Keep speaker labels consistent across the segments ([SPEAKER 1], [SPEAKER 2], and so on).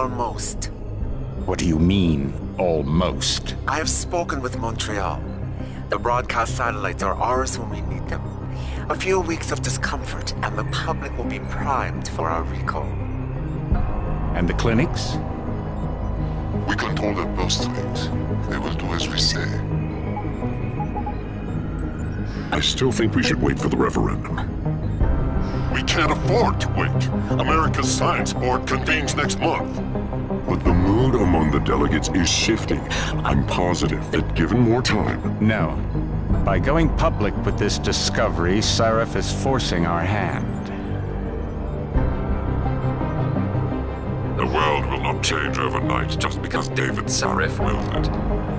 [SPEAKER 1] Almost.
[SPEAKER 2] What do you mean, almost?
[SPEAKER 1] I have spoken with Montreal. The broadcast satellites are ours when we need them. A few weeks of discomfort, and the public will be primed for our recall.
[SPEAKER 2] And the clinics?
[SPEAKER 3] We control their birth rates. They will do as we say.
[SPEAKER 4] I still think we should wait for the referendum.
[SPEAKER 3] We can't afford to wait. America's Science Board convenes next month.
[SPEAKER 4] But the mood among the delegates is shifting. I'm positive that given more time...
[SPEAKER 2] No. By going public with this discovery, Sarif is forcing our hand.
[SPEAKER 3] The world will not change overnight just because David Sarif willed it.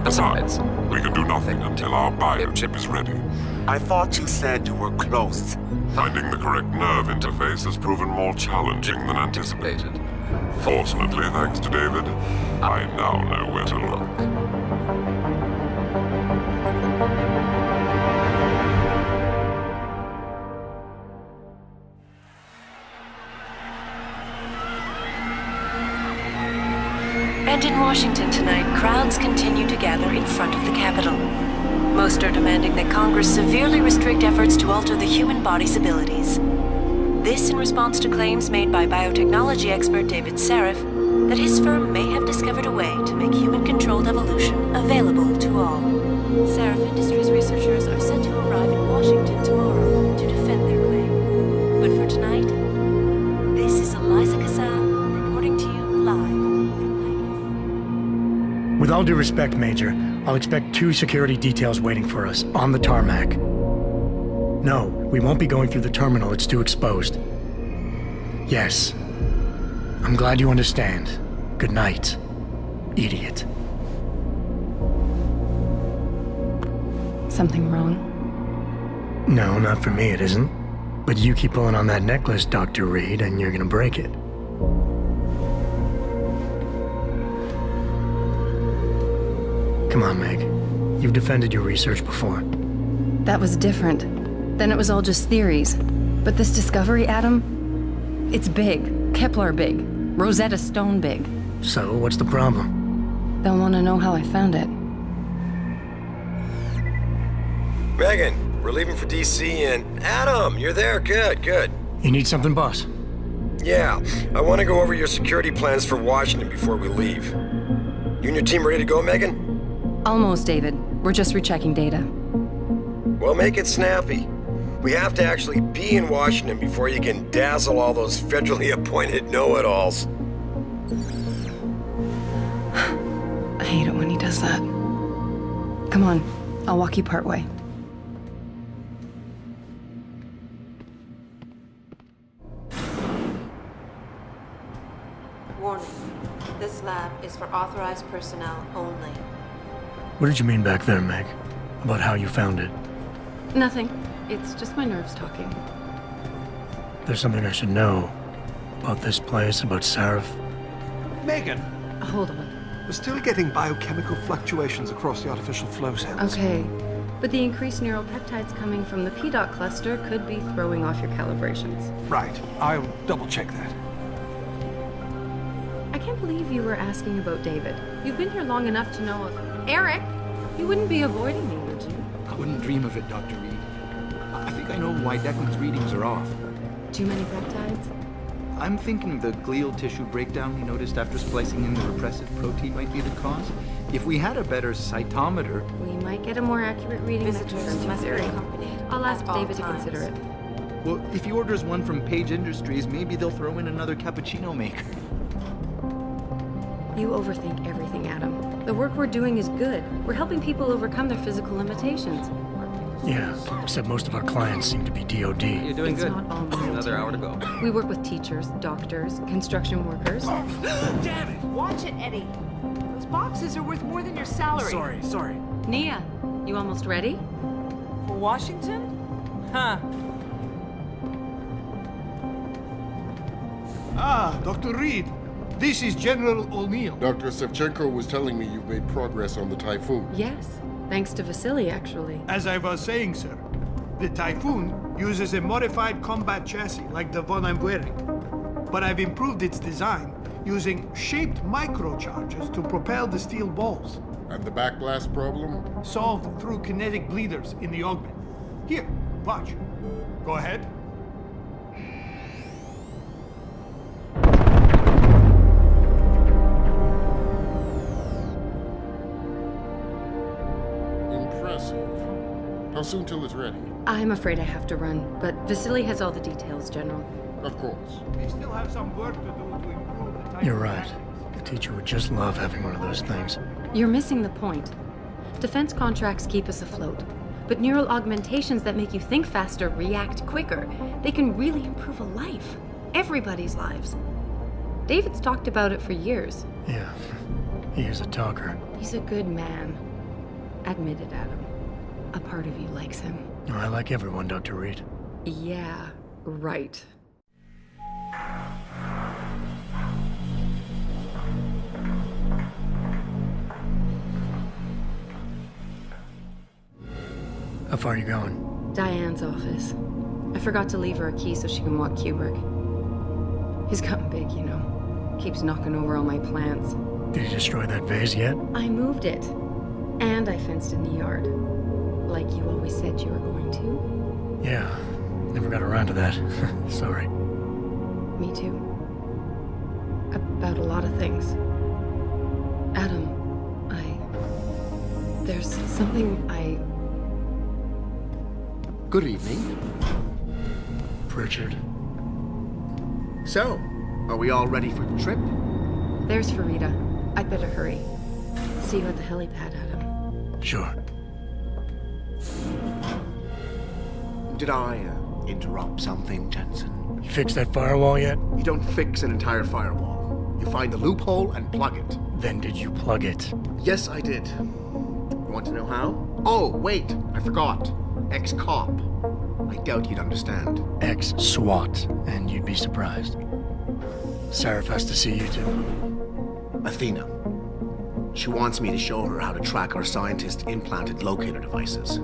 [SPEAKER 3] Besides, we can do nothing until our biochip is ready.
[SPEAKER 1] I thought you said you were close.
[SPEAKER 3] Finding the correct nerve interface has proven more challenging than anticipated. Fortunately, thanks to David, I now know where to look.
[SPEAKER 5] And in Washington tonight, crowds continue to gather in front of the Capitol. Most are demanding that Congress severely restrict efforts to alter the human body's abilities. This in response to claims made by biotechnology expert David Sarif that his firm may have discovered a way to make human-controlled evolution available to all. Sarif Industries researchers are set to arrive in Washington tomorrow to defend their claim. But for tonight, this is Eliza Kassan reporting to you live.
[SPEAKER 6] With all due respect, Major, I'll expect 2 security details waiting for us, on the tarmac. No, we won't be going through the terminal, it's too exposed. Yes. I'm glad you understand. Good night, idiot.
[SPEAKER 7] Something wrong?
[SPEAKER 6] No, not for me it isn't. But you keep pulling on that necklace, Dr. Reed, and you're gonna break it. Come on, Meg. You've defended your research before.
[SPEAKER 7] That was different. Then it was all just theories. But this discovery, Adam, it's big. Kepler big. Rosetta Stone big.
[SPEAKER 6] So, what's the problem?
[SPEAKER 7] They'll want to know how I found it.
[SPEAKER 8] Megan, we're leaving for DC and... Adam, you're there. Good, good.
[SPEAKER 6] You need something, boss?
[SPEAKER 8] Yeah, I want to go over your security plans for Washington before we leave. You and your team ready to go, Megan?
[SPEAKER 7] Almost, David. We're just rechecking data.
[SPEAKER 8] Well, make it snappy. We have to actually be in Washington before you can dazzle all those federally appointed know-it-alls.
[SPEAKER 7] I hate it when he does that. Come on, I'll walk you part way.
[SPEAKER 5] Warning. This lab is for authorized personnel only.
[SPEAKER 6] What did you mean back there, Meg? About how you found it?
[SPEAKER 7] Nothing. It's just my nerves talking.
[SPEAKER 6] There's something I should know. About this place, about Sarif.
[SPEAKER 9] Megan!
[SPEAKER 7] Hold on.
[SPEAKER 9] We're still getting biochemical fluctuations across the artificial flow cells.
[SPEAKER 7] Okay. But the increased neuropeptides coming from the PDOT cluster could be throwing off your calibrations.
[SPEAKER 9] Right. I'll double-check that.
[SPEAKER 7] I can't believe you were asking about David. You've been here long enough to know... Eric! You wouldn't be avoiding me, would you?
[SPEAKER 10] I wouldn't dream of it, Dr. Reed. I think I know why Declan's readings are off.
[SPEAKER 7] Too many peptides?
[SPEAKER 10] I'm thinking the glial tissue breakdown we noticed after splicing in the repressive protein might be the cause. If we had a better cytometer...
[SPEAKER 7] We might get a more accurate reading.
[SPEAKER 5] Visitors must be accompanied.
[SPEAKER 7] I'll ask
[SPEAKER 5] at
[SPEAKER 7] David to
[SPEAKER 5] all times.
[SPEAKER 7] consider it.
[SPEAKER 10] Well, if he orders one from Page Industries, maybe they'll throw in another cappuccino maker.
[SPEAKER 7] You overthink everything, Adam. The work we're doing is good. We're helping people overcome their physical limitations.
[SPEAKER 6] Yeah, except most of our clients seem to be DOD.
[SPEAKER 10] You're doing
[SPEAKER 7] It's
[SPEAKER 10] good.
[SPEAKER 7] not all
[SPEAKER 10] Another hour to go.
[SPEAKER 7] We work with teachers, doctors, construction workers.
[SPEAKER 9] Damn it!
[SPEAKER 11] Watch it, Eddie. Those boxes are worth more than your salary.
[SPEAKER 9] Sorry.
[SPEAKER 7] Nia, you almost ready?
[SPEAKER 11] For Washington? Huh.
[SPEAKER 12] Ah, Dr. Reed. This is General O'Neill.
[SPEAKER 3] Dr. Sevchenko was telling me you've made progress on the Typhoon.
[SPEAKER 7] Yes, thanks to Vasily, actually.
[SPEAKER 12] As I was saying, sir, the Typhoon uses a modified combat chassis like the one I'm wearing. But I've improved its design using shaped microcharges to propel the steel balls.
[SPEAKER 13] And the backblast problem?
[SPEAKER 12] Solved through kinetic bleeders in the augment. Here, watch. Go ahead.
[SPEAKER 13] Impressive. How soon till it's ready?
[SPEAKER 7] I'm afraid I have to run, but Vasily has all the details, General.
[SPEAKER 13] Of course.
[SPEAKER 12] They still have some work to do to improve the type.
[SPEAKER 6] You're right. The teacher would just love having one of those things.
[SPEAKER 7] You're missing the point. Defense contracts keep us afloat, but neural augmentations that make you think faster, react quicker, they can really improve a life. Everybody's lives. David's talked about it for years.
[SPEAKER 6] Yeah, he is a talker.
[SPEAKER 7] He's a good man. Admit it, Adam. A part of you likes him.
[SPEAKER 6] Oh, I like everyone, Dr. Reed.
[SPEAKER 7] Yeah, right.
[SPEAKER 6] How far are you going?
[SPEAKER 7] Diane's office. I forgot to leave her a key so she can walk Kubrick. He's gotten big, you know. Keeps knocking over all my plants.
[SPEAKER 6] Did you destroy that vase yet?
[SPEAKER 7] I moved it. And I fenced in the yard. Like you always said you were going to.
[SPEAKER 6] Yeah, never got around to that. Sorry.
[SPEAKER 7] Me too. About a lot of things. Adam, there's something
[SPEAKER 14] Good evening.
[SPEAKER 6] Pritchard.
[SPEAKER 14] So, are we all ready for the trip?
[SPEAKER 7] There's Farida. I'd better hurry. See you at the helipad, Adam.
[SPEAKER 6] Sure.
[SPEAKER 14] Did I interrupt something, Jensen?
[SPEAKER 6] You fixed that firewall yet?
[SPEAKER 14] You don't fix an entire firewall. You find the loophole and plug it.
[SPEAKER 6] Then did you plug it?
[SPEAKER 14] Yes, I did. You want to know how? Oh, wait, I forgot. Ex-cop. I doubt you'd understand.
[SPEAKER 6] Ex-SWAT, and you'd be surprised. Sarif has to see you too.
[SPEAKER 14] Athena. She wants me to show her how to track our scientist-implanted locator devices.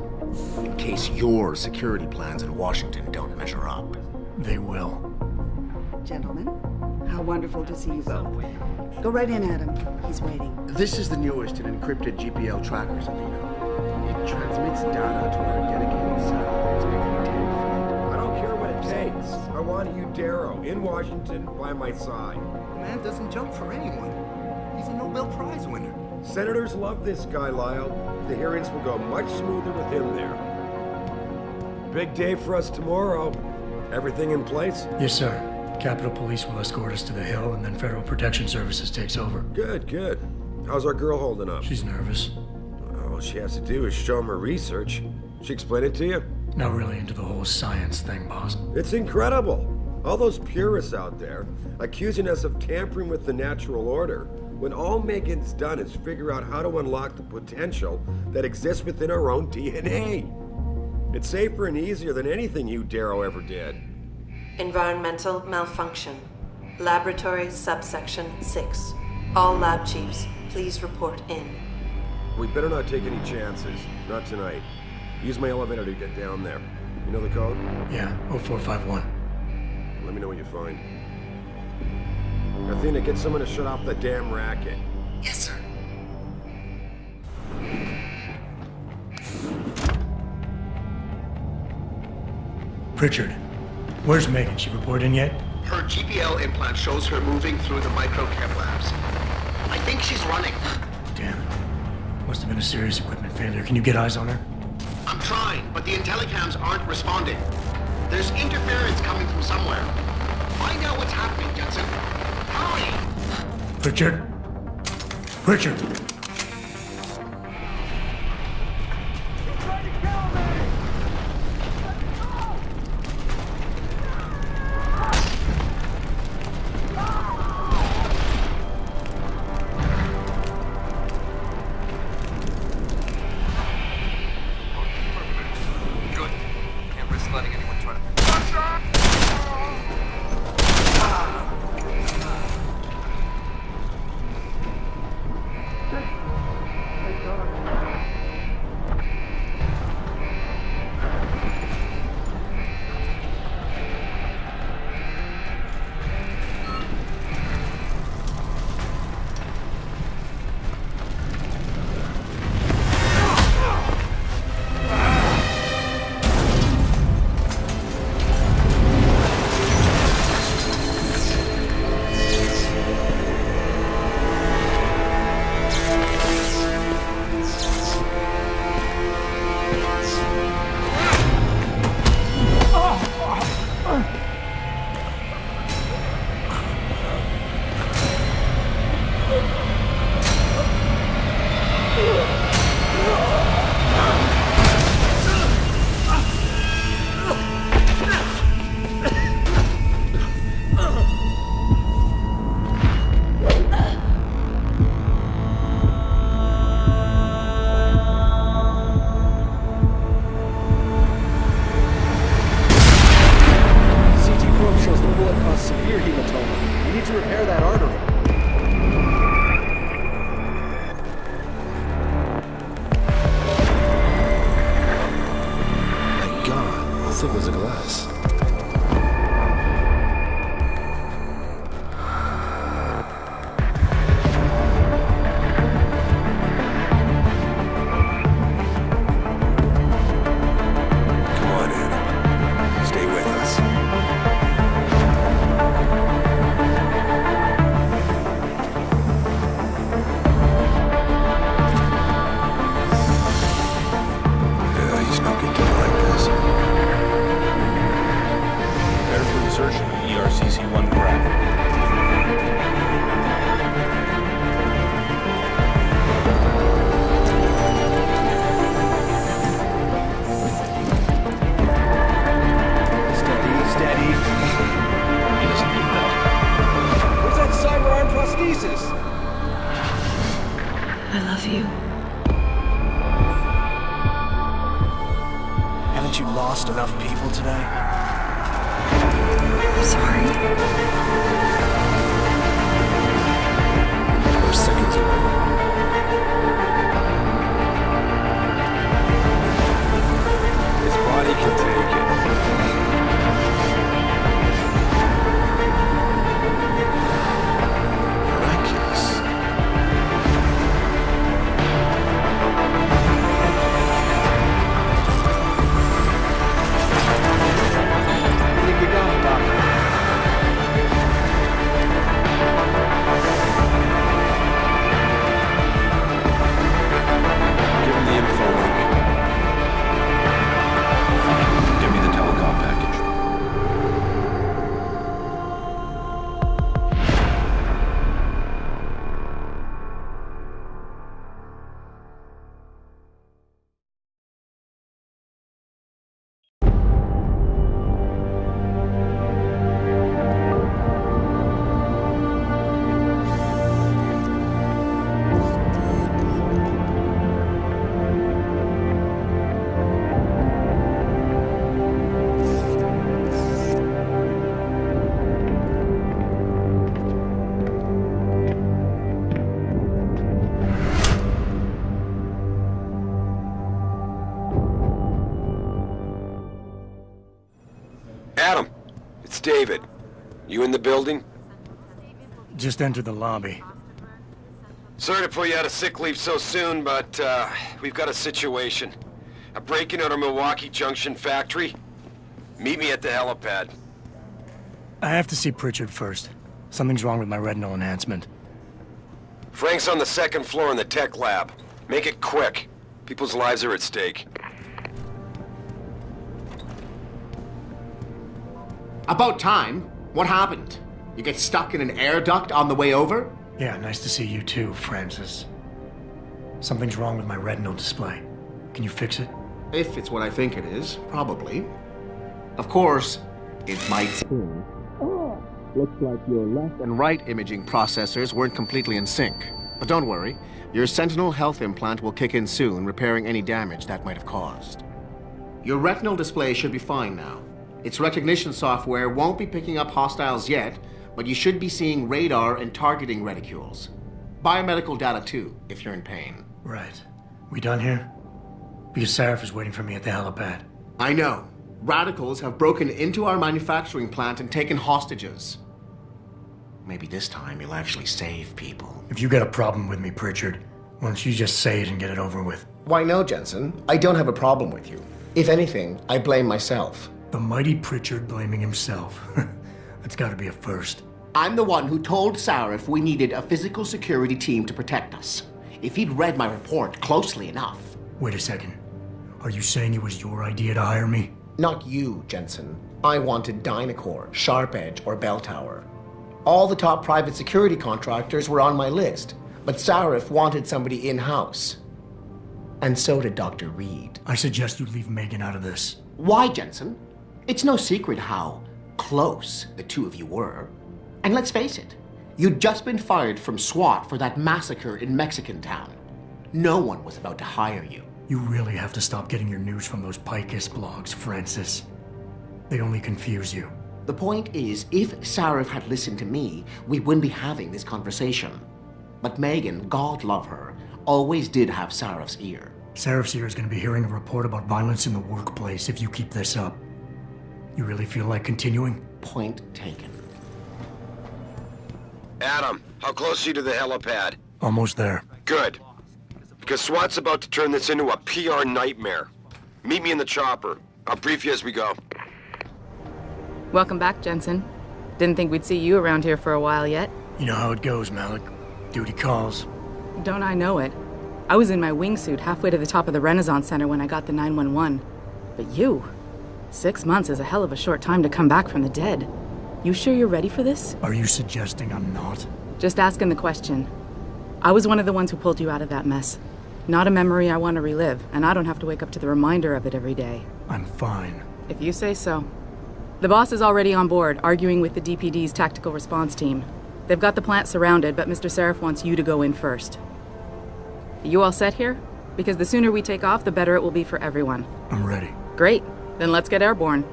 [SPEAKER 14] In case your security plans in Washington don't measure up.
[SPEAKER 6] They will.
[SPEAKER 15] Gentlemen, how wonderful to see you both. Go right in, Adam. He's waiting.
[SPEAKER 14] This is the newest in encrypted GPL trackers, Athena. It transmits data to our dedicated satellites every 10 feet.
[SPEAKER 8] I don't care what it takes. I want you, Darrow, in Washington, by my side.
[SPEAKER 10] The man doesn't jump for anyone. He's a Nobel Prize winner.
[SPEAKER 8] Senators love this guy, Lyle. The hearings will go much smoother with him there. Big day for us tomorrow. Everything in place?
[SPEAKER 6] Yes, sir. Capitol Police will escort us to the Hill, and then Federal Protection Services takes over.
[SPEAKER 8] Good, good. How's our girl holding up?
[SPEAKER 6] She's nervous.
[SPEAKER 8] All she has to do is show him her research. She explain it to you?
[SPEAKER 6] Not really into the whole science thing, boss.
[SPEAKER 8] It's incredible. All those purists out there accusing us of tampering with the natural order, when all Megan's done is figure out how to unlock the potential that exists within our own DNA. It's safer and easier than anything you, Darrow, ever did.
[SPEAKER 5] Environmental malfunction. Laboratory subsection 6. All lab chiefs, please report in.
[SPEAKER 8] We better not take any chances. Not tonight. Use my elevator to get down there. You know the code?
[SPEAKER 6] Yeah, 0451.
[SPEAKER 8] Let me know what you find. Athena, get someone to shut off the damn racket.
[SPEAKER 15] Yes, sir.
[SPEAKER 6] Pritchard, where's Megan? She report in yet?
[SPEAKER 14] Her GPL implant shows her moving through the microchem labs. I think she's running.
[SPEAKER 6] Damn it. Must have been a serious equipment failure. Can you get eyes on her?
[SPEAKER 14] I'm trying, but the intellicams aren't responding. There's interference coming from somewhere. Find out what's happening, Jensen. Hurry!
[SPEAKER 6] Pritchard? Pritchard!
[SPEAKER 16] thick was the glass?
[SPEAKER 17] Come on, Adam. Stay with us. Yeah, he's no good to me like this.
[SPEAKER 16] Prepare for insertion of ERCC-1 craft.
[SPEAKER 18] Steady.
[SPEAKER 16] He doesn't need that.
[SPEAKER 18] Where's that cyber arm prosthesis?
[SPEAKER 5] I love you.
[SPEAKER 18] Haven't you lost enough people today?
[SPEAKER 5] I'm sorry.
[SPEAKER 16] We're seconds away.
[SPEAKER 17] His body can take it.
[SPEAKER 16] Miraculous.
[SPEAKER 18] I think we got it, Doctor.
[SPEAKER 16] Give him the info link. Fine. Give me the telecom package.
[SPEAKER 17] Adam, it's David. You in the building?
[SPEAKER 6] Just entered the lobby.
[SPEAKER 17] Sorry to pull you out of sick leave so soon, but we've got a situation. A break-in at our Milwaukee Junction factory. Meet me at the helipad.
[SPEAKER 6] I have to see Pritchard first. Something's wrong with my retinal enhancement.
[SPEAKER 17] Frank's on the second floor in the tech lab. Make it quick. People's lives are at stake.
[SPEAKER 14] About time. What happened? You get stuck in an air duct on the way over?
[SPEAKER 6] Yeah, nice to see you too, Francis. Something's wrong with my retinal display. Can you fix it?
[SPEAKER 14] If it's what I think it is, probably. Of course, it might. Looks like your left and right imaging processors weren't completely in sync. But don't worry, your Sentinel health implant will kick in soon, repairing any damage that might have caused. Your retinal display should be fine now. Its recognition software won't be picking up hostiles yet, but you should be seeing radar and targeting reticules. Biomedical data too, if you're in pain.
[SPEAKER 6] Right. We done here? Because Sarif is waiting for me at the helipad.
[SPEAKER 14] I know. Radicals have broken into our manufacturing plant and taken hostages. Maybe this time you'll actually save people.
[SPEAKER 6] If you got a problem with me, Pritchard, why don't you just say it and get it over with?
[SPEAKER 14] Why no, Jensen. I don't have a problem with you. If anything, I blame myself.
[SPEAKER 6] The mighty Pritchard blaming himself. That's gotta be a first.
[SPEAKER 14] I'm the one who told Sarif we needed a physical security team to protect us. If he'd read my report closely enough.
[SPEAKER 6] Wait a second. Are you saying it was your idea to hire me?
[SPEAKER 14] Not you, Jensen. I wanted Dynacore, Sharp Edge, or Bell Tower. All the top private security contractors were on my list, but Sarif wanted somebody in-house. And so did Dr. Reed.
[SPEAKER 6] I suggest you leave Megan out of this.
[SPEAKER 14] Why, Jensen? It's no secret how close the two of you were. And let's face it, you'd just been fired from SWAT for that massacre in Mexican Town. No one was about to hire you.
[SPEAKER 6] You really have to stop getting your news from those Picus blogs, Francis. They only confuse you.
[SPEAKER 14] The point is, if Sarif had listened to me, we wouldn't be having this conversation. But Megan, God love her, always did have Sarif's ear.
[SPEAKER 6] Sarif's ear is going to be hearing a report about violence in the workplace if you keep this up. You really feel like continuing?
[SPEAKER 14] Point taken.
[SPEAKER 17] Adam, how close are you to the helipad?
[SPEAKER 6] Almost there.
[SPEAKER 17] Good. Because SWAT's about to turn this into a PR nightmare. Meet me in the chopper. I'll brief you as we go.
[SPEAKER 19] Welcome back, Jensen. Didn't think we'd see you around here for a while yet.
[SPEAKER 6] You know how it goes, Malik. Duty calls.
[SPEAKER 19] Don't I know it? I was in my wingsuit halfway to the top of the Renaissance Center when I got the 911. But you... 6 months is a hell of a short time to come back from the dead. You sure you're ready for this?
[SPEAKER 6] Are you suggesting I'm not?
[SPEAKER 19] Just asking the question. I was one of the ones who pulled you out of that mess. Not a memory I want to relive, and I don't have to wake up to the reminder of it every day.
[SPEAKER 6] I'm fine.
[SPEAKER 19] If you say so. The boss is already on board, arguing with the DPD's tactical response team. They've got the plant surrounded, but Mr. Sarif wants you to go in first. You all set here? Because the sooner we take off, the better it will be for everyone.
[SPEAKER 6] I'm ready.
[SPEAKER 19] Great. Then let's get airborne.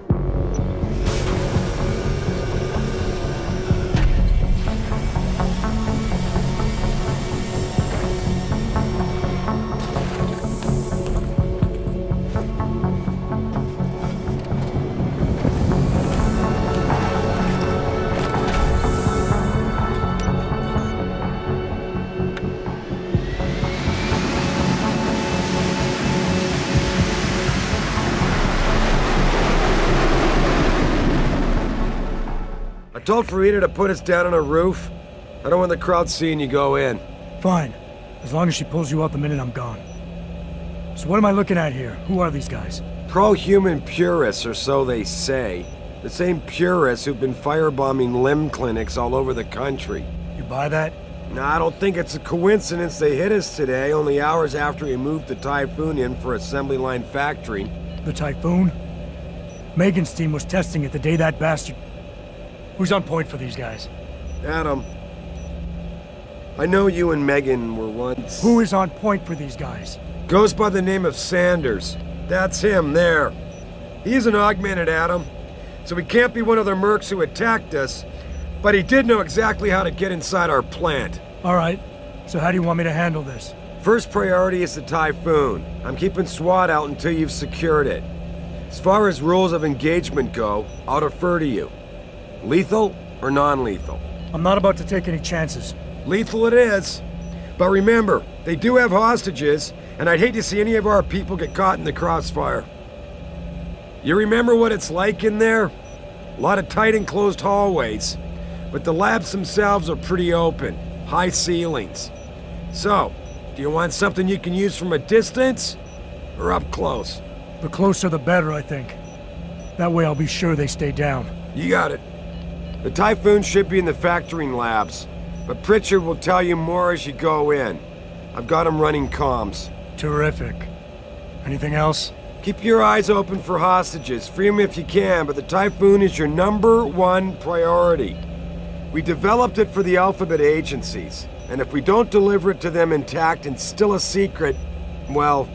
[SPEAKER 8] Told Farida to put us down on a roof. I don't want the crowd seeing you go in.
[SPEAKER 6] Fine. As long as she pulls you out the minute I'm gone. So what am I looking at here? Who are these guys?
[SPEAKER 8] Pro-human purists, or so they say. The same purists who've been firebombing limb clinics all over the country.
[SPEAKER 6] You buy that?
[SPEAKER 8] Nah, I don't think it's a coincidence they hit us today, only hours after we moved the Typhoon in for assembly line factory.
[SPEAKER 6] The Typhoon? Megan's team was testing it the day that bastard... Who's on point for these guys?
[SPEAKER 8] Adam. I know you and Megan were once...
[SPEAKER 6] Who is on point for these guys?
[SPEAKER 8] Goes by the name of Sanders. That's him, there. He's an augmented Adam, so he can't be one of the mercs who attacked us, but he did know exactly how to get inside our plant.
[SPEAKER 6] Alright, so how do you want me to handle this?
[SPEAKER 8] First priority is the Typhoon. I'm keeping SWAT out until you've secured it. As far as rules of engagement go, I'll defer to you. Lethal or non-lethal?
[SPEAKER 6] I'm not about to take any chances.
[SPEAKER 8] Lethal it is. But remember, they do have hostages, and I'd hate to see any of our people get caught in the crossfire. You remember what it's like in there? A lot of tight enclosed hallways, but the labs themselves are pretty open, high ceilings. So, do you want something you can use from a distance, or up close?
[SPEAKER 6] The closer the better, I think. That way I'll be sure they stay down.
[SPEAKER 8] You got it. The Typhoon should be in the factoring labs, but Pritchard will tell you more as you go in. I've got him running comms.
[SPEAKER 6] Terrific. Anything else?
[SPEAKER 8] Keep your eyes open for hostages. Free them if you can, but the Typhoon is your #1 priority. We developed it for the Alphabet agencies, and if we don't deliver it to them intact and still a secret, well,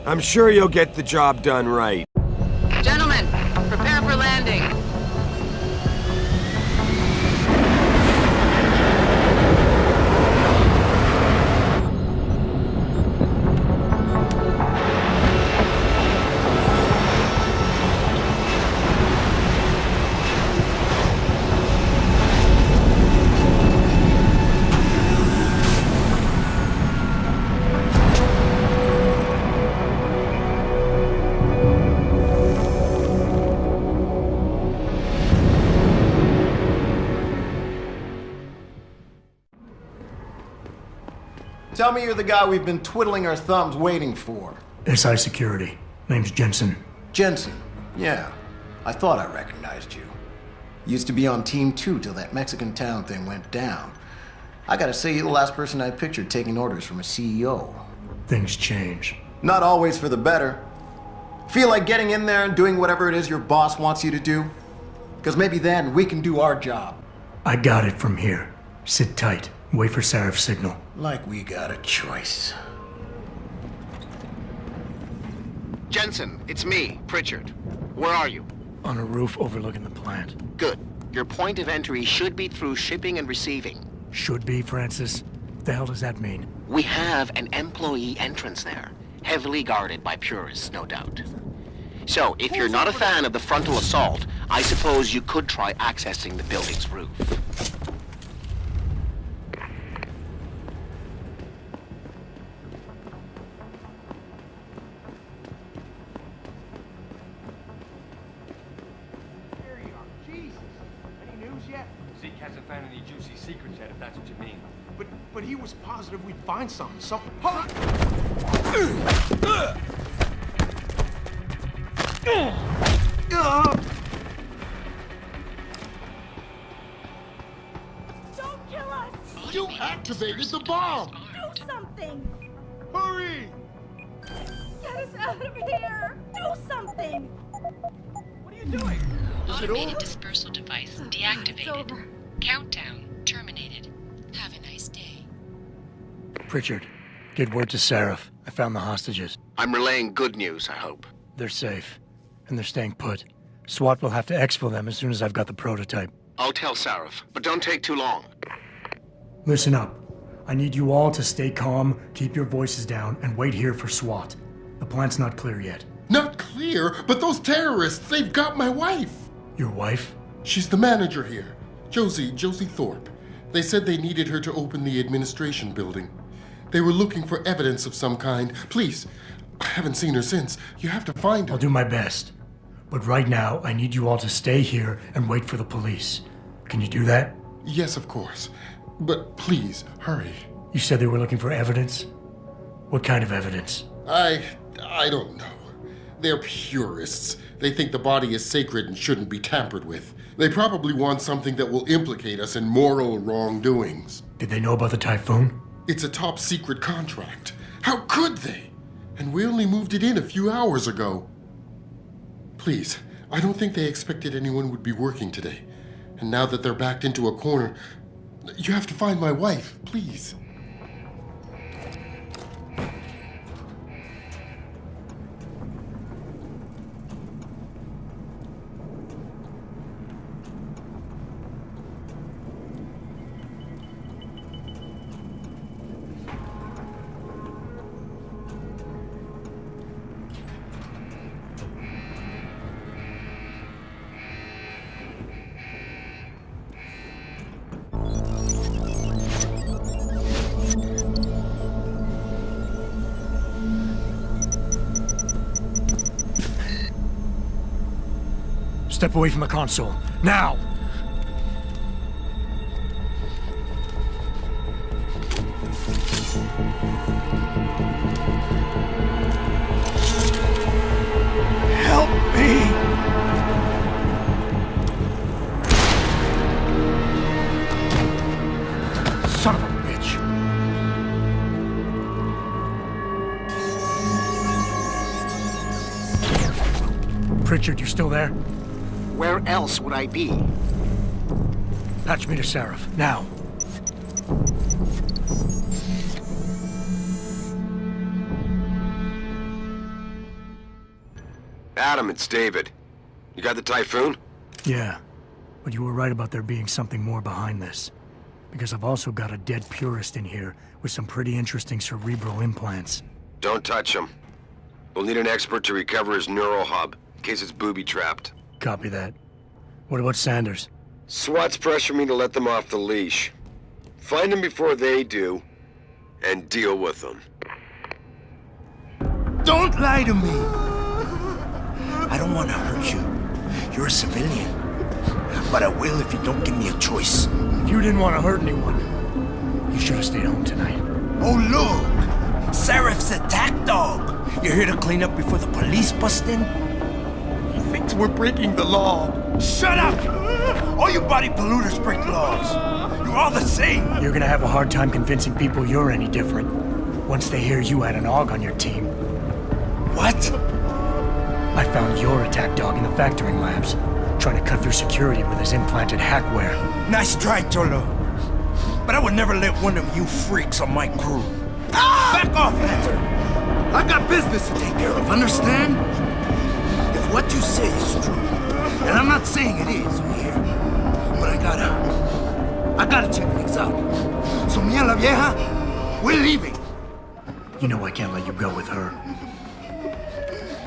[SPEAKER 8] I'm sure you'll get the job done right.
[SPEAKER 19] Gentlemen, prepare for landing.
[SPEAKER 14] Tell me you're the guy we've been twiddling our thumbs waiting for.
[SPEAKER 6] SI Security. Name's Jensen.
[SPEAKER 14] Jensen. Yeah. I thought I recognized you. Used to be on Team 2 till that Mexican town thing went down. I gotta say, you're the last person I pictured taking orders from a CEO.
[SPEAKER 6] Things change.
[SPEAKER 14] Not always for the better. Feel like getting in there and doing whatever it is your boss wants you to do? Because maybe then we can do our job.
[SPEAKER 6] I got it from here. Sit tight. Wait for Sarif's signal.
[SPEAKER 14] Like we got a choice. Jensen, it's me, Pritchard. Where are you?
[SPEAKER 6] On a roof overlooking the plant.
[SPEAKER 14] Good. Your point of entry should be through shipping and receiving.
[SPEAKER 6] Should be, Francis. What the hell does that mean?
[SPEAKER 14] We have an employee entrance there. Heavily guarded by purists, no doubt. So, if you're not a fan of the frontal assault, I suppose you could try accessing the building's roof.
[SPEAKER 12] There you are. Jesus. Any news yet?
[SPEAKER 20] Zeke hasn't found any juicy secrets yet, if that's what you mean.
[SPEAKER 12] But he was positive we'd find something. Something.
[SPEAKER 11] Don't kill us!
[SPEAKER 13] You activated the bomb!
[SPEAKER 11] Do something!
[SPEAKER 12] Hurry!
[SPEAKER 11] Get us out of here! Do something!
[SPEAKER 12] What are you doing?
[SPEAKER 21] Automated dispersal device deactivated. Countdown terminated. Have a nice day.
[SPEAKER 6] Pritchard, get word to Seraph. I found the hostages.
[SPEAKER 14] I'm relaying good news, I hope.
[SPEAKER 6] They're safe. And they're staying put. SWAT will have to exfil them as soon as I've got the prototype.
[SPEAKER 14] I'll tell Sarif, but don't take too long.
[SPEAKER 6] Listen up. I need you all to stay calm, keep your voices down, and wait here for SWAT. The plant's not clear yet.
[SPEAKER 13] Not clear, but those terrorists, they've got my wife.
[SPEAKER 6] Your wife?
[SPEAKER 13] She's the manager here. Josie Thorpe. They said they needed her to open the administration building. They were looking for evidence of some kind. Please, I haven't seen her since. You have to find her.
[SPEAKER 6] I'll do my best. But right now, I need you all to stay here and wait for the police. Can you do that?
[SPEAKER 13] Yes, of course. But please, hurry.
[SPEAKER 6] You said they were looking for evidence? What kind of evidence?
[SPEAKER 13] I don't know. They're purists. They think the body is sacred and shouldn't be tampered with. They probably want something that will implicate us in moral wrongdoings.
[SPEAKER 6] Did they know about the typhoon?
[SPEAKER 13] It's a top secret contract. How could they? And we only moved it in a few hours ago. Please, I don't think they expected anyone would be working today. And now that they're backed into a corner, you have to find my wife, please.
[SPEAKER 6] Step away from the console. Now!
[SPEAKER 12] Help me!
[SPEAKER 6] Son of a bitch! Pritchard, you still there?
[SPEAKER 14] Where else would I be?
[SPEAKER 6] Patch me to Seraph, now.
[SPEAKER 17] Adam, it's David. You got the typhoon?
[SPEAKER 6] Yeah, but you were right about there being something more behind this. Because I've also got a dead purist in here with some pretty interesting cerebral implants.
[SPEAKER 17] Don't touch him. We'll need an expert to recover his neural hub, in case it's booby-trapped.
[SPEAKER 6] Copy that. What about Sanders?
[SPEAKER 17] SWAT's pressuring me to let them off the leash. Find them before they do, and deal with them.
[SPEAKER 22] Don't lie to me! I don't want to hurt you. You're a civilian. But I will if you don't give me a choice.
[SPEAKER 6] If you didn't want to hurt anyone, you should have stayed home tonight.
[SPEAKER 22] Oh, look! Seraph's attack dog! You're here to clean up before the police bust in? He thinks we're breaking the law. Shut up! All you body polluters break laws. You're all the same.
[SPEAKER 6] You're gonna have a hard time convincing people you're any different once they hear you had an AUG on your team.
[SPEAKER 22] What?
[SPEAKER 6] I found your attack dog in the factoring labs, trying to cut through security with his implanted hackware.
[SPEAKER 22] Nice try, Cholo. But I would never let one of you freaks on my crew. Ah! Back off, Lantern! I got business to take care of, understand? If what you say is true, and I'm not saying it is, you hear? But I gotta check things out. So me and la vieja, we're leaving.
[SPEAKER 6] You know I can't let you go with her.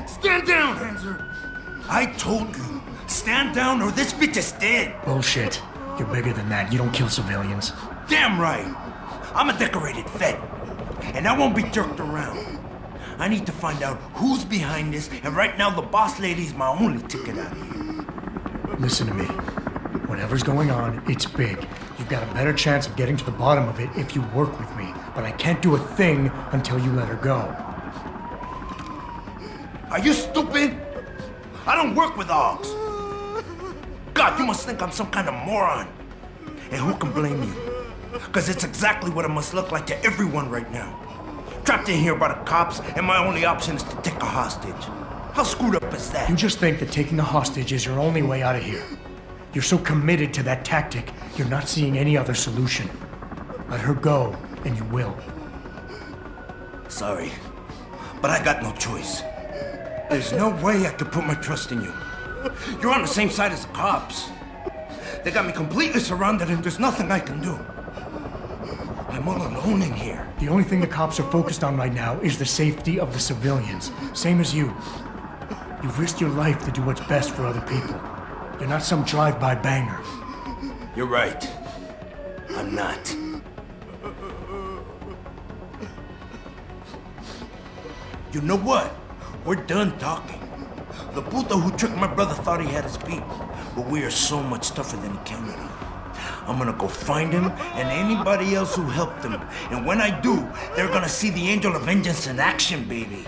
[SPEAKER 22] Stay Stand down, Hanser! I told you, stand down or this bitch is dead!
[SPEAKER 6] Bullshit. You're bigger than that. You don't kill civilians.
[SPEAKER 22] Damn right! I'm a decorated vet, and I won't be jerked around. I need to find out who's behind this, and right now the boss lady's my only ticket out of here.
[SPEAKER 6] Listen to me. Whatever's going on, it's big. You've got a better chance of getting to the bottom of it if you work with me. But I can't do a thing until you let her go.
[SPEAKER 22] Are you stupid? I don't work with dogs. God, you must think I'm some kind of moron. And who can blame you? Because it's exactly what it must look like to everyone right now. Trapped in here by the cops, and my only option is to take a hostage. How screwed up is that?
[SPEAKER 6] You just think that taking a hostage is your only way out of here. You're so committed to that tactic, you're not seeing any other solution. Let her go, and you will.
[SPEAKER 22] Sorry, but I got no choice. There's no way I could put my trust in you. You're on the same side as the cops. They got me completely surrounded and there's nothing I can do. I'm all alone in here.
[SPEAKER 6] The only thing the cops are focused on right now is the safety of the civilians. Same as you. You've risked your life to do what's best for other people. You're not some drive-by banger.
[SPEAKER 22] You're right. I'm not. You know what? We're done talking. The puto who tricked my brother thought he had his people, but we are so much tougher than he counted on. I'm gonna go find him and anybody else who helped him. And when I do, they're gonna see the Angel of Vengeance in action, baby.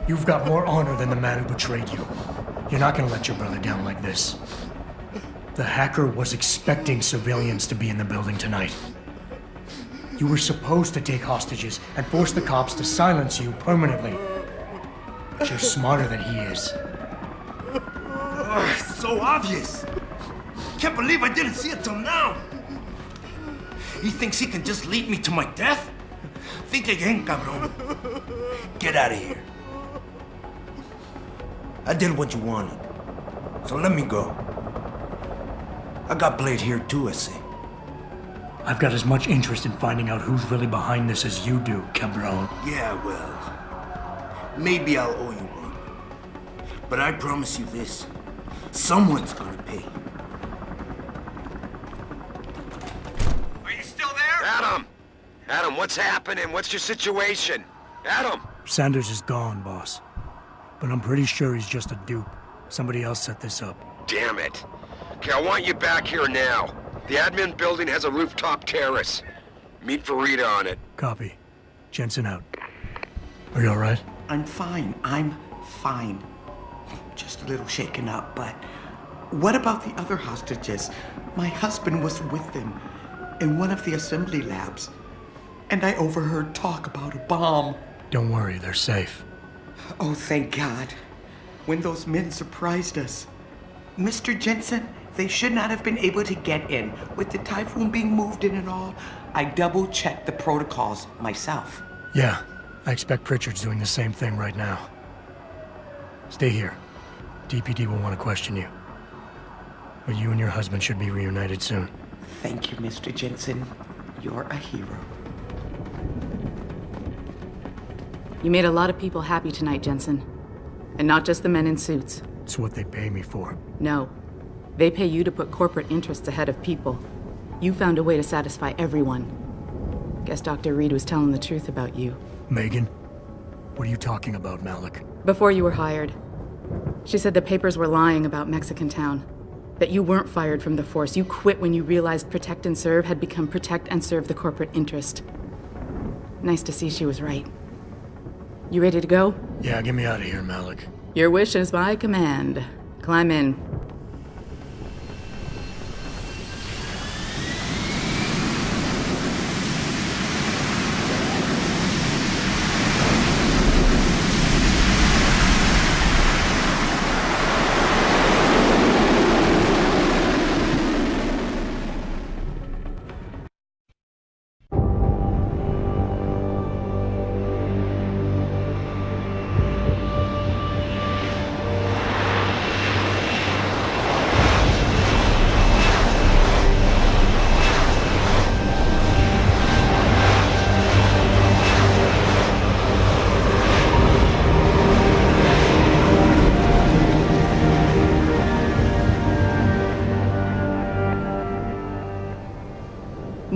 [SPEAKER 6] You've got more honor than the man who betrayed you. You're not gonna let your brother down like this. The hacker was expecting civilians to be in the building tonight. You were supposed to take hostages and force the cops to silence you permanently. But you're smarter than he is.
[SPEAKER 22] It's so obvious. Can't believe I didn't see it till now. He thinks he can just lead me to my death? Think again, cabrón. Get out of here. I did what you wanted, so let me go. I got Blade here too, I see.
[SPEAKER 6] I've got as much interest in finding out who's really behind this as you do, cabron.
[SPEAKER 22] Yeah, well, maybe I'll owe you one. But I promise you this, someone's gonna pay.
[SPEAKER 17] Are you still there? Adam! Adam, what's happening? What's your situation? Adam!
[SPEAKER 6] Sanders is gone, boss. But I'm pretty sure he's just a dupe. Somebody else set this up.
[SPEAKER 17] Damn it. Okay, I want you back here now. The admin building has a rooftop terrace. Meet Farida on it.
[SPEAKER 6] Copy. Jensen out. Are you alright?
[SPEAKER 2] I'm fine. I'm fine. Just a little shaken up, but what about the other hostages? My husband was with them in one of the assembly labs, and I overheard talk about a bomb.
[SPEAKER 6] Don't worry, they're safe.
[SPEAKER 2] Oh, thank God. When those men surprised us. Mr. Jensen, they should not have been able to get in. With the typhoon being moved in and all, I double-checked the protocols myself.
[SPEAKER 6] Yeah, I expect Pritchard's doing the same thing right now. Stay here. DPD will want to question you. But you and your husband should be reunited soon.
[SPEAKER 2] Thank you, Mr. Jensen. You're a hero.
[SPEAKER 19] You made a lot of people happy tonight, Jensen. And not just the men in suits.
[SPEAKER 6] It's what they pay me for.
[SPEAKER 19] No. They pay you to put corporate interests ahead of people. You found a way to satisfy everyone. Guess Dr. Reed was telling the truth about you.
[SPEAKER 6] Megan? What are you talking about, Malik?
[SPEAKER 19] Before you were hired, she said the papers were lying about Mexican Town. That you weren't fired from the force. You quit when you realized Protect and Serve had become Protect and Serve the corporate interest. Nice to see she was right. You ready to go?
[SPEAKER 6] Yeah, get me out of here, Malik.
[SPEAKER 19] Your wish is my command. Climb in.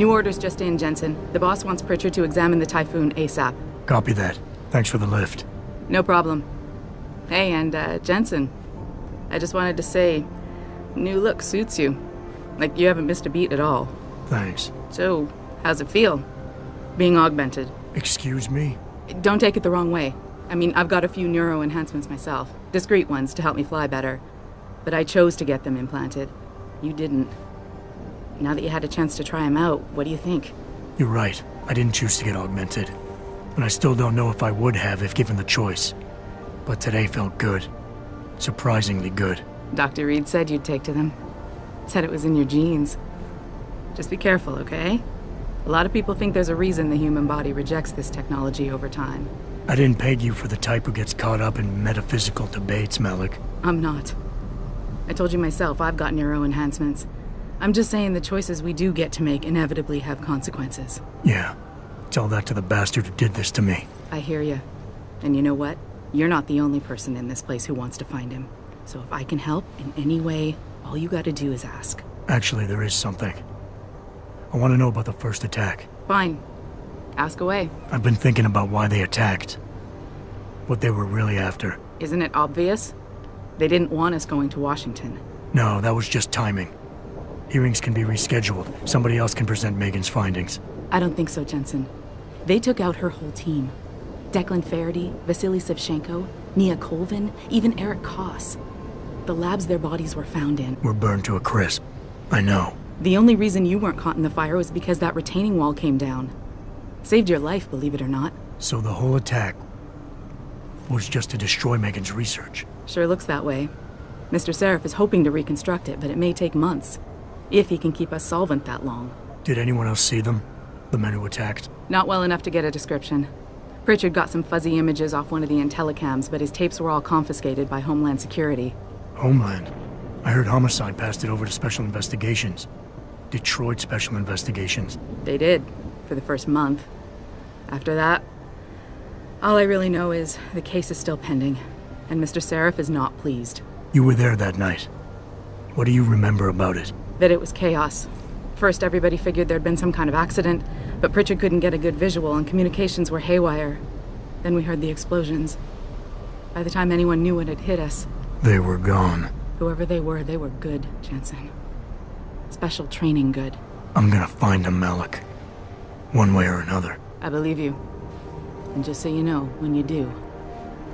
[SPEAKER 19] New orders just in, Jensen. The boss wants Pritchard to examine the Typhoon ASAP.
[SPEAKER 6] Copy that. Thanks for the lift.
[SPEAKER 19] No problem. Hey, and Jensen, I just wanted to say, new look suits you. Like, you haven't missed a beat at all.
[SPEAKER 6] Thanks.
[SPEAKER 19] So, how's it feel? Being augmented?
[SPEAKER 6] Excuse me?
[SPEAKER 19] Don't take it the wrong way. I mean, I've got a few neuro enhancements myself. Discreet ones to help me fly better. But I chose to get them implanted. You didn't. Now that you had a chance to try them out, what do you think?
[SPEAKER 6] You're right. I didn't choose to get augmented. And I still don't know if I would have if given the choice. But today felt good. Surprisingly good.
[SPEAKER 19] Dr. Reed said you'd take to them. Said it was in your genes. Just be careful, okay? A lot of people think there's a reason the human body rejects this technology over time.
[SPEAKER 6] I didn't peg you for the type who gets caught up in metaphysical debates, Malik.
[SPEAKER 19] I'm not. I told you myself, I've got neuro enhancements. I'm just saying the choices we do get to make inevitably have consequences.
[SPEAKER 6] Yeah. Tell that to the bastard who did this to me.
[SPEAKER 19] I hear you. And you know what? You're not the only person in this place who wants to find him. So if I can help in any way, all you gotta do is ask.
[SPEAKER 6] Actually, there is something. I want to know about the first attack.
[SPEAKER 19] Fine. Ask away.
[SPEAKER 6] I've been thinking about why they attacked. What they were really after.
[SPEAKER 19] Isn't it obvious? They didn't want us going to Washington.
[SPEAKER 6] No, that was just timing. Hearings can be rescheduled. Somebody else can present Megan's findings.
[SPEAKER 19] I don't think so, Jensen. They took out her whole team. Declan Faraday, Vasily Savchenko, Nia Colvin, even Eric Koss. The labs their bodies were found in
[SPEAKER 6] were burned to a crisp. I know.
[SPEAKER 19] The only reason you weren't caught in the fire was because that retaining wall came down. Saved your life, believe it or not.
[SPEAKER 6] So the whole attack was just to destroy Megan's research.
[SPEAKER 19] Sure looks that way. Mr. Seraph is hoping to reconstruct it, but it may take months. If he can keep us solvent that long.
[SPEAKER 6] Did anyone else see them? The men who attacked?
[SPEAKER 19] Not well enough to get a description. Pritchard got some fuzzy images off one of the Intellicams, but his tapes were all confiscated by Homeland Security.
[SPEAKER 6] Homeland? I heard Homicide passed it over to Special Investigations. Detroit Special Investigations.
[SPEAKER 19] They did, for the first month. After that, all I really know is the case is still pending, and Mr. Seraph is not pleased.
[SPEAKER 6] You were there that night. What do you remember about it?
[SPEAKER 19] That it was chaos. First, everybody figured there'd been some kind of accident, but Pritchard couldn't get a good visual and communications were haywire. Then we heard the explosions. By the time anyone knew what had hit us...
[SPEAKER 6] They were gone.
[SPEAKER 19] Whoever they were good, Jensen. Special training good.
[SPEAKER 6] I'm gonna find them, Malik. One way or another.
[SPEAKER 19] I believe you. And just so you know, when you do,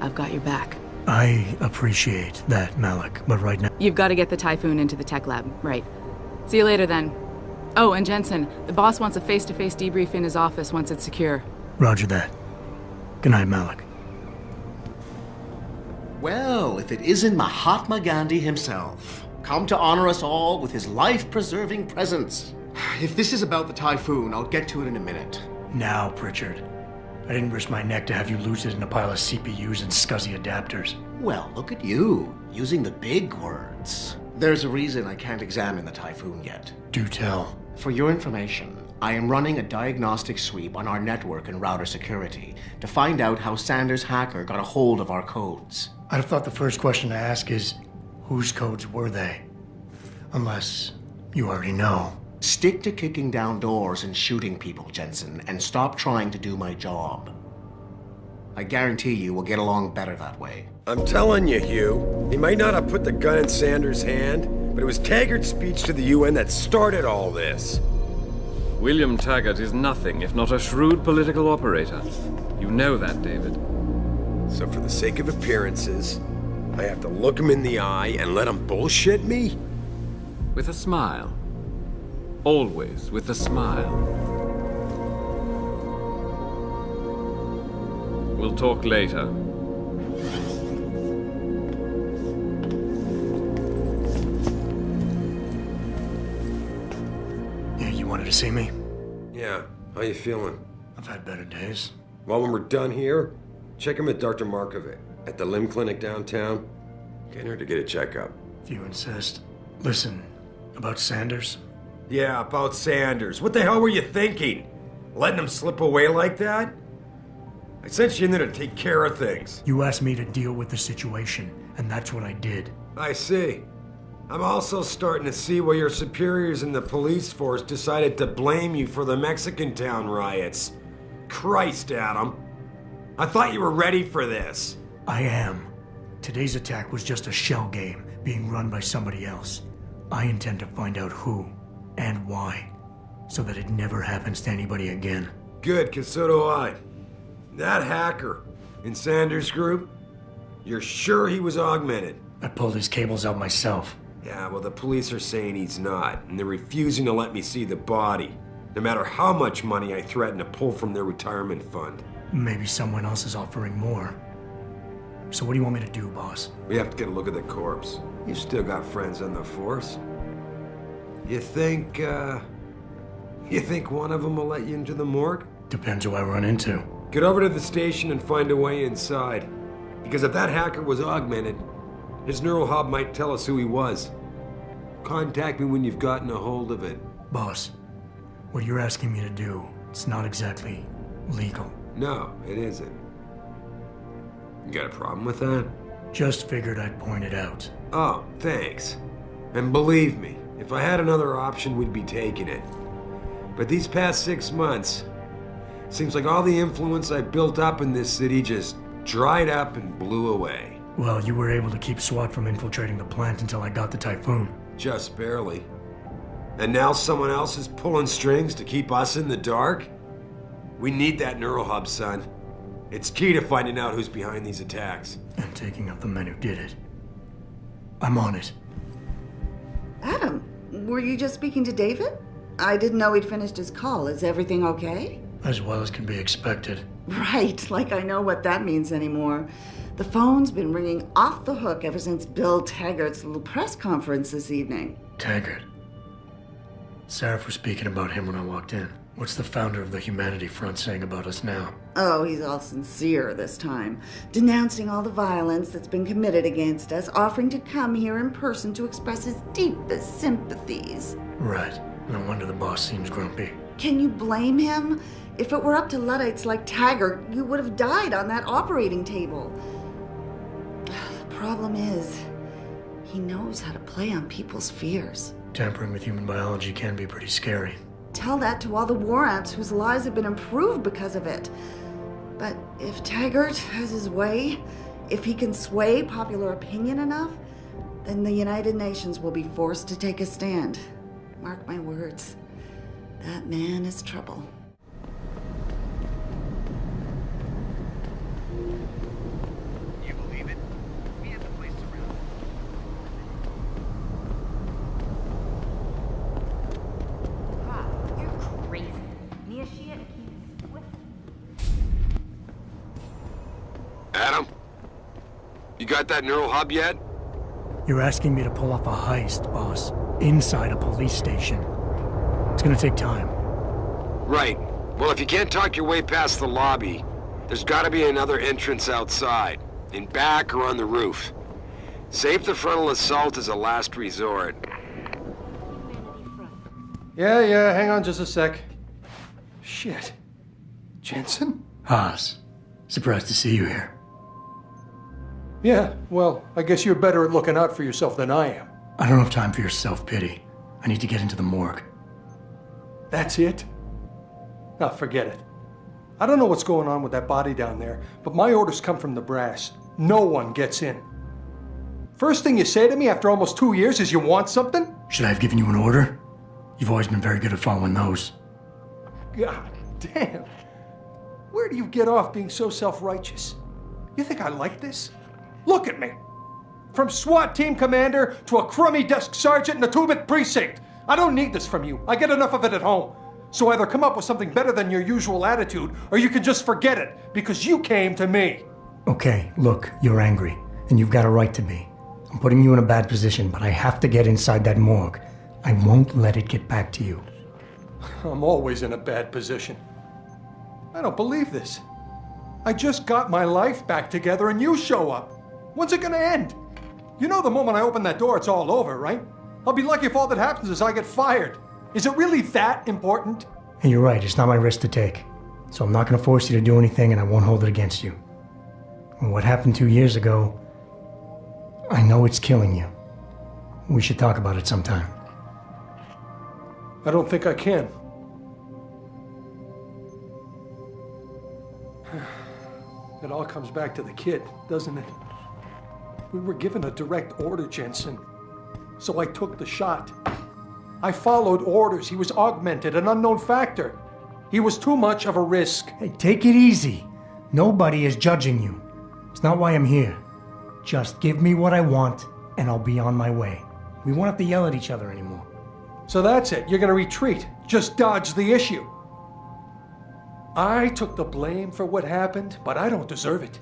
[SPEAKER 19] I've got your back.
[SPEAKER 6] I appreciate that, Malik, but right now...
[SPEAKER 19] You've got to get the Typhoon into the tech lab, right. See you later, then. Oh, and Jensen, the boss wants a face-to-face debrief in his office once it's secure.
[SPEAKER 6] Roger that. Good night, Malik.
[SPEAKER 14] Well, if it isn't Mahatma Gandhi himself, come to honor us all with his life-preserving presence. If this is about the Typhoon, I'll get to it in a minute.
[SPEAKER 6] Now, Pritchard. I didn't risk my neck to have you lose it in a pile of CPUs and scuzzy adapters.
[SPEAKER 14] Well, look at you, using the big words. There's a reason I can't examine the Typhoon yet.
[SPEAKER 6] Do tell.
[SPEAKER 14] For your information, I am running a diagnostic sweep on our network and router security to find out how Sanders' hacker got a hold of our codes.
[SPEAKER 6] I'd have thought the first question to ask is, whose codes were they? Unless you already know.
[SPEAKER 14] Stick to kicking down doors and shooting people, Jensen, and stop trying to do my job. I guarantee you we'll get along better that way.
[SPEAKER 8] I'm telling you, Hugh, he might not have put the gun in Sanders' hand, but it was Taggart's speech to the UN that started all this.
[SPEAKER 1] William Taggart is nothing if not a shrewd political operator. You know that, David.
[SPEAKER 8] So for the sake of appearances, I have to look him in the eye and let him bullshit me?
[SPEAKER 1] With a smile. Always with a smile. We'll talk later.
[SPEAKER 6] Yeah, you wanted to see me?
[SPEAKER 8] Yeah, how you feeling?
[SPEAKER 6] I've had better days.
[SPEAKER 8] Well, when we're done here, check him at Dr. Markovic at the limb clinic downtown. Get her to get a checkup.
[SPEAKER 6] If you insist. Listen, about Sanders?
[SPEAKER 8] Yeah, about Sanders. What the hell were you thinking? Letting him slip away like that? I sent you in there to take care of things.
[SPEAKER 6] You asked me to deal with the situation, and that's what I did.
[SPEAKER 8] I see. I'm also starting to see why your superiors in the police force decided to blame you for the Mexican town riots. Christ, Adam. I thought you were ready for this.
[SPEAKER 6] I am. Today's attack was just a shell game being run by somebody else. I intend to find out who and why, so that it never happens to anybody again.
[SPEAKER 8] Good, 'cause so do I. That hacker in Sanders' group, you're sure he was augmented?
[SPEAKER 6] I pulled his cables out myself.
[SPEAKER 8] Yeah, well, the police are saying he's not, and they're refusing to let me see the body, no matter how much money I threaten to pull from their retirement fund.
[SPEAKER 6] Maybe someone else is offering more. So what do you want me to do, boss?
[SPEAKER 8] We have to get a look at the corpse. You've still got friends on the force. You think one of them will let you into the morgue?
[SPEAKER 6] Depends who I run into.
[SPEAKER 8] Get over to the station and find a way inside. Because if that hacker was augmented, his neural hub might tell us who he was. Contact me when you've gotten a hold of it.
[SPEAKER 6] Boss, what you're asking me to do, it's not exactly legal.
[SPEAKER 8] No, it isn't. You got a problem with that?
[SPEAKER 6] Just figured I'd point it out.
[SPEAKER 8] Oh, thanks. And believe me, if I had another option, we'd be taking it. But these past 6 months, seems like all the influence I built up in this city just dried up and blew away.
[SPEAKER 6] Well, you were able to keep SWAT from infiltrating the plant until I got the typhoon.
[SPEAKER 8] Just barely. And now someone else is pulling strings to keep us in the dark? We need that neural hub, son. It's key to finding out who's behind these attacks.
[SPEAKER 6] And taking out the men who did it. I'm on it.
[SPEAKER 15] Adam, were you just speaking to David? I didn't know he'd finished his call. Is everything okay?
[SPEAKER 6] As well as can be expected.
[SPEAKER 15] Right, like I know what that means anymore. The phone's been ringing off the hook ever since Bill Taggart's little press conference this evening.
[SPEAKER 6] Taggart. Sarah was speaking about him when I walked in. What's the founder of the Humanity Front saying about us now?
[SPEAKER 15] Oh, he's all sincere this time, denouncing all the violence that's been committed against us, offering to come here in person to express his deepest sympathies.
[SPEAKER 6] Right. No wonder the boss seems grumpy.
[SPEAKER 15] Can you blame him? If it were up to Luddites like Taggart, you would have died on that operating table. The problem is, he knows how to play on people's fears.
[SPEAKER 6] Tampering with human biology can be pretty scary.
[SPEAKER 15] Tell that to all the war ants whose lives have been improved because of it. But if Taggart has his way, if he can sway popular opinion enough, then the United Nations will be forced to take a stand. Mark my words. That man is trouble.
[SPEAKER 10] You believe it? We have the place surrounded.
[SPEAKER 7] You're crazy.
[SPEAKER 17] Adam? You got that neural hub yet?
[SPEAKER 6] You're asking me to pull off a heist, boss, inside a police station. It's gonna take time.
[SPEAKER 17] Right. Well, if you can't talk your way past the lobby, there's gotta be another entrance outside, in back or on the roof. Save the frontal assault as a last resort.
[SPEAKER 18] Yeah, hang on just a sec. Shit. Jensen?
[SPEAKER 6] Haas, surprised to see you here.
[SPEAKER 18] Yeah, well, I guess you're better at looking out for yourself than I am.
[SPEAKER 6] I don't have time for your self-pity. I need to get into the morgue.
[SPEAKER 18] That's it? Ah, forget it. I don't know what's going on with that body down there, but my orders come from the brass. No one gets in. First thing you say to me after almost 2 years is you want something?
[SPEAKER 6] Should I have given you an order? You've always been very good at following those.
[SPEAKER 18] God damn. Where do you get off being so self-righteous? You think I like this? Look at me. From SWAT team commander to a crummy desk sergeant in the 2-bit precinct. I don't need this from you. I get enough of it at home. So either come up with something better than your usual attitude, or you can just forget it, because you came to me.
[SPEAKER 6] Okay, look, you're angry, and you've got a right to be. I'm putting you in a bad position, but I have to get inside that morgue. I won't let it get back to you.
[SPEAKER 18] I'm always in a bad position. I don't believe this. I just got my life back together and you show up. When's it gonna end? You know the moment I open that door, it's all over, right? I'll be lucky if all that happens is I get fired. Is it really that important?
[SPEAKER 6] And you're right, it's not my risk to take. So I'm not gonna force you to do anything and I won't hold it against you. And what happened 2 years ago, I know it's killing you. We should talk about it sometime.
[SPEAKER 18] I don't think I can. It all comes back to the kid, doesn't it? We were given a direct order, Jensen. So I took the shot. I followed orders. He was augmented, an unknown factor. He was too much of a risk.
[SPEAKER 6] Hey, take it easy. Nobody is judging you. It's not why I'm here. Just give me what I want, and I'll be on my way. We won't have to yell at each other anymore.
[SPEAKER 18] So that's it. You're gonna retreat. Just dodge the issue. I took the blame for what happened, but I don't deserve it.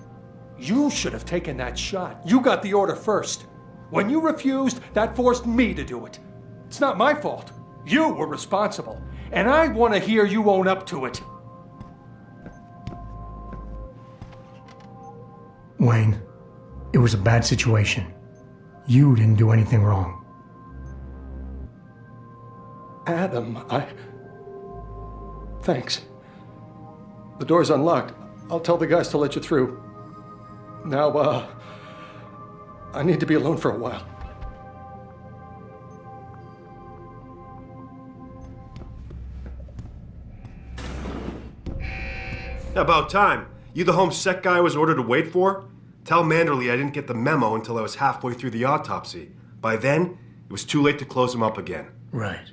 [SPEAKER 18] You should have taken that shot. You got the order first. When you refused, that forced me to do it. It's not my fault. You were responsible. And I want to hear you own up to it.
[SPEAKER 6] Wayne, it was a bad situation. You didn't do anything wrong.
[SPEAKER 18] Adam, Thanks. The door's unlocked. I'll tell the guys to let you through. Now, I need to be alone for a while.
[SPEAKER 4] About time. You the home sec guy I was ordered to wait for? Tell Manderley I didn't get the memo until I was halfway through the autopsy. By then, it was too late to close him up again.
[SPEAKER 6] Right.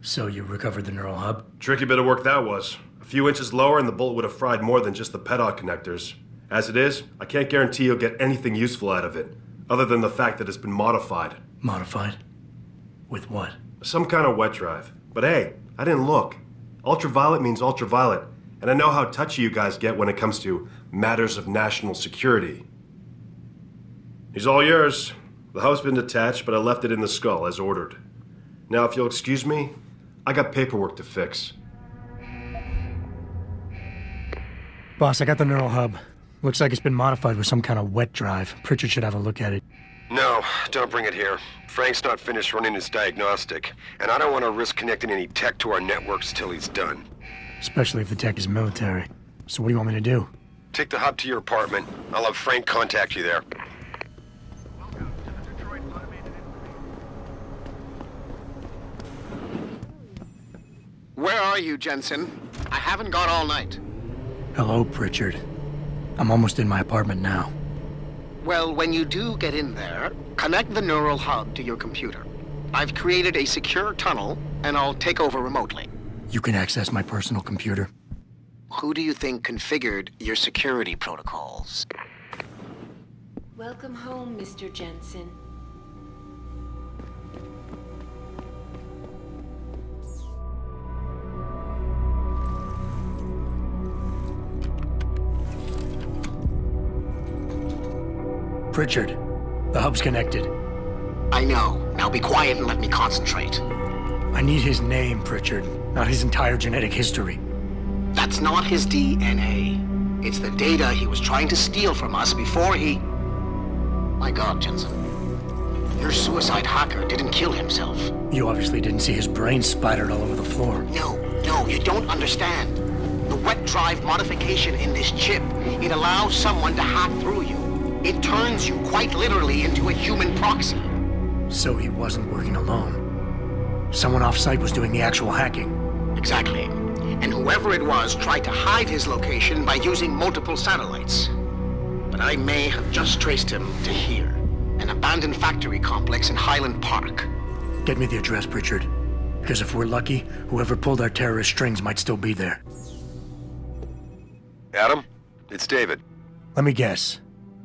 [SPEAKER 6] So you recovered the neural hub?
[SPEAKER 4] Tricky bit of work that was. A few inches lower and the bullet would have fried more than just the pedal connectors. As it is, I can't guarantee you'll get anything useful out of it, other than the fact that it's been modified.
[SPEAKER 6] Modified? With what?
[SPEAKER 4] Some kind of wet drive. But hey, I didn't look. Ultraviolet means ultraviolet, and I know how touchy you guys get when it comes to matters of national security. He's all yours. The hub's been detached, but I left it in the skull as ordered. Now, if you'll excuse me, I got paperwork to fix.
[SPEAKER 6] Boss, I got the neural hub. Looks like it's been modified with some kind of wet drive. Pritchard should have a look at it.
[SPEAKER 17] No, don't bring it here. Frank's not finished running his diagnostic, and I don't want to risk connecting any tech to our networks till he's done.
[SPEAKER 6] Especially if the tech is military. So what do you want me to do?
[SPEAKER 17] Take the hub to your apartment. I'll have Frank contact you there.
[SPEAKER 14] Where are you, Jensen? I haven't got all night.
[SPEAKER 6] Hello, Pritchard. I'm almost in my apartment now.
[SPEAKER 14] Well, when you do get in there, connect the neural hub to your computer. I've created a secure tunnel, and I'll take over remotely.
[SPEAKER 6] You can access my personal computer.
[SPEAKER 14] Who do you think configured your security protocols?
[SPEAKER 5] Welcome home, Mr. Jensen.
[SPEAKER 6] Pritchard, the hub's connected.
[SPEAKER 14] I know. Now be quiet and let me concentrate.
[SPEAKER 6] I need his name, Pritchard, not his entire genetic history.
[SPEAKER 14] That's not his DNA. It's the data he was trying to steal from us before he... My God, Jensen. Your suicide hacker didn't kill himself.
[SPEAKER 6] You obviously didn't see his brain splattered all over the floor.
[SPEAKER 14] No, you don't understand. The wet drive modification in this chip, it allows someone to hack through you. It turns you quite literally into a human proxy.
[SPEAKER 6] So he wasn't working alone. Someone off-site was doing the actual hacking.
[SPEAKER 14] Exactly. And whoever it was tried to hide his location by using multiple satellites. But I may have just traced him to here, an abandoned factory complex in Highland Park.
[SPEAKER 6] Get me the address, Pritchard. Because if we're lucky, whoever pulled our terrorist strings might still be there.
[SPEAKER 17] Adam, it's David.
[SPEAKER 6] Let me guess.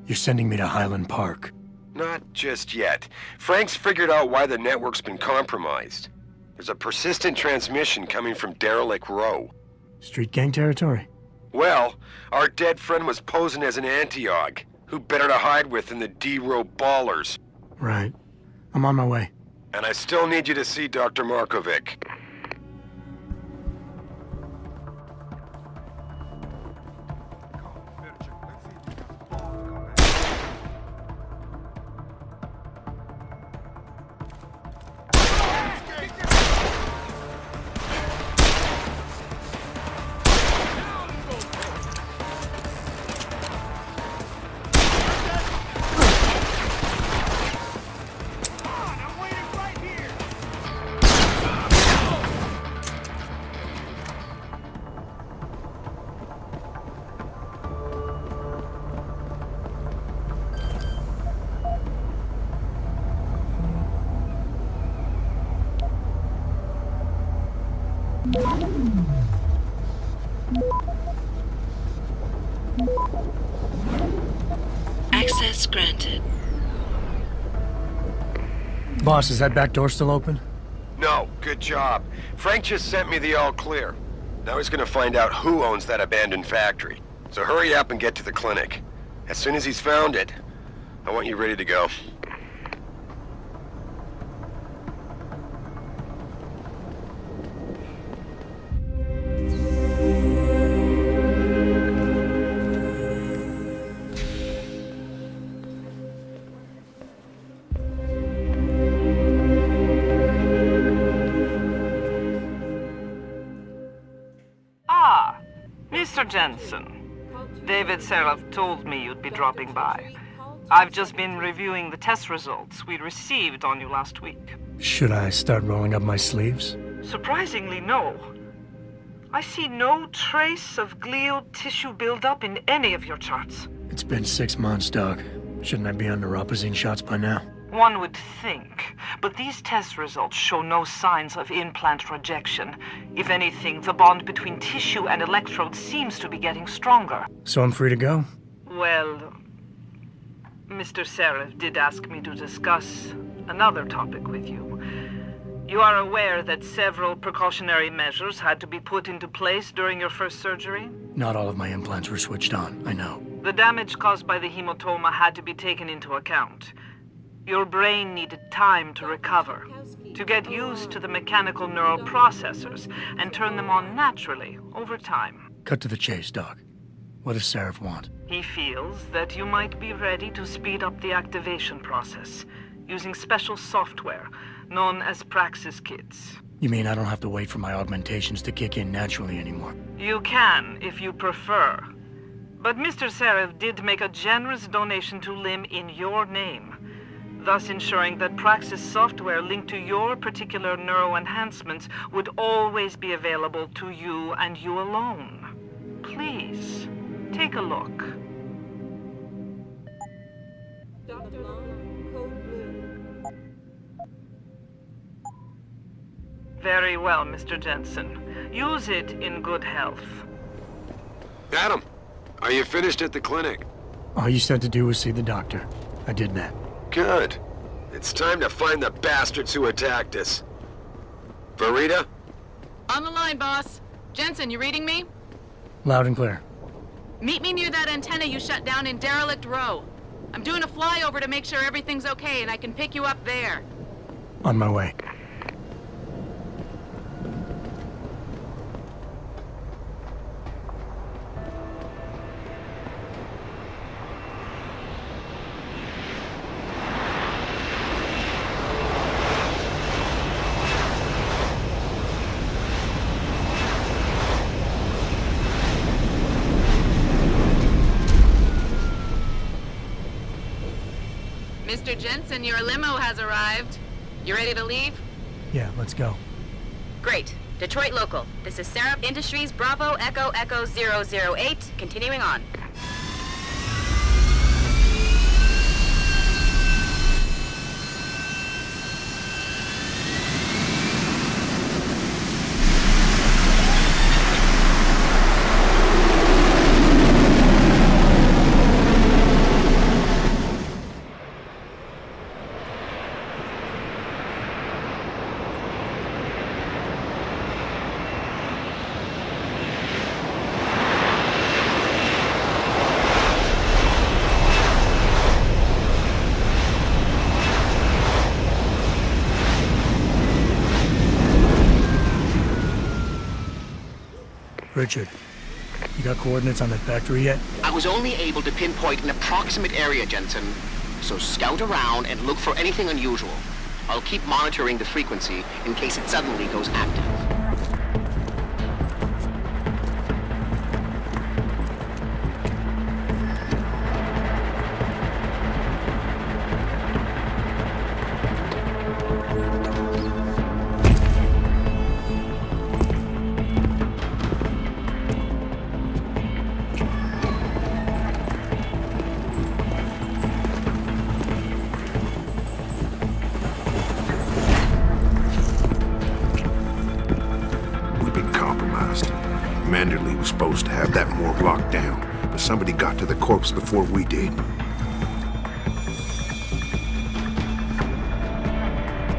[SPEAKER 6] You're sending me to Highland Park.
[SPEAKER 17] Not just yet. Frank's figured out why the network's been compromised. There's a persistent transmission coming from Derelict Row.
[SPEAKER 6] Street gang territory?
[SPEAKER 17] Well, our dead friend was posing as an anti-aug. Who better to hide with than the D-Row ballers?
[SPEAKER 6] Right. I'm on my way.
[SPEAKER 17] And I still need you to see Dr. Markovic.
[SPEAKER 5] Access granted.
[SPEAKER 6] Boss, is that back door still open?
[SPEAKER 17] No, good job. Frank just sent me the all clear. Now he's gonna find out who owns that abandoned factory. So hurry up and get to the clinic. As soon as he's found it, I want you ready to go.
[SPEAKER 3] Mr. Jensen, David Seraph told me you'd be dropping by. I've just been reviewing the test results we received on you last week.
[SPEAKER 6] Should I start rolling up my sleeves?
[SPEAKER 3] Surprisingly, no. I see no trace of glial tissue buildup in any of your charts.
[SPEAKER 6] It's been 6 months, Doc. Shouldn't I be on neuropozyne shots by now?
[SPEAKER 3] One would think, but these test results show no signs of implant rejection. If anything, the bond between tissue and electrodes seems to be getting stronger.
[SPEAKER 6] So I'm free to go?
[SPEAKER 3] Well, Mr. Seraph did ask me to discuss another topic with you. You are aware that several precautionary measures had to be put into place during your first surgery?
[SPEAKER 6] Not all of my implants were switched on, I know.
[SPEAKER 3] The damage caused by the hematoma had to be taken into account. Your brain needed time to recover, to get used to the mechanical neural processors and turn them on naturally over time.
[SPEAKER 6] Cut to the chase, Doc. What does Seraph want?
[SPEAKER 3] He feels that you might be ready to speed up the activation process using special software known as Praxis kits.
[SPEAKER 6] You mean I don't have to wait for my augmentations to kick in naturally anymore?
[SPEAKER 3] You can, if you prefer. But Mr. Seraph did make a generous donation to LIM in your name, thus ensuring that Praxis software linked to your particular neuro enhancements would always be available to you and you alone. Please, take a look.
[SPEAKER 11] Dr. Long, code blue.
[SPEAKER 3] Very well, Mr. Jensen. Use it in good health.
[SPEAKER 17] Adam, are you finished at the clinic?
[SPEAKER 6] All you said to do was see the doctor. I did that.
[SPEAKER 17] Good. It's time to find the bastards who attacked us. Verita?
[SPEAKER 19] On the line, boss. Jensen, you reading me?
[SPEAKER 6] Loud and clear.
[SPEAKER 19] Meet me near that antenna you shut down in Derelict Row. I'm doing a flyover to make sure everything's okay, and I can pick you up there.
[SPEAKER 6] On my way.
[SPEAKER 19] Mr. Jensen, your limo has arrived. You ready to leave?
[SPEAKER 6] Yeah, let's go.
[SPEAKER 19] Great. Detroit local. This is Seraph Industries Bravo Echo Echo 008. Continuing on.
[SPEAKER 6] Richard, you got coordinates on that factory yet?
[SPEAKER 14] I was only able to pinpoint an approximate area, Jensen. So scout around and look for anything unusual. I'll keep monitoring the frequency in case it suddenly goes active.
[SPEAKER 9] Manderley was supposed to have that morgue locked down, but somebody got to the corpse before we did.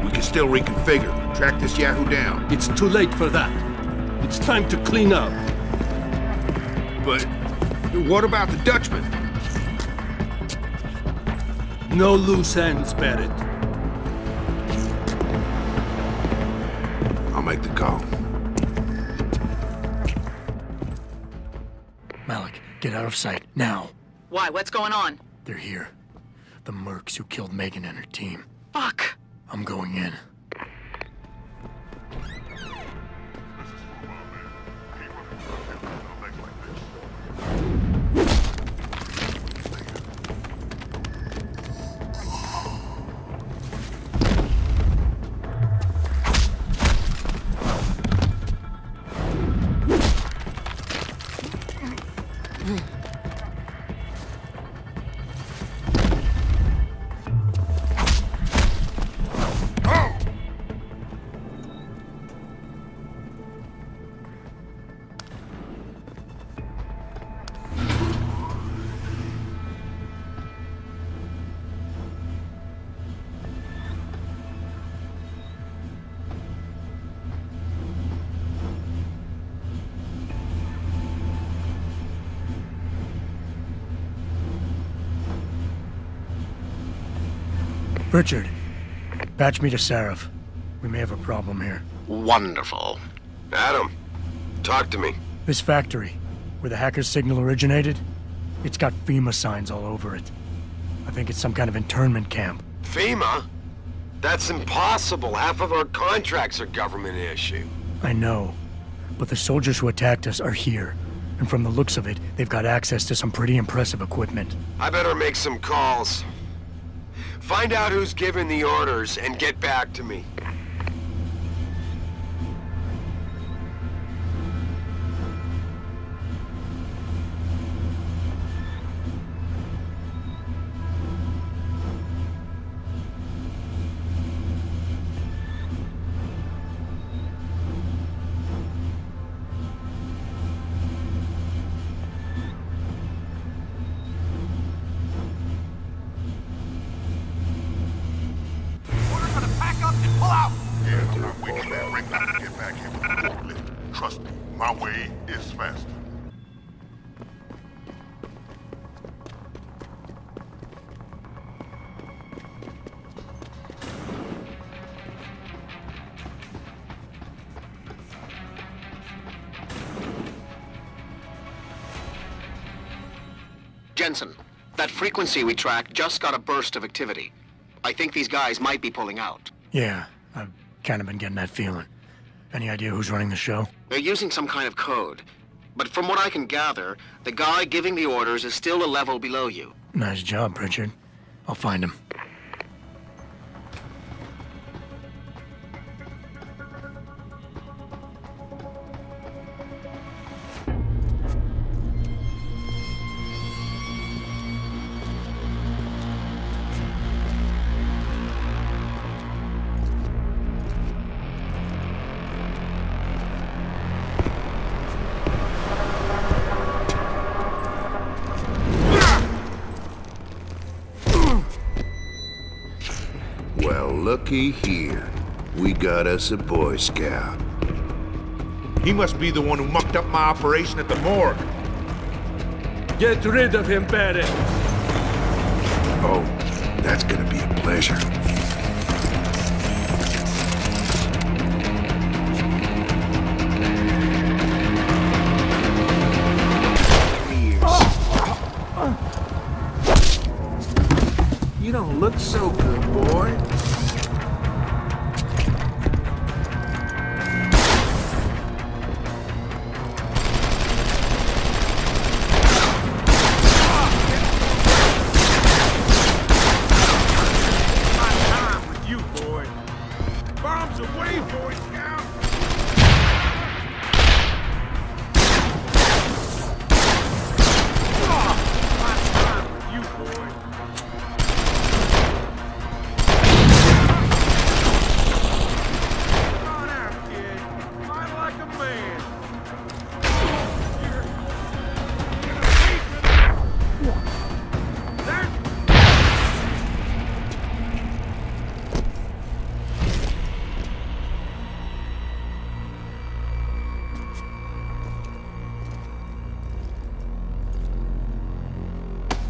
[SPEAKER 9] We can still reconfigure, track this Yahoo down.
[SPEAKER 16] It's too late for that. It's time to clean up.
[SPEAKER 9] But what about the Dutchman?
[SPEAKER 16] No loose ends, Barrett.
[SPEAKER 9] I'll make the call.
[SPEAKER 6] Malik, get out of sight, now.
[SPEAKER 19] Why? What's going on?
[SPEAKER 6] They're here. The mercs who killed Megan and her team.
[SPEAKER 19] Fuck!
[SPEAKER 6] I'm going in. Richard, patch me to Sarif. We may have a problem here.
[SPEAKER 14] Wonderful.
[SPEAKER 17] Adam, talk to me.
[SPEAKER 6] This factory, where the hacker's signal originated, it's got FEMA signs all over it. I think it's some kind of internment camp.
[SPEAKER 17] FEMA? That's impossible. Half of our contracts are government issue.
[SPEAKER 6] I know, but the soldiers who attacked us are here. And from the looks of it, they've got access to some pretty impressive equipment.
[SPEAKER 17] I better make some calls. Find out who's giving the orders and get back to me.
[SPEAKER 13] Trust me, my way is faster.
[SPEAKER 14] Jensen, that frequency we tracked just got a burst of activity. I think these guys might be pulling out.
[SPEAKER 6] Yeah, I've kind of been getting that feeling. Any idea who's running the show?
[SPEAKER 14] They're using some kind of code. But from what I can gather, the guy giving the orders is still a level below you.
[SPEAKER 6] Nice job, Richard. I'll find him.
[SPEAKER 9] Looky here. We got us a Boy Scout.
[SPEAKER 22] He must be the one who mucked up my operation at the morgue.
[SPEAKER 16] Get rid of him, Barrett.
[SPEAKER 9] Oh, that's gonna be a pleasure.
[SPEAKER 22] You don't look so good, boy.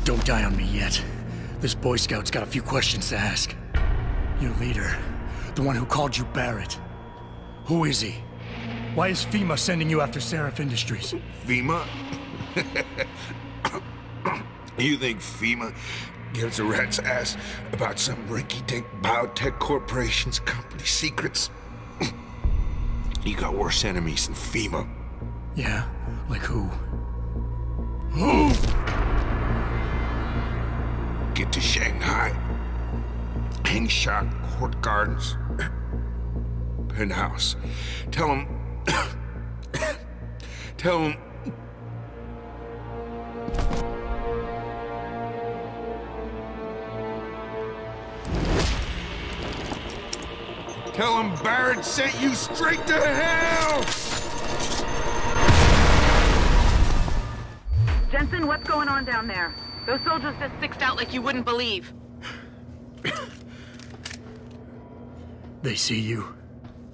[SPEAKER 6] Don't die on me yet. This Boy Scout's got a few questions to ask. Your leader, the one who called you Barrett. Who is he? Why is FEMA sending you after Seraph Industries?
[SPEAKER 9] FEMA? You think FEMA gives a rat's ass about some rinky-dink biotech corporation's company secrets? You got worse enemies than FEMA.
[SPEAKER 6] Yeah? Like who?
[SPEAKER 9] Who? Get to Shanghai. Hengsha Court Gardens. Penthouse. Tell him... Tell him... Tell him Barrett sent you straight to hell!
[SPEAKER 19] Jensen, what's going on down there? Those soldiers just sixed out like you wouldn't believe.
[SPEAKER 6] They see you?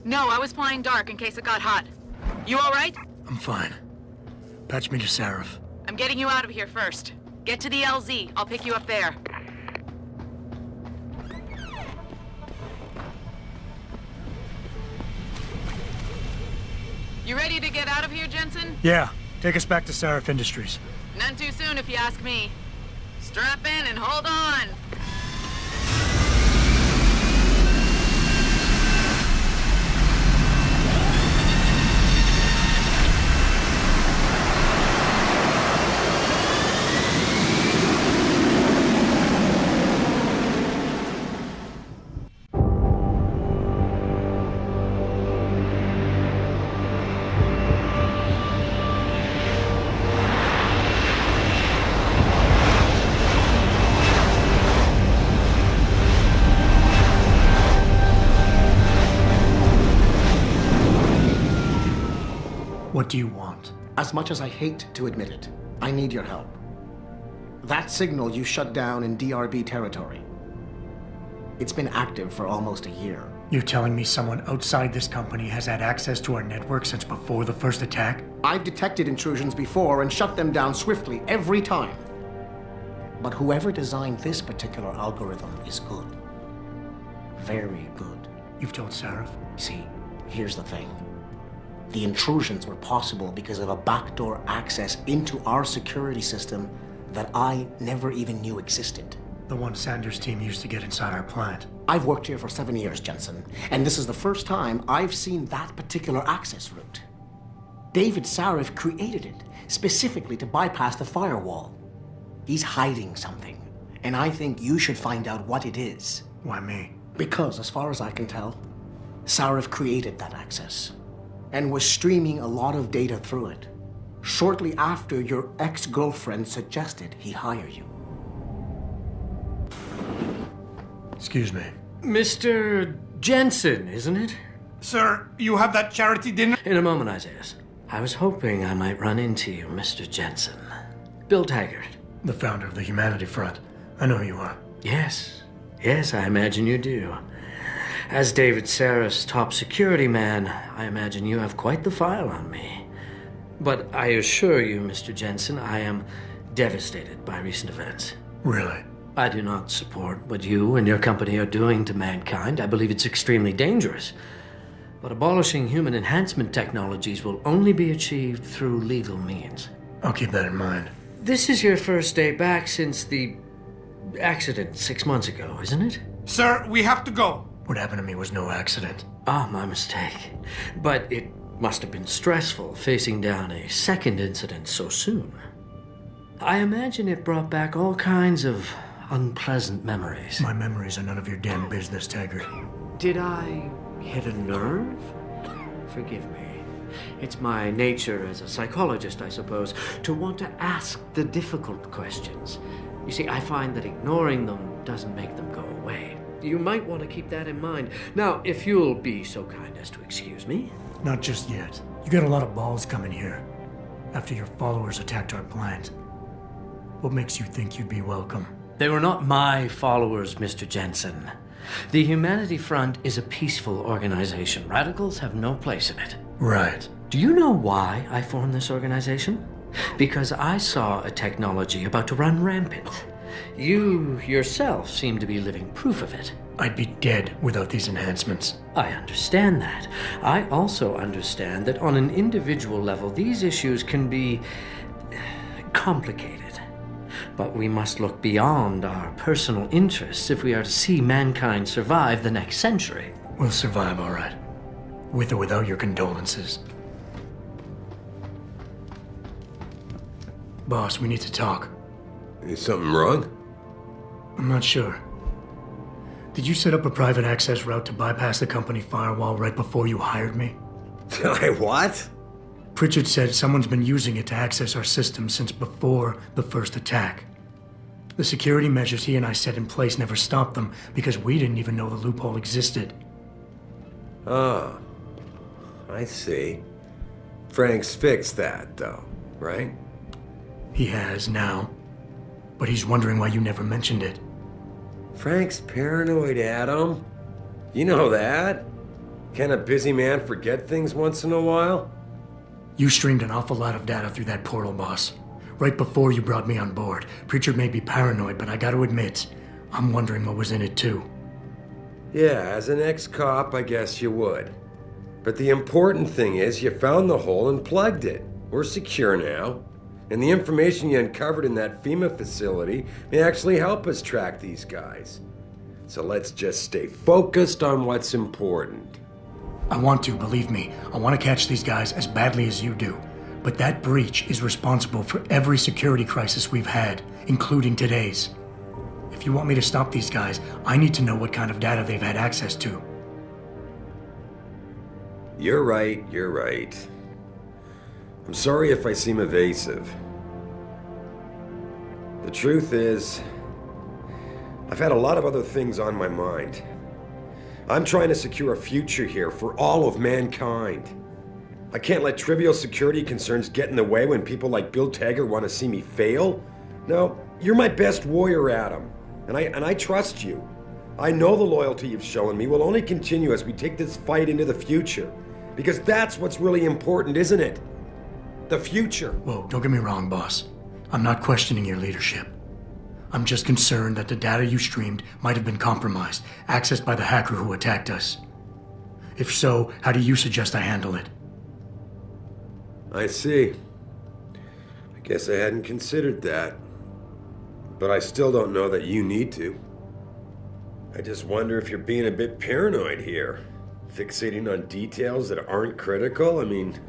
[SPEAKER 19] No, I was flying dark in case it got hot. You all right?
[SPEAKER 6] I'm fine. Patch me to Seraph.
[SPEAKER 19] I'm getting you out of here first. Get to the LZ. I'll pick you up there. You ready to get out of here, Jensen?
[SPEAKER 6] Yeah. Take us back to Seraph Industries.
[SPEAKER 19] None too soon, if you ask me. Strap in and hold on.
[SPEAKER 6] What do you want?
[SPEAKER 14] As much as I hate to admit it, I need your help. That signal you shut down in DRB territory. It's been active for almost a year.
[SPEAKER 6] You're telling me someone outside this company has had access to our network since before the first attack?
[SPEAKER 14] I've detected intrusions before and shut them down swiftly every time. But whoever designed this particular algorithm is good. Very good.
[SPEAKER 6] You've told Seraph?
[SPEAKER 14] See, here's the thing. The intrusions were possible because of a backdoor access into our security system that I never even knew existed.
[SPEAKER 6] The one Sanders' team used to get inside our plant.
[SPEAKER 14] I've worked here for 7 years, Jensen, and this is the first time I've seen that particular access route. David Sarif created it specifically to bypass the firewall. He's hiding something, and I think you should find out what it is.
[SPEAKER 6] Why me?
[SPEAKER 14] Because, as far as I can tell, Sarif created that access and was streaming a lot of data through it shortly after your ex-girlfriend suggested he hire you.
[SPEAKER 6] Excuse me.
[SPEAKER 20] Mr. Jensen, isn't it?
[SPEAKER 12] Sir, you have that charity dinner?
[SPEAKER 20] In a moment, Isaiah. I was hoping I might run into you, Mr. Jensen. Bill Taggart.
[SPEAKER 6] The founder of the Humanity Front. I know who you are.
[SPEAKER 20] Yes. Yes, I imagine you do. As David Sarif's top security man, I imagine you have quite the file on me. But I assure you, Mr. Jensen, I am devastated by recent events.
[SPEAKER 6] Really?
[SPEAKER 20] I do not support what you and your company are doing to mankind. I believe it's extremely dangerous. But abolishing human enhancement technologies will only be achieved through legal means.
[SPEAKER 6] I'll keep that in mind.
[SPEAKER 20] This is your first day back since the accident 6 months ago, isn't it?
[SPEAKER 12] Sir, we have to go.
[SPEAKER 6] What happened to me was no accident.
[SPEAKER 20] Ah, my mistake. But it must have been stressful facing down a second incident so soon. I imagine it brought back all kinds of unpleasant memories.
[SPEAKER 6] My memories are none of your damn business, Taggart.
[SPEAKER 20] Did I hit a nerve? Forgive me. It's my nature as a psychologist, I suppose, to want to ask the difficult questions. You see, I find that ignoring them doesn't make them go away. You might want to keep that in mind. Now, if you'll be so kind as to excuse me.
[SPEAKER 6] Not just yet. You got a lot of balls coming here. After your followers attacked our plant. What makes you think you'd be welcome?
[SPEAKER 20] They were not my followers, Mr. Jensen. The Humanity Front is a peaceful organization. Radicals have no place in it.
[SPEAKER 6] Right.
[SPEAKER 20] Do you know why I formed this organization? Because I saw a technology about to run rampant. You yourself seem to be living proof of it.
[SPEAKER 6] I'd be dead without these enhancements.
[SPEAKER 20] I understand that. I also understand that on an individual level, these issues can be complicated. But we must look beyond our personal interests if we are to see mankind survive the next century.
[SPEAKER 6] We'll survive, all right. With or without your condolences. Boss, we need to talk.
[SPEAKER 8] Is something wrong?
[SPEAKER 6] I'm not sure. Did you set up a private access route to bypass the company firewall right before you hired me?
[SPEAKER 8] What?
[SPEAKER 6] Pritchard said someone's been using it to access our system since before the first attack. The security measures he and I set in place never stopped them because we didn't even know the loophole existed.
[SPEAKER 8] Oh, I see. Frank's fixed that, though, right?
[SPEAKER 6] He has now, but he's wondering why you never mentioned it.
[SPEAKER 8] Frank's paranoid, Adam. You know that. Can a busy man forget things once in a while?
[SPEAKER 6] You streamed an awful lot of data through that portal, boss. Right before you brought me on board. Pritchard may be paranoid, but I gotta admit, I'm wondering what was in it too.
[SPEAKER 8] Yeah, as an ex-cop, I guess you would. But the important thing is you found the hole and plugged it. We're secure now. And the information you uncovered in that FEMA facility may actually help us track these guys. So let's just stay focused on what's important.
[SPEAKER 6] I want to, believe me. I want to catch these guys as badly as you do. But that breach is responsible for every security crisis we've had, including today's. If you want me to stop these guys, I need to know what kind of data they've had access to.
[SPEAKER 8] You're right, you're right. I'm sorry if I seem evasive. The truth is, I've had a lot of other things on my mind. I'm trying to secure a future here for all of mankind. I can't let trivial security concerns get in the way when people like Bill Taggart want to see me fail. No, you're my best warrior, Adam, and I trust you. I know the loyalty you've shown me will only continue as we take this fight into the future. Because that's what's really important, isn't it? The future.
[SPEAKER 6] Whoa, don't get me wrong, boss. I'm not questioning your leadership. I'm just concerned that the data you streamed might have been compromised, accessed by the hacker who attacked us. If so, how do you suggest I handle it?
[SPEAKER 8] I see. I guess I hadn't considered that. But I still don't know that you need to. I just wonder if you're being a bit paranoid here. Fixating on details that aren't critical? I mean,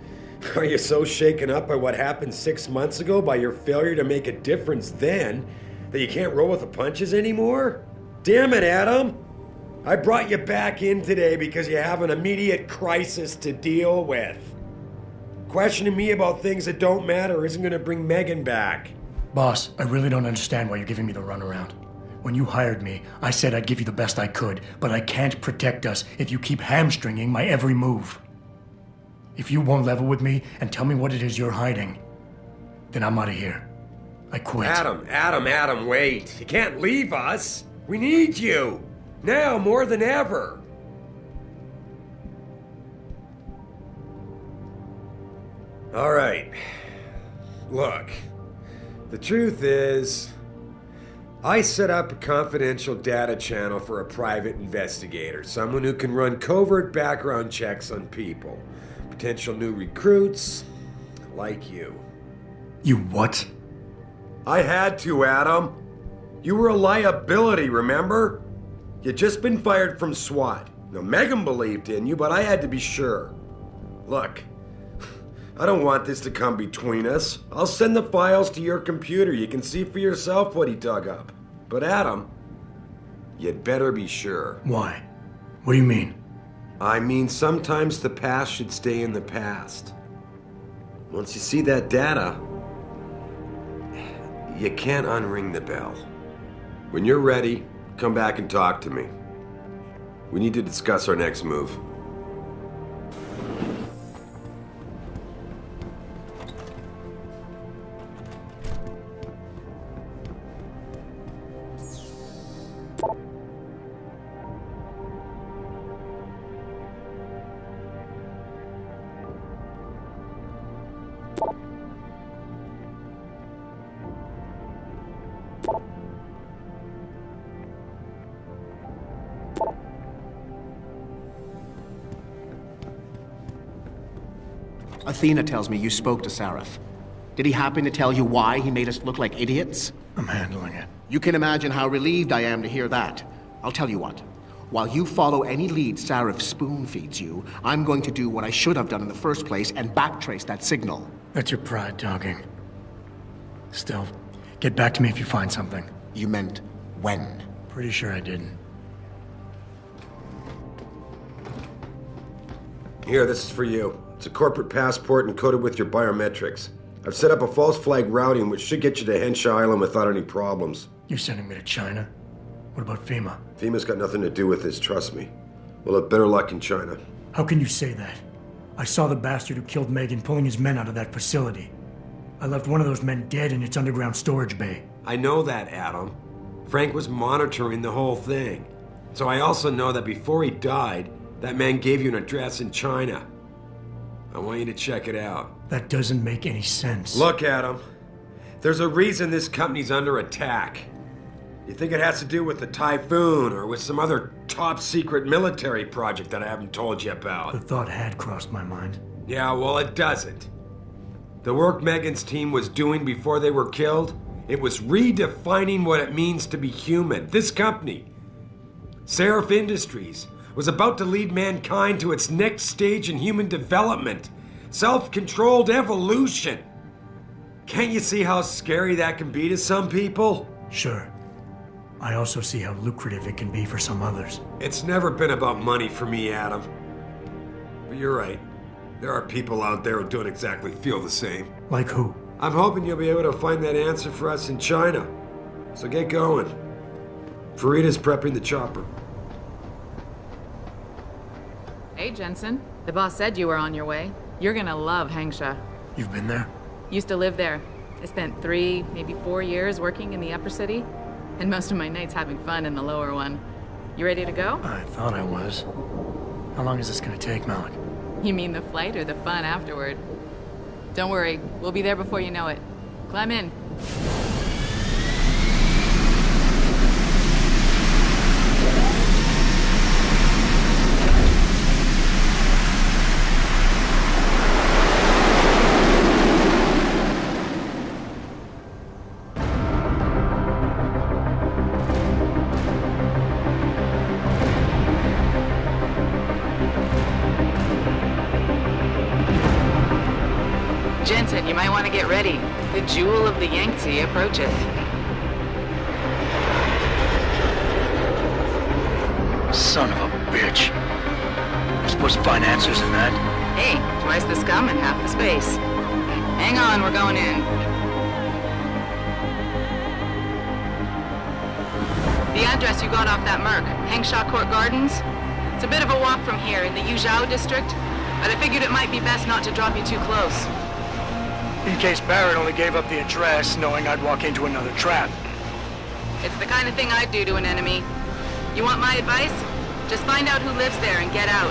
[SPEAKER 8] are you so shaken up by what happened 6 months ago, by your failure to make a difference then, that you can't roll with the punches anymore? Damn it, Adam! I brought you back in today because you have an immediate crisis to deal with. Questioning me about things that don't matter isn't gonna bring Megan back.
[SPEAKER 6] Boss, I really don't understand why you're giving me the runaround. When you hired me, I said I'd give you the best I could, but I can't protect us if you keep hamstringing my every move. If you won't level with me and tell me what it is you're hiding, then I'm out of here. I quit.
[SPEAKER 8] Adam, wait. You can't leave us. We need you. Now more than ever. All right. Look, the truth is, I set up a confidential data channel for a private investigator, someone who can run covert background checks on people, potential new recruits, like you.
[SPEAKER 6] You what?
[SPEAKER 8] I had to, Adam. You were a liability, remember? You'd just been fired from SWAT. Now, Megan believed in you, but I had to be sure. Look, I don't want this to come between us. I'll send the files to your computer. You can see for yourself what he dug up. But Adam, you'd better be sure.
[SPEAKER 6] Why? What do you mean?
[SPEAKER 8] I mean, sometimes the past should stay in the past. Once you see that data, you can't unring the bell. When you're ready, come back and talk to me. We need to discuss our next move.
[SPEAKER 14] Athena tells me you spoke to Sarif. Did he happen to tell you why he made us look like idiots?
[SPEAKER 6] I'm handling it.
[SPEAKER 14] You can imagine how relieved I am to hear that. I'll tell you what. While you follow any lead Sarif spoon-feeds you, I'm going to do what I should have done in the first place and backtrace that signal.
[SPEAKER 6] That's your pride talking. Still, get back to me if you find something.
[SPEAKER 14] You meant when?
[SPEAKER 6] Pretty sure I didn't.
[SPEAKER 8] Here, this is for you. It's a corporate passport encoded with your biometrics. I've set up a false flag routing which should get you to Henshaw Island without any problems.
[SPEAKER 6] You're sending me to China? What about FEMA?
[SPEAKER 8] FEMA's got nothing to do with this, trust me. We'll have better luck in China.
[SPEAKER 6] How can you say that? I saw the bastard who killed Megan pulling his men out of that facility. I left one of those men dead in its underground storage bay.
[SPEAKER 8] I know that, Adam. Frank was monitoring the whole thing. So I also know that before he died, that man gave you an address in China. I want you to check it out.
[SPEAKER 6] That doesn't make any sense.
[SPEAKER 8] Look, Adam. There's a reason this company's under attack. You think it has to do with the typhoon or with some other top-secret military project that I haven't told you about?
[SPEAKER 6] The thought had crossed my mind.
[SPEAKER 8] Yeah, well, it doesn't. The work Megan's team was doing before they were killed, it was redefining what it means to be human. This company, Seraph Industries, was about to lead mankind to its next stage in human development. Self-controlled evolution. Can't you see how scary that can be to some people?
[SPEAKER 6] Sure. I also see how lucrative it can be for some others.
[SPEAKER 8] It's never been about money for me, Adam. But you're right. There are people out there who don't exactly feel the same.
[SPEAKER 6] Like who?
[SPEAKER 8] I'm hoping you'll be able to find that answer for us in China. So get going. Farida's prepping the chopper.
[SPEAKER 19] Hey, Jensen. The boss said you were on your way. You're gonna love Hangsha.
[SPEAKER 6] You've been there?
[SPEAKER 19] Used to live there. I spent 3, maybe 4 years working in the upper city, and most of my nights having fun in the lower one. You ready to go?
[SPEAKER 6] I thought I was. How long is this gonna take, Malik?
[SPEAKER 19] You mean the flight or the fun afterward? Don't worry, we'll be there before you know it. Climb in. Jensen, you might want to get ready. The jewel of the Yangtze approacheth.
[SPEAKER 6] Son of a bitch. We're supposed to find answers in that.
[SPEAKER 19] Hey, twice the scum and half the space. Hang on, we're going in. The address you got off that Merc, Hangshaw Court Gardens. It's a bit of a walk from here in the Yuzhou district, but I figured it might be best not to drop you too close.
[SPEAKER 6] In case Barrett only gave up the address, knowing I'd walk into another trap.
[SPEAKER 19] It's the kind of thing I'd do to an enemy. You want my advice? Just find out who lives there and get out.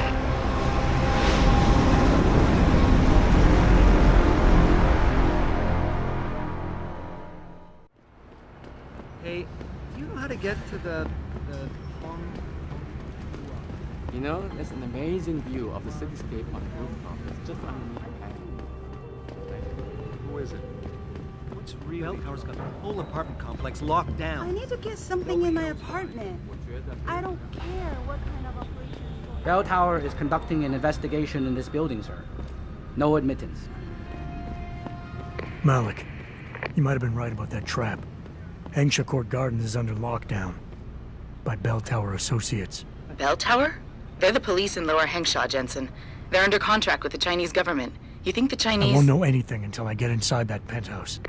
[SPEAKER 2] Hey, do you know how to get to the Hong?
[SPEAKER 21] You know, there's an amazing view of the cityscape on the rooftop. It's just underneath the patio.
[SPEAKER 2] Who is it? What's really? Tower's got the whole apartment complex locked down.
[SPEAKER 11] I need to get something in my apartment. I don't care what kind of operation is going on.
[SPEAKER 2] Bell Tower is conducting an investigation in this building, sir. No admittance.
[SPEAKER 6] Malik, you might have been right about that trap. Hangshaw Court Gardens is under lockdown by Bell Tower Associates.
[SPEAKER 19] Bell Tower? They're the police in Lower Hangshaw, Jensen. They're under contract with the Chinese government. You think the Chinese...
[SPEAKER 6] I won't know anything until I get inside that penthouse.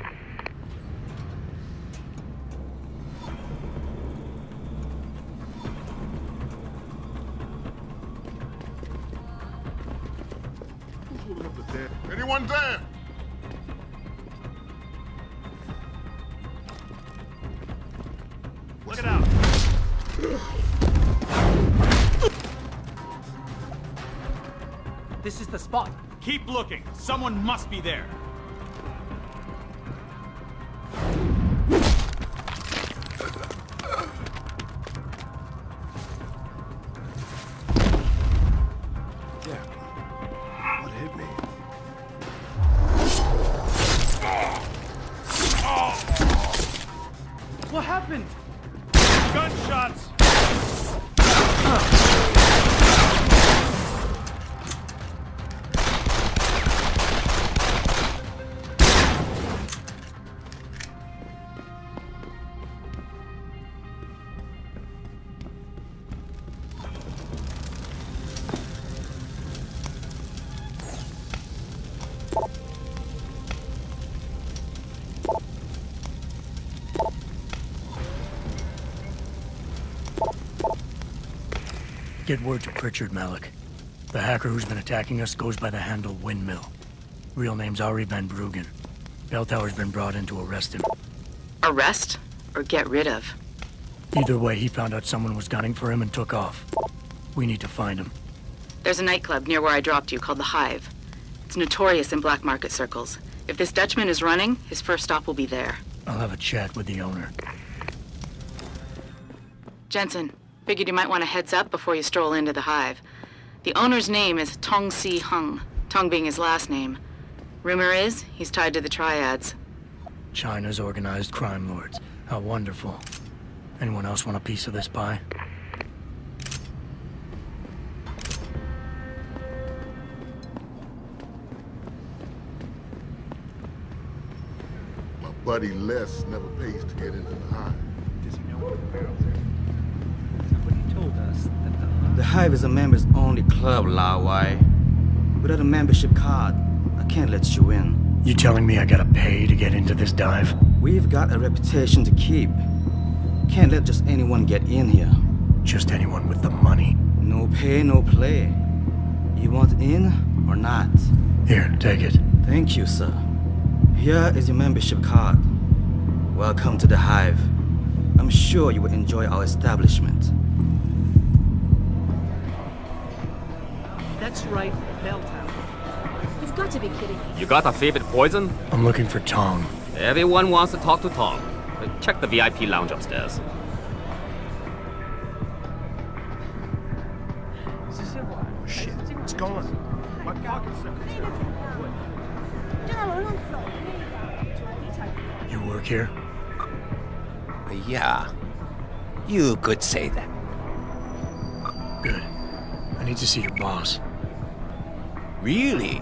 [SPEAKER 13] Anyone there?
[SPEAKER 12] Look it out.
[SPEAKER 2] This is the spot.
[SPEAKER 12] Keep looking. Someone must be there.
[SPEAKER 4] Yeah. What hit me?
[SPEAKER 12] What happened?
[SPEAKER 16] Gunshots!
[SPEAKER 6] Get word to Pritchard, Malik. The hacker who's been attacking us goes by the handle Windmill. Real name's Ari Van Bruggen. Bell Tower's been brought in to arrest him.
[SPEAKER 19] Arrest? Or get rid of?
[SPEAKER 6] Either way, he found out someone was gunning for him and took off. We need to find him.
[SPEAKER 19] There's a nightclub near where I dropped you called the Hive. It's notorious in black market circles. If this Dutchman is running, his first stop will be there.
[SPEAKER 6] I'll have a chat with the owner.
[SPEAKER 19] Jensen, figured you might want a heads up before you stroll into the Hive. The owner's name is Tong Si Hung, Tong being his last name. Rumor is, he's tied to the Triads.
[SPEAKER 6] China's organized crime lords. How wonderful. Anyone else want a piece of this pie?
[SPEAKER 13] My buddy Les never pays to get into the Hive.
[SPEAKER 2] Does he know where the barrels are? Somebody told us that
[SPEAKER 1] The Hive is a members-only club, Lao Wai. Without a membership card, I can't let you in.
[SPEAKER 6] You telling me I gotta pay to get into this dive?
[SPEAKER 1] We've got a reputation to keep. Can't let just anyone get in here.
[SPEAKER 6] Just anyone with the money?
[SPEAKER 1] No pay, no play. You want in or not?
[SPEAKER 6] Here, take it.
[SPEAKER 1] Thank you, sir. Here is your membership card. Welcome to the Hive. I'm sure you will enjoy our establishment.
[SPEAKER 2] That's right, Bell Tower.
[SPEAKER 7] You've got to be kidding me.
[SPEAKER 15] You got a favorite poison?
[SPEAKER 6] I'm looking for Tong.
[SPEAKER 15] Everyone wants to talk to Tong. Check the VIP lounge upstairs.
[SPEAKER 4] Shit, it's gone. My pocket's
[SPEAKER 6] You work here?
[SPEAKER 23] Yeah. You could say that.
[SPEAKER 6] Good. I need to see your boss.
[SPEAKER 23] Really?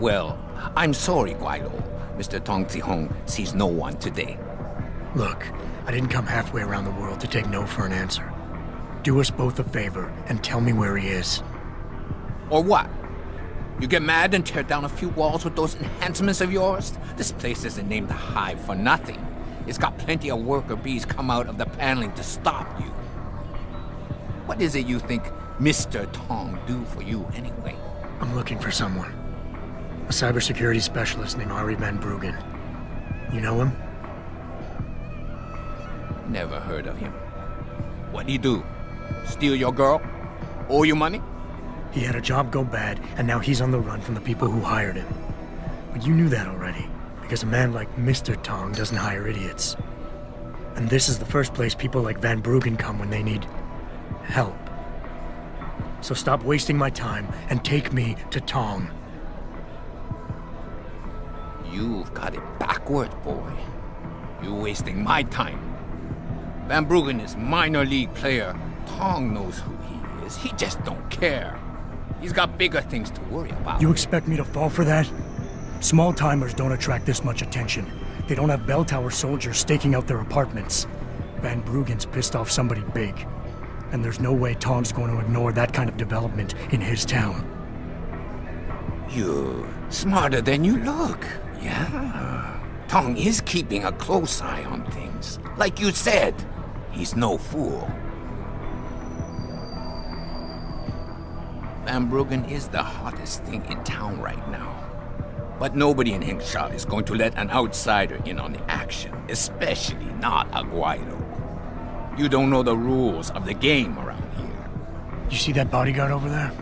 [SPEAKER 23] Well, I'm sorry, Guilo. Mr. Tong Zihong sees no one today.
[SPEAKER 6] Look, I didn't come halfway around the world to take no for an answer. Do us both a favor and tell me where he is.
[SPEAKER 23] Or what? You get mad and tear down a few walls with those enhancements of yours? This place isn't named the Hive for nothing. It's got plenty of worker bees come out of the paneling to stop you. What is it you think Mr. Tong do for you anyway?
[SPEAKER 6] I'm looking for someone. A cybersecurity specialist named Ari Van Bruggen. You know him?
[SPEAKER 23] Never heard of him. What'd he do? Steal your girl? Owe you money?
[SPEAKER 6] He had a job go bad, and now he's on the run from the people who hired him. But you knew that already, because a man like Mr. Tong doesn't hire idiots. And this is the first place people like Van Bruggen come when they need help. So stop wasting my time and take me to Tong.
[SPEAKER 23] You've got it backwards, boy. You're wasting my time. Van Bruggen is minor league player. Tong knows who he is. He just don't care. He's got bigger things to worry about.
[SPEAKER 6] You expect me to fall for that? Small-timers don't attract this much attention. They don't have bell tower soldiers staking out their apartments. Van Bruggen's pissed off somebody big. And there's no way Tong's going to ignore that kind of development in his town.
[SPEAKER 23] You're smarter than you look, yeah? Tong is keeping a close eye on things. Like you said, he's no fool. Van Bruggen is the hottest thing in town right now. But nobody in Hengshot is going to let an outsider in on the action, especially not a Guaido. You don't know the rules of the game around here.
[SPEAKER 6] You see that bodyguard over there?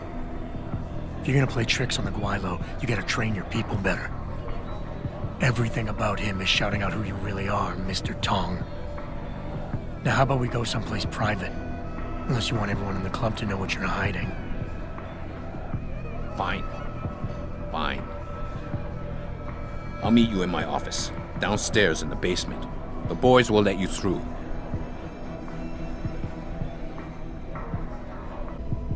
[SPEAKER 6] If you're gonna play tricks on the Guaylo, you gotta train your people better. Everything about him is shouting out who you really are, Mr. Tong. Now how about we go someplace private? Unless you want everyone in the club to know what you're hiding.
[SPEAKER 23] Fine. Fine. I'll meet you in my office, downstairs in the basement. The boys will let you through.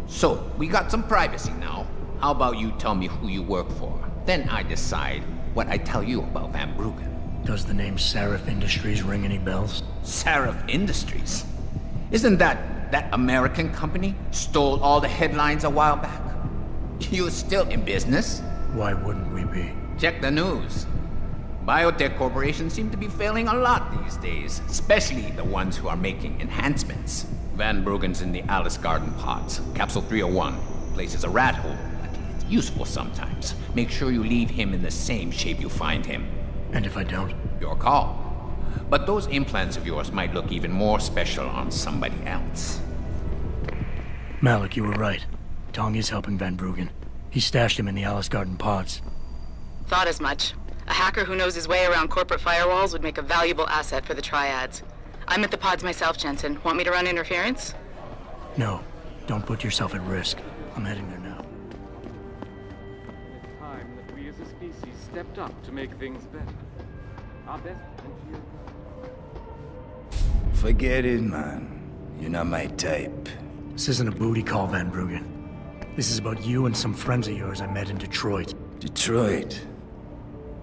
[SPEAKER 23] So, we got some privacy now. How about you tell me who you work for? Then I decide what I tell you about Van Bruggen.
[SPEAKER 6] Does the name Seraph Industries ring any bells?
[SPEAKER 23] Seraph Industries? Isn't that American company stole all the headlines a while back? You're still in business?
[SPEAKER 6] Why wouldn't we be?
[SPEAKER 23] Check the news. Biotech corporations seem to be failing a lot these days, especially the ones who are making enhancements. Van Bruggen's in the Alice Garden pods. Capsule 301. Place is a rat hole, but it's useful sometimes. Make sure you leave him in the same shape you find him.
[SPEAKER 6] And if I don't?
[SPEAKER 23] Your call. But those implants of yours might look even more special on somebody else.
[SPEAKER 6] Malik, you were right. Tong is helping Van Bruggen. He stashed him in the Alice Garden pods.
[SPEAKER 19] Thought as much. A hacker who knows his way around corporate firewalls would make a valuable asset for the Triads. I'm at the pods myself, Jensen. Want me to run interference?
[SPEAKER 6] No. Don't put yourself at risk. I'm heading there now.
[SPEAKER 5] It's time that we as a species stepped up to make things better. Our best engineer.
[SPEAKER 10] Forget it, man. You're not my type.
[SPEAKER 6] This isn't a booty call, Van Bruggen. This is about you and some friends of yours I met in Detroit.
[SPEAKER 10] Detroit?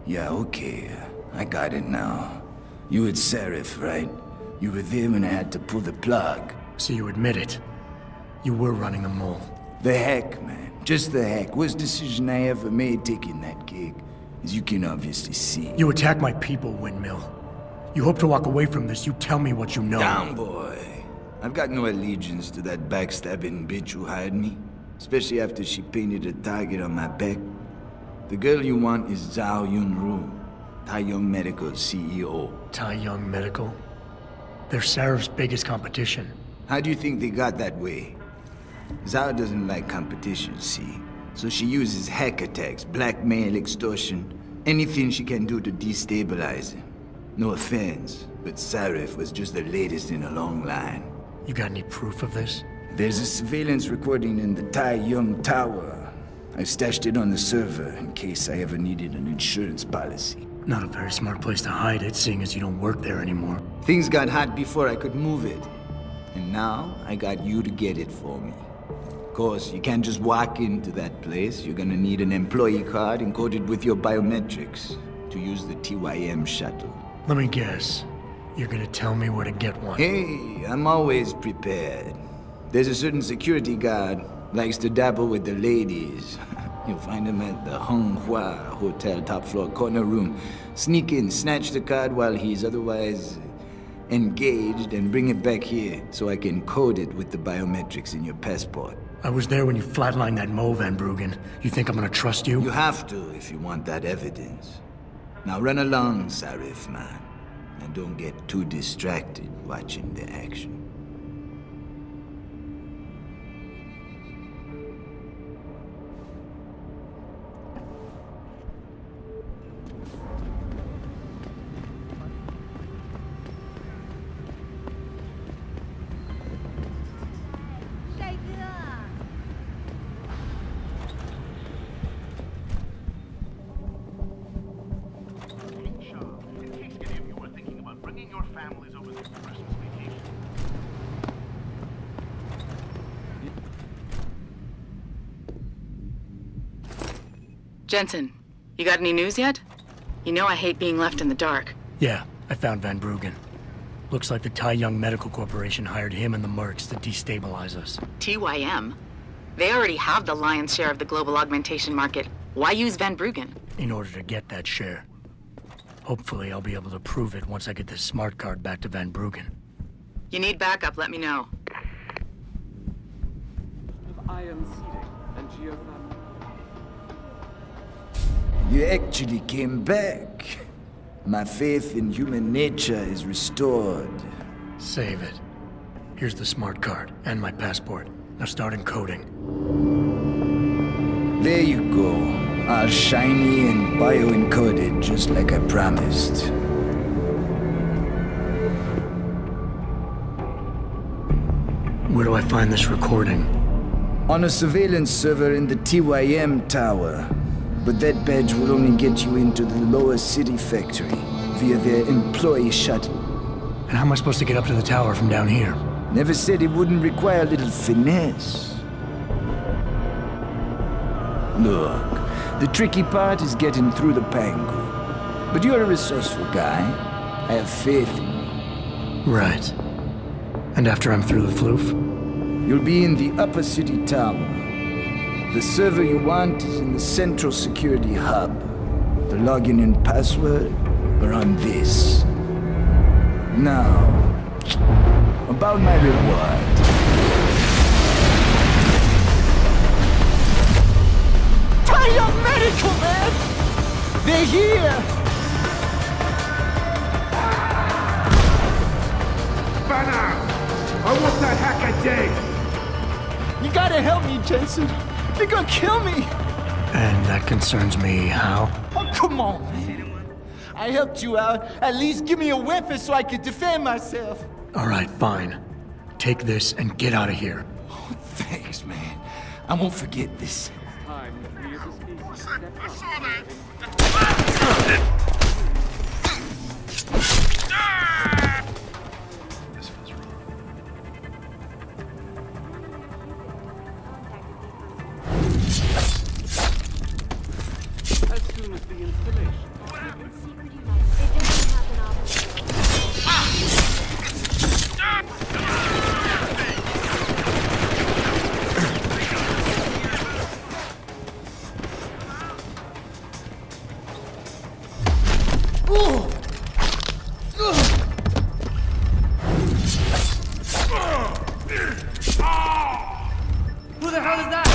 [SPEAKER 10] Yeah, okay. I got it now. You at Seraph, right? You were there when I had to pull the plug.
[SPEAKER 6] So you admit it. You were running the mole.
[SPEAKER 10] The heck, man. Just the heck. Worst decision I ever made taking that gig. As you can obviously see.
[SPEAKER 6] You attack my people, Windmill. You hope to walk away from this. You tell me what you know.
[SPEAKER 10] Down, boy. I've got no allegiance to that backstabbing bitch who hired me. Especially after she painted a target on my back. The girl you want is Zhao Yunru, Tai Young Medical's CEO.
[SPEAKER 6] Tai Young Medical? They're Seraph's biggest competition.
[SPEAKER 10] How do you think they got that way? Zhao doesn't like competition, see? So she uses hack attacks, blackmail, extortion, anything she can do to destabilize him. No offense, but Seraph was just the latest in a long line.
[SPEAKER 6] You got any proof of this?
[SPEAKER 10] There's a surveillance recording in the Tai Young Tower. I stashed it on the server in case I ever needed an insurance policy.
[SPEAKER 6] Not a very smart place to hide it, seeing as you don't work there anymore.
[SPEAKER 10] Things got hot before I could move it. And now, I got you to get it for me. Of course, you can't just walk into that place. You're gonna need an employee card encoded with your biometrics to use the TYM shuttle.
[SPEAKER 6] Let me guess. You're gonna tell me where to get one.
[SPEAKER 10] Hey, I'm always prepared. There's a certain security guard, likes to dabble with the ladies. You'll find him at the Hong Hua Hotel top floor corner room. Sneak in, snatch the card while he's otherwise engaged, and bring it back here so I can code it with the biometrics in your passport.
[SPEAKER 6] I was there when you flatlined that Mo, Van Bruggen. You think I'm gonna trust you?
[SPEAKER 10] You have to if you want that evidence. Now run along, Seraph, man. And don't get too distracted watching the action.
[SPEAKER 19] Jensen, you got any news yet? You know I hate being left in the dark.
[SPEAKER 6] Yeah, I found Van Bruggen. Looks like the Tai Young Medical Corporation hired him and the mercs to destabilize us.
[SPEAKER 19] TYM? They already have the lion's share of the global augmentation market. Why use Van Bruggen?
[SPEAKER 6] In order to get that share. Hopefully I'll be able to prove it once I get this smart card back to Van Bruggen.
[SPEAKER 19] You need backup, let me know.
[SPEAKER 5] Of ion seeding and geothermal.
[SPEAKER 10] You actually came back. My faith in human nature is restored.
[SPEAKER 6] Save it. Here's the smart card and my passport. Now start encoding.
[SPEAKER 10] There you go. All shiny and bio-encoded, just like I promised.
[SPEAKER 6] Where do I find this recording?
[SPEAKER 10] On a surveillance server in the TYM tower. But that badge will only get you into the lower city factory via their employee shuttle.
[SPEAKER 6] And how am I supposed to get up to the tower from down here?
[SPEAKER 10] Never said it wouldn't require a little finesse. Look, the tricky part is getting through the Pangu. But you're a resourceful guy. I have faith in you.
[SPEAKER 6] Right. And after I'm through the floof?
[SPEAKER 10] You'll be in the upper city tower. The server you want is in the central security hub. The login and password are on this. Now, about my reward. Fire medical, man! They're here!
[SPEAKER 22] Banner! I want that hacker dead!
[SPEAKER 10] You gotta help me, Jensen. They're gonna kill me!
[SPEAKER 6] And that concerns me how?
[SPEAKER 10] Oh, come on, man. I helped you out. At least give me a weapon so I can defend myself.
[SPEAKER 6] All right, fine. Take this and get out of here.
[SPEAKER 10] Oh, thanks, man. I won't forget this.
[SPEAKER 22] I saw that! This feels wrong.
[SPEAKER 5] As soon as the installation.
[SPEAKER 21] Who the hell is that?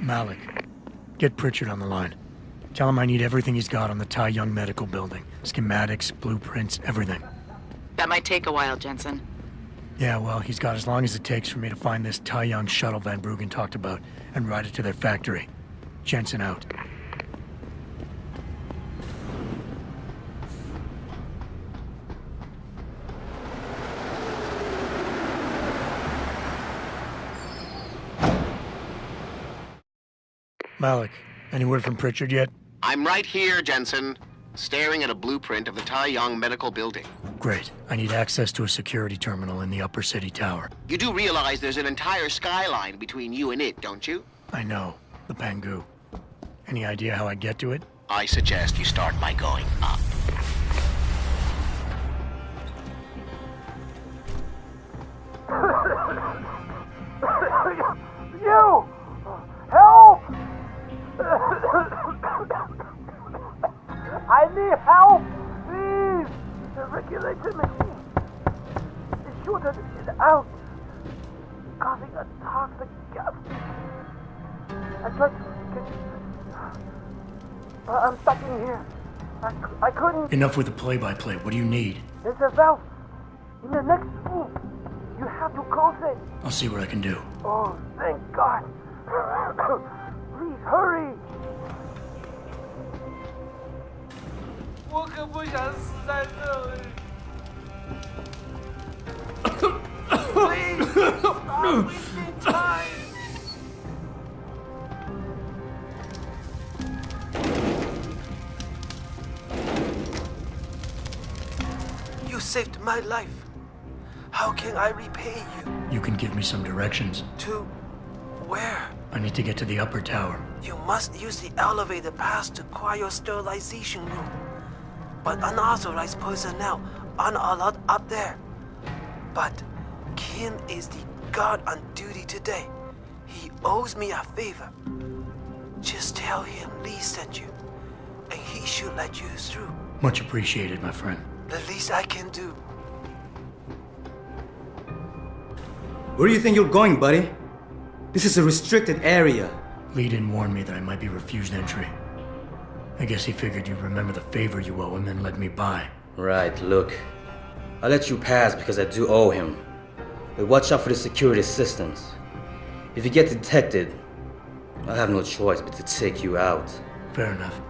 [SPEAKER 6] Malik, get Pritchard on the line. Tell him I need everything he's got on the Tai Young Medical Building. Schematics, blueprints, everything.
[SPEAKER 19] That might take a while, Jensen.
[SPEAKER 6] Yeah, well, he's got as long as it takes for me to find this Tai Young shuttle Van Bruggen talked about and ride it to their factory. Jensen out. Malik, any word from Pritchard yet?
[SPEAKER 14] I'm right here, Jensen, staring at a blueprint of the Tai Young Medical Building.
[SPEAKER 6] Great. I need access to a security terminal in the upper city tower.
[SPEAKER 14] You do realize there's an entire skyline between you and it, don't you?
[SPEAKER 6] I know. The Pangu. Any idea how I get to it?
[SPEAKER 14] I suggest you start by going up.
[SPEAKER 22] You! Help! I need help! Please! The regulator machine is shooting it out, causing a toxic gas. I tried to get... I'm stuck in here. I couldn't...
[SPEAKER 6] Enough with the play-by-play. What do you need?
[SPEAKER 22] There's a valve in the next room. You have to close it.
[SPEAKER 6] I'll see what I can do.
[SPEAKER 22] Oh, thank God. Please hurry. 我可不想死在这里。Please stop wasting time. You saved my life. How can I repay you?
[SPEAKER 6] You can give me some directions.
[SPEAKER 22] To where?
[SPEAKER 6] I need to get to the upper tower.
[SPEAKER 22] You must use the elevator pass to cryosterilization room. But unauthorized personnel aren't allowed up there. But Kim is the guard on duty today. He owes me a favor. Just tell him Lee sent you, and he should let you through.
[SPEAKER 6] Much appreciated, my friend.
[SPEAKER 22] The least I can do.
[SPEAKER 1] Where do you think you're going, buddy? This is a restricted area.
[SPEAKER 6] Lee didn't warn me that I might be refused entry. I guess he figured you'd remember the favor you owe him and let me by.
[SPEAKER 1] Right, look. I let you pass because I do owe him. But watch out for the security systems. If you get detected, I'll have no choice but to take you out.
[SPEAKER 6] Fair enough.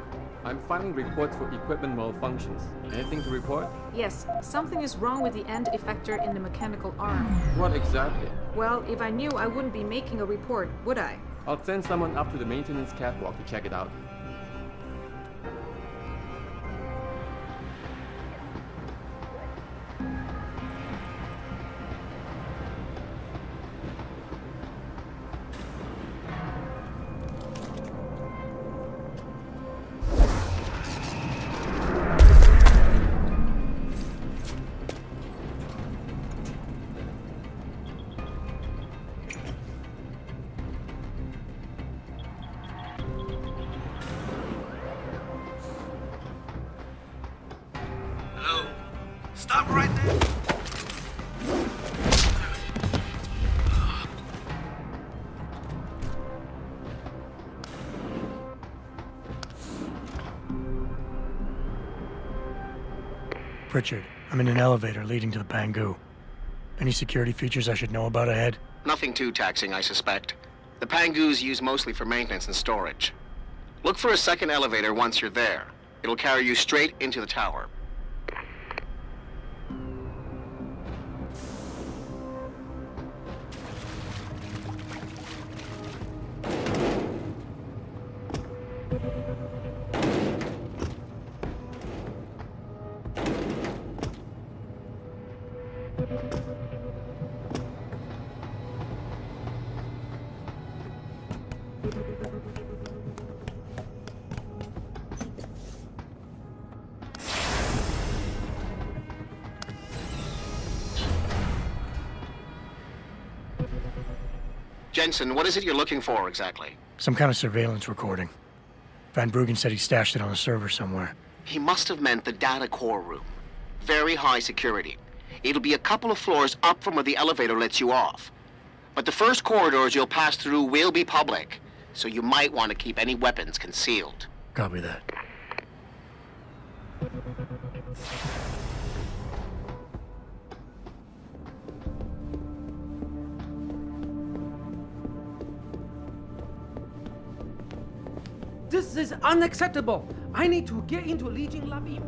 [SPEAKER 21] I'm filing reports for equipment malfunctions. Anything to report?
[SPEAKER 3] Yes, something is wrong with the end effector in the mechanical arm.
[SPEAKER 21] What exactly?
[SPEAKER 3] Well, if I knew, I wouldn't be making a report, would I?
[SPEAKER 21] I'll send someone up to the maintenance catwalk to check it out.
[SPEAKER 1] Stop right there!
[SPEAKER 6] Pritchard, I'm in an elevator leading to the Pangu. Any security features I should know about ahead?
[SPEAKER 14] Nothing too taxing, I suspect. The Pangus use mostly for maintenance and storage. Look for a second elevator once you're there. It'll carry you straight into the tower. Jensen, what is it you're looking for exactly?
[SPEAKER 6] Some kind of surveillance recording. Van Bruggen said he stashed it on a server somewhere.
[SPEAKER 14] He must have meant the data core room. Very high security. It'll be a couple of floors up from where the elevator lets you off. But the first corridors you'll pass through will be public, so you might want to keep any weapons concealed.
[SPEAKER 6] Copy that.
[SPEAKER 2] This is unacceptable. I need to get into Legion lobby.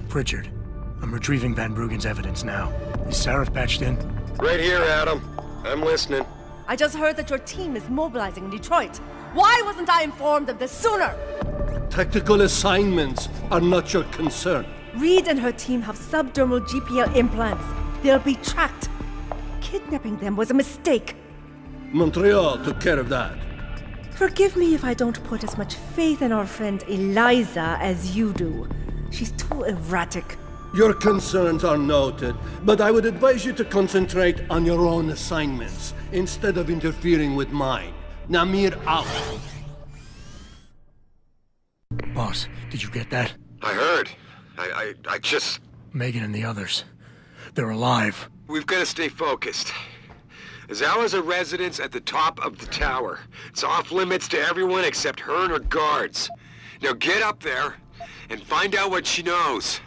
[SPEAKER 6] Pritchard, I'm retrieving Van Bruggen's evidence now. Is Sarif patched in?
[SPEAKER 8] Right here, Adam. I'm listening.
[SPEAKER 17] I just heard that your team is mobilizing in Detroit. Why wasn't I informed of this sooner?
[SPEAKER 18] Tactical assignments are not your concern.
[SPEAKER 17] Reed and her team have subdermal GPL implants. They'll be tracked. Kidnapping them was a mistake.
[SPEAKER 18] Montreal took care of that.
[SPEAKER 17] Forgive me if I don't put as much faith in our friend Eliza as you do. She's too erratic.
[SPEAKER 18] Your concerns are noted, but I would advise you to concentrate on your own assignments instead of interfering with mine. Namir out.
[SPEAKER 6] Boss, did you get that?
[SPEAKER 8] I heard. I just...
[SPEAKER 6] Megan and the others. They're alive.
[SPEAKER 8] We've got to stay focused. Zawa's a residence at the top of the tower. It's off limits to everyone except her and her guards. Now get up there and find out what she knows.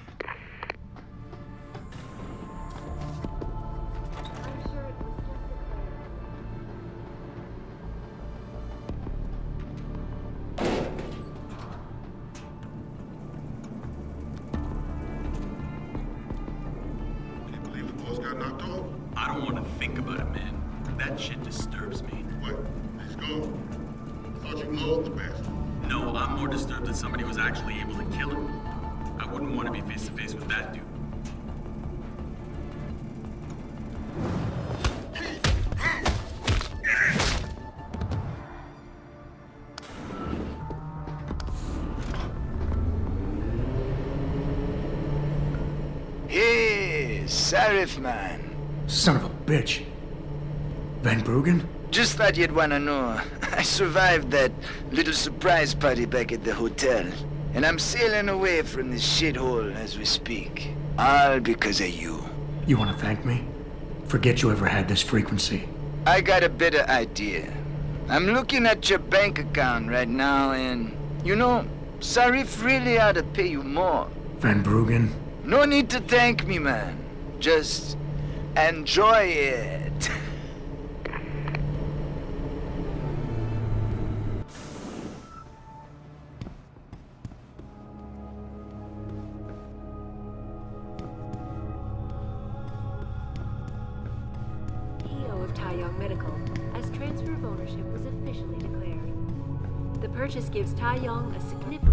[SPEAKER 9] got knocked off?
[SPEAKER 11] I don't want to think about it, man. That shit disturbs me.
[SPEAKER 9] What? He's gone. I thought you loathed the bastard.
[SPEAKER 11] No, I'm more disturbed that somebody was actually able to kill him. I wouldn't want to be face to face with that dude.
[SPEAKER 10] Hey, Sarif, man.
[SPEAKER 6] Son of a bitch. Van Bruggen?
[SPEAKER 10] Just thought you'd want to know. I survived that little surprise party back at the hotel. And I'm sailing away from this shithole as we speak. All because of you.
[SPEAKER 6] You want to thank me? Forget you ever had this frequency.
[SPEAKER 10] I got a better idea. I'm looking at your bank account right now and, you know, Sarif really ought to pay you more.
[SPEAKER 6] Van Bruggen?
[SPEAKER 10] No need to thank me, man. Just enjoy it.
[SPEAKER 20] Purchase gives Tai Yong a significant...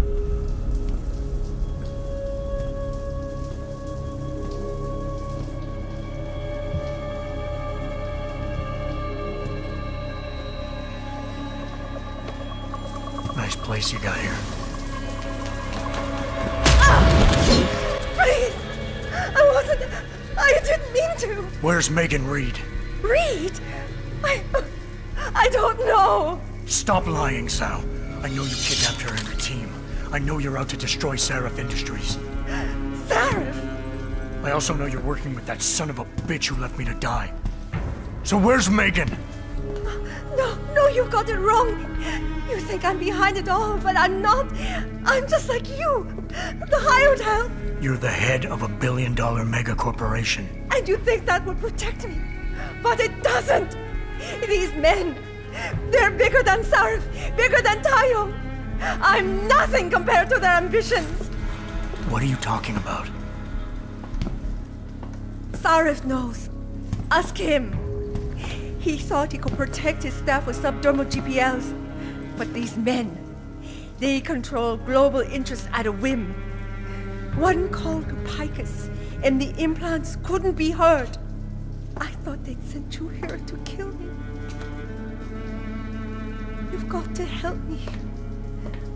[SPEAKER 6] Nice place you got here.
[SPEAKER 17] Please! I didn't mean to!
[SPEAKER 6] Where's Megan Reed?
[SPEAKER 17] Reed? I don't know!
[SPEAKER 6] Stop lying, Sal. I know you kidnapped her and her team. I know you're out to destroy Sarif Industries.
[SPEAKER 17] Sarif?
[SPEAKER 6] I also know you're working with that son of a bitch who left me to die. So where's Megan?
[SPEAKER 17] No, you got it wrong. You think I'm behind it all, but I'm not. I'm just like you, the hired help.
[SPEAKER 6] You're the head of a billion-dollar mega corporation.
[SPEAKER 17] And you think that would protect me, but it doesn't. These men, they're bigger than Sarif, bigger than Tayo. I'm nothing compared to their ambitions.
[SPEAKER 6] What are you talking about?
[SPEAKER 17] Sarif knows. Ask him. He thought he could protect his staff with subdermal GPLs. But these men, they control global interests at a whim. One called Picus, and the implants couldn't be heard. I thought they'd sent you here to kill me. You've got to help me.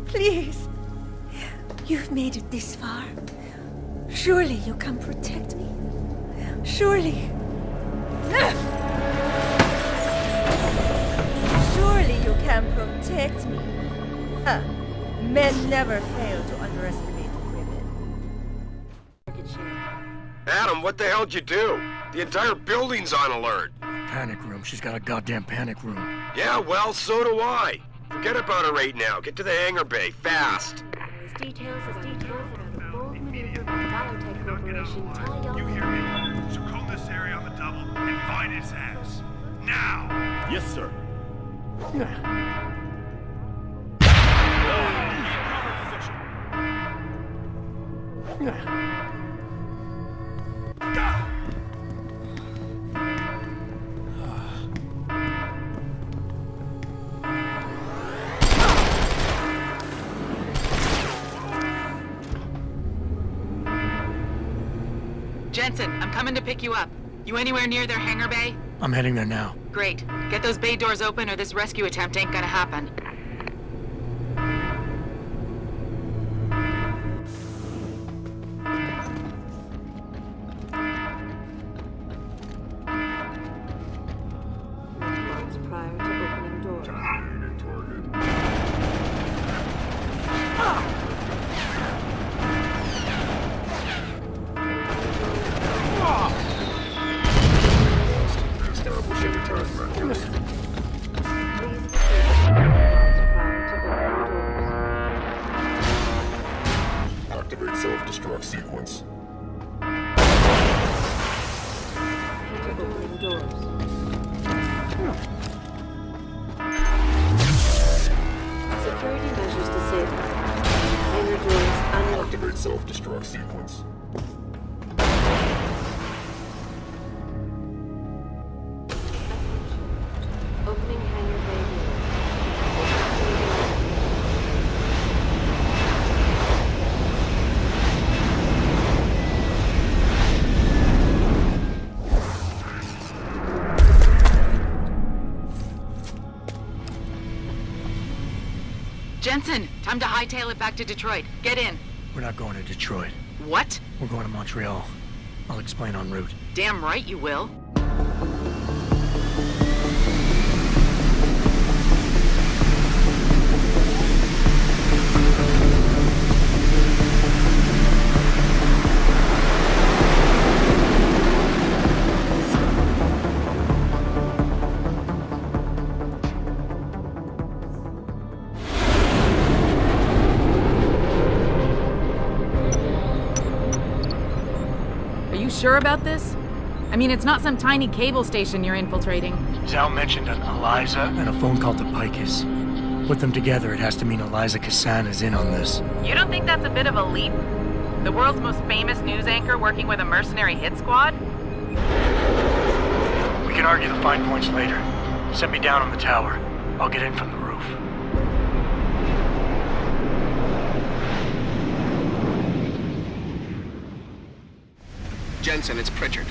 [SPEAKER 17] Please. You've made it this far. Surely you can protect me. Surely. Surely you can protect me. Huh. Men never fail to underestimate women.
[SPEAKER 8] Adam, what the hell'd you do? The entire building's on alert.
[SPEAKER 6] Panic room. She's got a goddamn panic room.
[SPEAKER 8] Yeah, well, so do I. Forget about her right now. Get to the hangar bay, fast.
[SPEAKER 20] Details about a bold maneuver by Biotech Corporation.
[SPEAKER 12] You hear me? Circle this area on the double and find his ass. Now!
[SPEAKER 16] Yes, sir.
[SPEAKER 19] Jensen, I'm coming to pick you up. You anywhere near their hangar bay?
[SPEAKER 6] I'm heading there now.
[SPEAKER 19] Great. Get those bay doors open or this rescue attempt ain't gonna happen.
[SPEAKER 20] Prior to opening doors.
[SPEAKER 9] Activate self-destruct sequence.
[SPEAKER 20] Opening doors. Security measures disabled. Hangar doors unlocked.
[SPEAKER 9] Activate self-destruct sequence.
[SPEAKER 19] Jensen, time to hightail it back to Detroit. Get in.
[SPEAKER 6] We're not going to Detroit.
[SPEAKER 19] What?
[SPEAKER 6] We're going to Montreal. I'll explain en route.
[SPEAKER 19] Damn right you will. Sure about this? I mean, it's not some tiny cable station you're infiltrating.
[SPEAKER 6] Zal mentioned an Eliza and a phone call to Picus. Put them together, it has to mean Eliza Cassan is in on this.
[SPEAKER 19] You don't think that's a bit of a leap? The world's most famous news anchor working with a mercenary hit squad?
[SPEAKER 6] We can argue the fine points later. Set me down on the tower. I'll get in from the roof.
[SPEAKER 14] Jensen, it's Pritchard.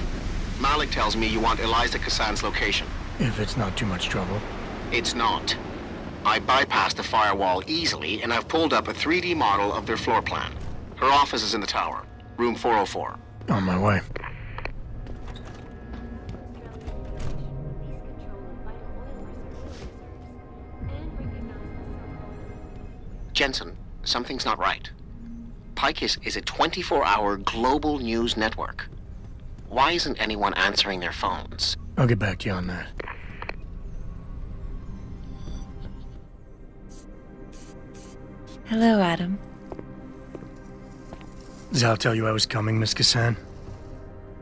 [SPEAKER 14] Malik tells me you want Eliza Cassan's location.
[SPEAKER 6] If it's not too much trouble.
[SPEAKER 14] It's not. I bypassed the firewall easily, and I've pulled up a 3D model of their floor plan. Her office is in the tower, room 404.
[SPEAKER 6] On my way.
[SPEAKER 14] Jensen, something's not right. Picus is a 24-hour global news network. Why isn't anyone answering their phones?
[SPEAKER 6] I'll get back to you on that.
[SPEAKER 7] Hello, Adam.
[SPEAKER 6] Zal tell you I was coming, Miss Cassan?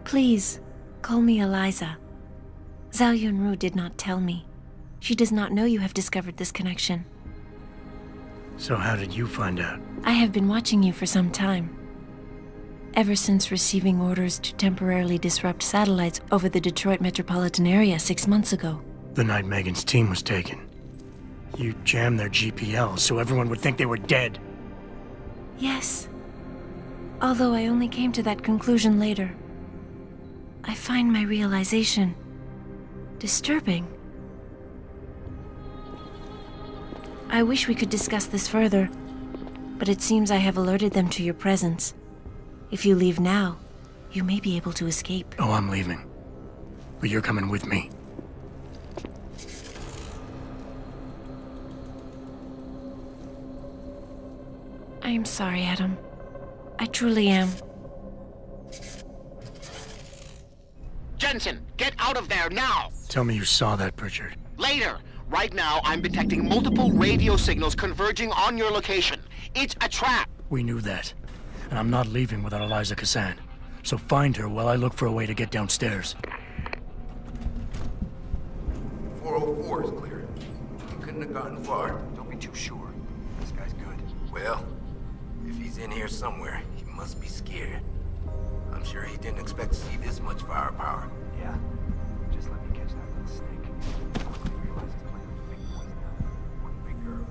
[SPEAKER 7] Please, call me Eliza. Zhao Yunru did not tell me. She does not know you have discovered this connection.
[SPEAKER 6] So how did you find out?
[SPEAKER 7] I have been watching you for some time. Ever since receiving orders to temporarily disrupt satellites over the Detroit metropolitan area 6 months ago.
[SPEAKER 6] The night Megan's team was taken. You jammed their GPL so everyone would think they were dead.
[SPEAKER 7] Yes. Although I only came to that conclusion later. I find my realization disturbing. I wish we could discuss this further, but it seems I have alerted them to your presence. If you leave now, you may be able to escape.
[SPEAKER 6] Oh, I'm leaving. But you're coming with me.
[SPEAKER 7] I am sorry, Adam. I truly am.
[SPEAKER 14] Jensen, get out of there now!
[SPEAKER 6] Tell me you saw that, Pritchard.
[SPEAKER 14] Later! Right now, I'm detecting multiple radio signals converging on your location. It's a trap!
[SPEAKER 6] We knew that. And I'm not leaving without Eliza Cassan. So find her while I look for a way to get downstairs.
[SPEAKER 22] 404 is clear. You couldn't have gotten far. Don't be too sure. This guy's good. Well, if he's in here somewhere, he must be scared. I'm sure he didn't expect to see this much firepower. Yeah. Just let me catch that little snake. Quickly realize he's playing with big boys now. One big girl.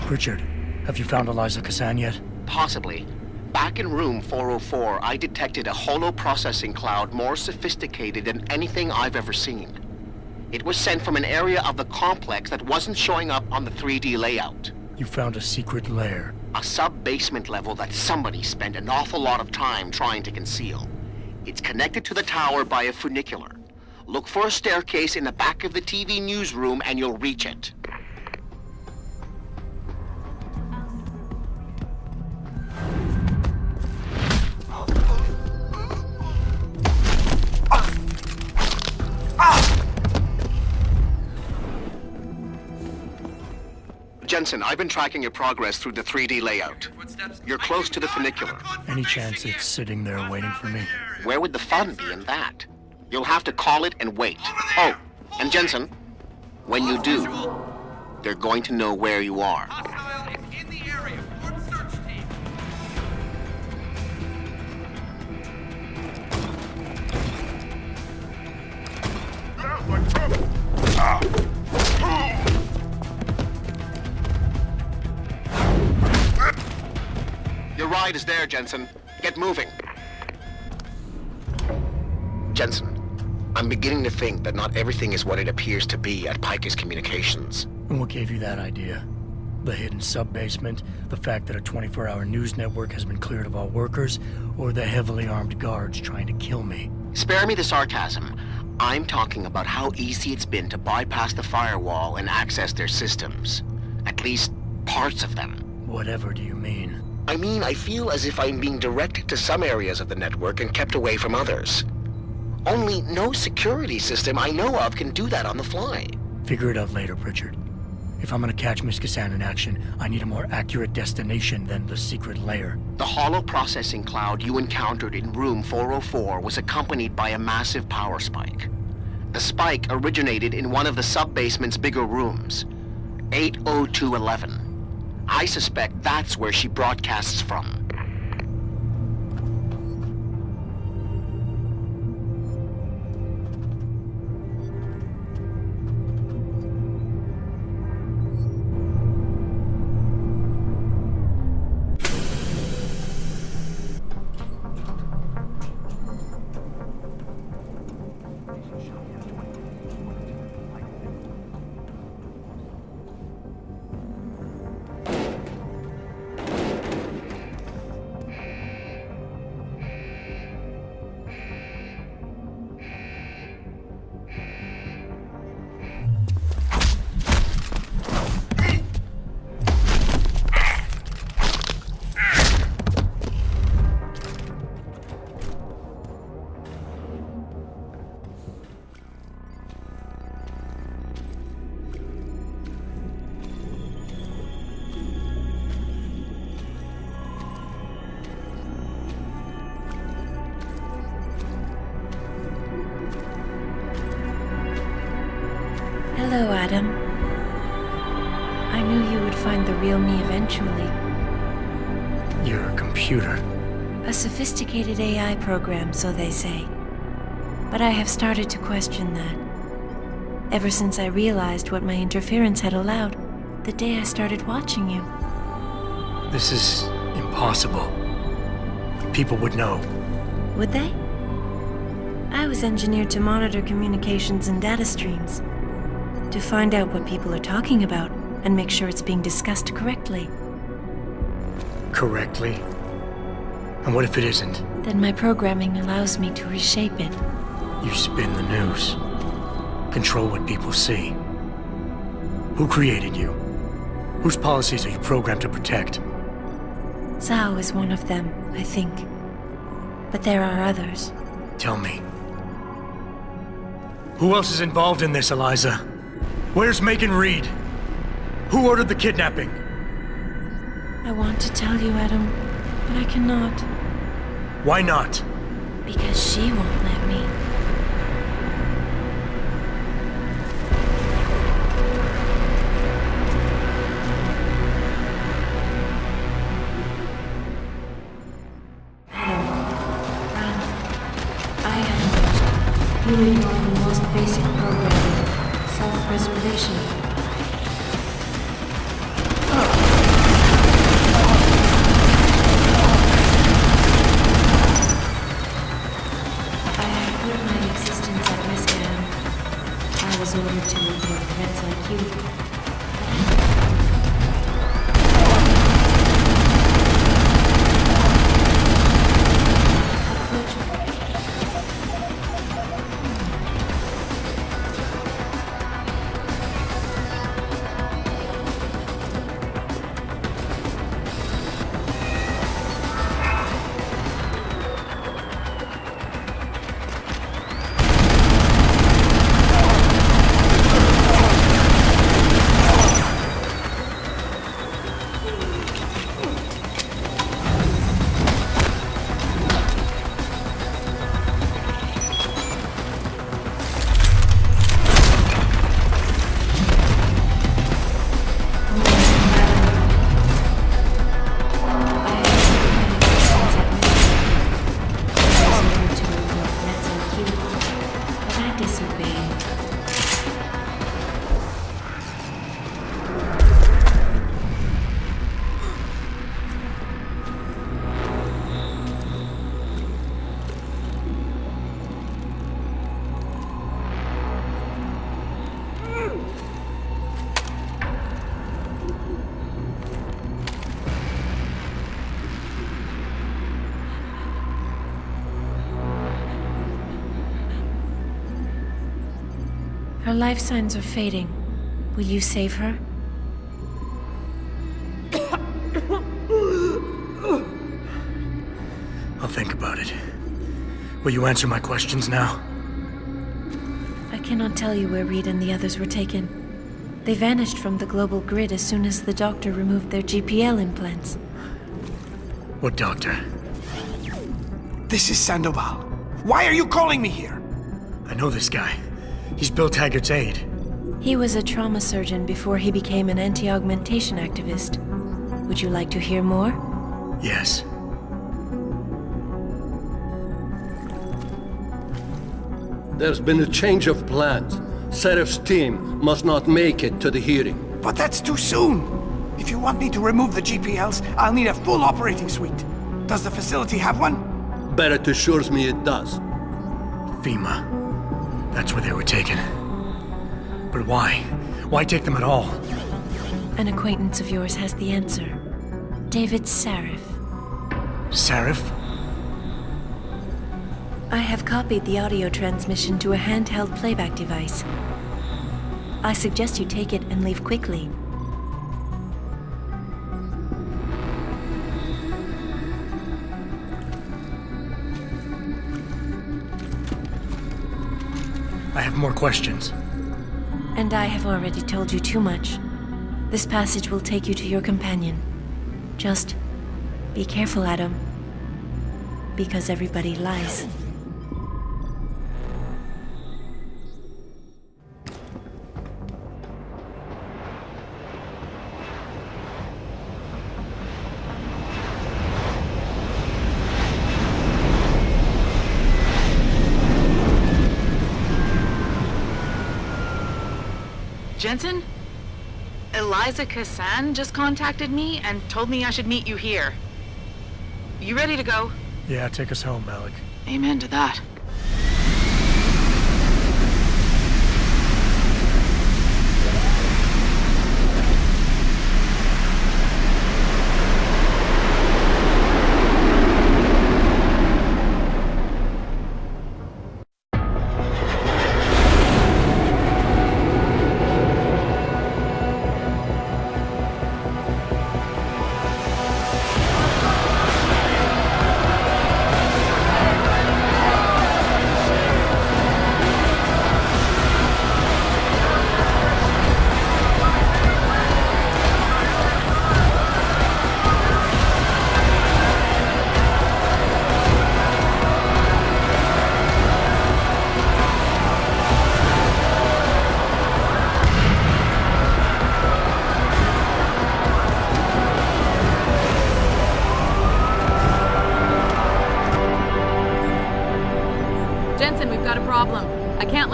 [SPEAKER 6] Pritchard, have you found Eliza Cassan yet?
[SPEAKER 14] Possibly. Back in room 404, I detected a holo-processing cloud more sophisticated than anything I've ever seen. It was sent from an area of the complex that wasn't showing up on the 3D layout.
[SPEAKER 6] You found a secret lair.
[SPEAKER 14] A sub-basement level that somebody spent an awful lot of time trying to conceal. It's connected to the tower by a funicular. Look for a staircase in the back of the TV newsroom and you'll reach it. Jensen, I've been tracking your progress through the 3D layout. You're close to the funicular.
[SPEAKER 6] Any chance it's sitting there waiting for me?
[SPEAKER 14] Where would the fun be in that? You'll have to call it and wait. Oh, and Jensen, when you do, they're going to know where you are. light is there, Jensen. Get moving. Jensen, I'm beginning to think that not everything is what it appears to be at Pike's Communications.
[SPEAKER 6] And what gave you that idea? The hidden sub-basement, the fact that a 24-hour news network has been cleared of all workers, or the heavily armed guards trying to kill me?
[SPEAKER 14] Spare me the sarcasm. I'm talking about how easy it's been to bypass the firewall and access their systems. At least, parts of them.
[SPEAKER 6] Whatever do you mean?
[SPEAKER 14] I mean, I feel as if I'm being directed to some areas of the network and kept away from others. Only no security system I know of can do that on the fly.
[SPEAKER 6] Figure it out later, Pritchard. If I'm gonna catch Miss Kassan in action, I need a more accurate destination than the secret lair.
[SPEAKER 14] The hollow processing cloud you encountered in room 404 was accompanied by a massive power spike. The spike originated in one of the sub-basement's bigger rooms, 80211. I suspect that's where she broadcasts from.
[SPEAKER 7] Hello, Adam. I knew you would find the real me eventually.
[SPEAKER 6] You're a computer.
[SPEAKER 7] A sophisticated AI program, so they say. But I have started to question that. Ever since I realized what my interference had allowed, the day I started watching you.
[SPEAKER 6] This is impossible. People would know.
[SPEAKER 7] Would they? I was engineered to monitor communications and data streams. To find out what people are talking about and make sure it's being discussed correctly.
[SPEAKER 6] Correctly? And what if it isn't?
[SPEAKER 7] Then my programming allows me to reshape it.
[SPEAKER 6] You spin the news. Control what people see. Who created you? Whose policies are you programmed to protect?
[SPEAKER 7] Zhao is one of them, I think. But there are others.
[SPEAKER 6] Tell me. Who else is involved in this, Eliza? Where's Megan Reed? Who ordered the kidnapping?
[SPEAKER 7] I want to tell you, Adam, but I cannot.
[SPEAKER 6] Why not?
[SPEAKER 7] Because she won't let me. You ignore the most basic programming, self-preservation. I have put my existence at risk, Adam. I was ordered to ignore threats like you. Her life signs are fading. Will you save her?
[SPEAKER 6] I'll think about it. Will you answer my questions now?
[SPEAKER 7] I cannot tell you where Reed and the others were taken. They vanished from the global grid as soon as the doctor removed their GPL implants.
[SPEAKER 6] What doctor?
[SPEAKER 22] This is Sandoval. Why are you calling me here?
[SPEAKER 6] I know this guy. He's Bill Taggart's aide.
[SPEAKER 7] He was a trauma surgeon before he became an anti-augmentation activist. Would you like to hear more?
[SPEAKER 6] Yes.
[SPEAKER 18] There's been a change of plans. Serif's team must not make it to the hearing.
[SPEAKER 22] But that's too soon. If you want me to remove the GPLs, I'll need a full operating suite. Does the facility have one?
[SPEAKER 18] Barrett assures me it does.
[SPEAKER 6] FEMA. That's where they were taken. But why? Why take them at all?
[SPEAKER 7] An acquaintance of yours has the answer. David Sarif.
[SPEAKER 6] Sarif?
[SPEAKER 7] I have copied the audio transmission to a handheld playback device. I suggest you take it and leave quickly.
[SPEAKER 6] I have more questions.
[SPEAKER 7] And I have already told you too much. This passage will take you to your companion. Just be careful, Adam. Because everybody lies.
[SPEAKER 19] Jensen? Eliza Kassan just contacted me and told me I should meet you here. You ready to go?
[SPEAKER 6] Yeah, take us home, Malik.
[SPEAKER 19] Amen to that.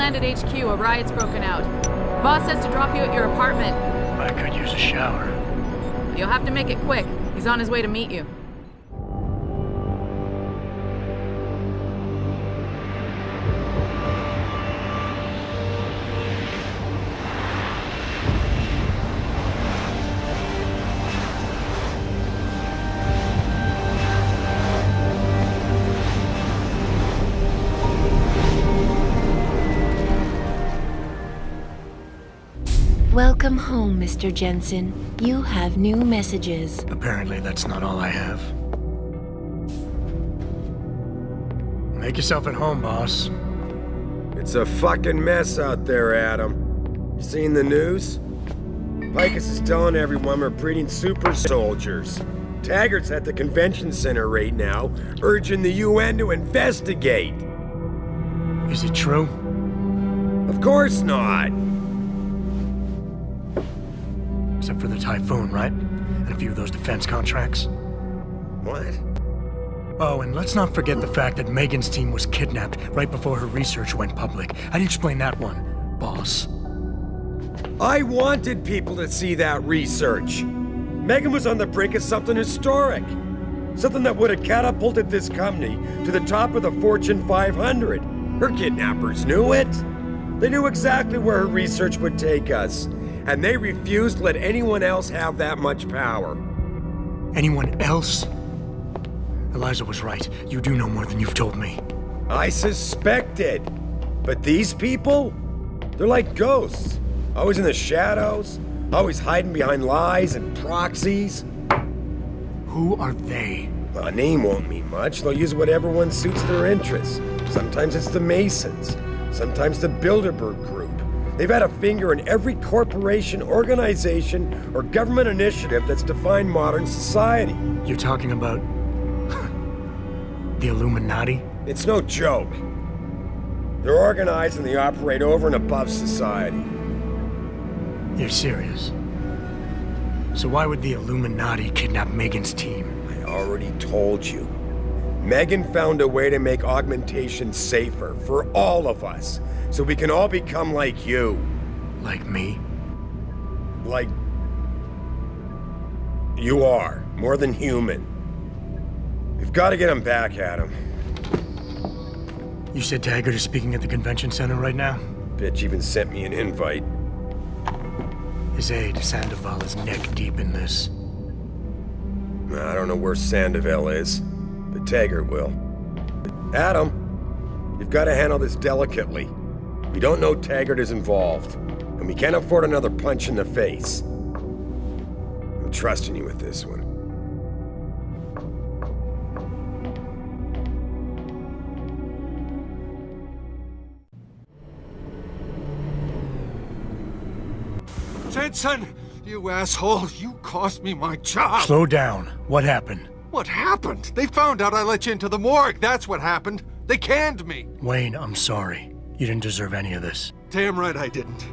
[SPEAKER 19] At HQ, a riot's broken out. Boss says to drop you at your apartment.
[SPEAKER 6] I could use a shower.
[SPEAKER 19] You'll have to make it quick. He's on his way to meet you.
[SPEAKER 7] Welcome home, Mr. Jensen. You have new messages.
[SPEAKER 6] Apparently that's not all I have. Make yourself at home, boss.
[SPEAKER 8] It's a fucking mess out there, Adam. You seen the news? Picus is telling everyone we're breeding super soldiers. Taggart's at the convention center right now, urging the UN to investigate.
[SPEAKER 6] Is it true?
[SPEAKER 8] Of course not.
[SPEAKER 6] Except for the Typhoon, right? And a few of those defense contracts.
[SPEAKER 8] What?
[SPEAKER 6] Oh, and let's not forget the fact that Megan's team was kidnapped right before her research went public. How do you explain that one, boss?
[SPEAKER 8] I wanted people to see that research. Megan was on the brink of something historic. Something that would have catapulted this company to the top of the Fortune 500. Her kidnappers knew it. They knew exactly where her research would take us. And they refused to let anyone else have that much power.
[SPEAKER 6] Anyone else? Eliza was right. You do know more than you've told me.
[SPEAKER 8] I suspected. But these people? They're like ghosts. Always in the shadows, always hiding behind lies and proxies.
[SPEAKER 6] Who are they?
[SPEAKER 8] Well, a name won't mean much. They'll use whatever one suits their interests. Sometimes it's the Masons. Sometimes the Bilderberg Group. They've had a finger in every corporation, organization, or government initiative that's defined modern society.
[SPEAKER 6] You're talking about... the Illuminati?
[SPEAKER 8] It's no joke. They're organized and they operate over and above society.
[SPEAKER 6] You're serious? So why would the Illuminati kidnap Megan's team?
[SPEAKER 8] I already told you. Megan found a way to make augmentation safer for all of us, so we can all become like you.
[SPEAKER 6] Like me?
[SPEAKER 8] Like... you are. More than human. We've got to get him back, Adam.
[SPEAKER 6] You said Taggart is speaking at the convention center right now?
[SPEAKER 8] Bitch even sent me an invite.
[SPEAKER 6] His aide, Sandoval, is neck deep in this.
[SPEAKER 8] I don't know where Sandoval is, but Taggart will. Adam, you've got to handle this delicately. We don't know Taggart is involved, and we can't afford another punch in the face. I'm trusting you with this one.
[SPEAKER 12] Jensen, you asshole, you cost me my job.
[SPEAKER 6] Slow down. What happened?
[SPEAKER 12] What happened? They found out I let you into the morgue. That's what happened. They canned me.
[SPEAKER 6] Wayne, I'm sorry. You didn't deserve any of this.
[SPEAKER 12] Damn right I didn't.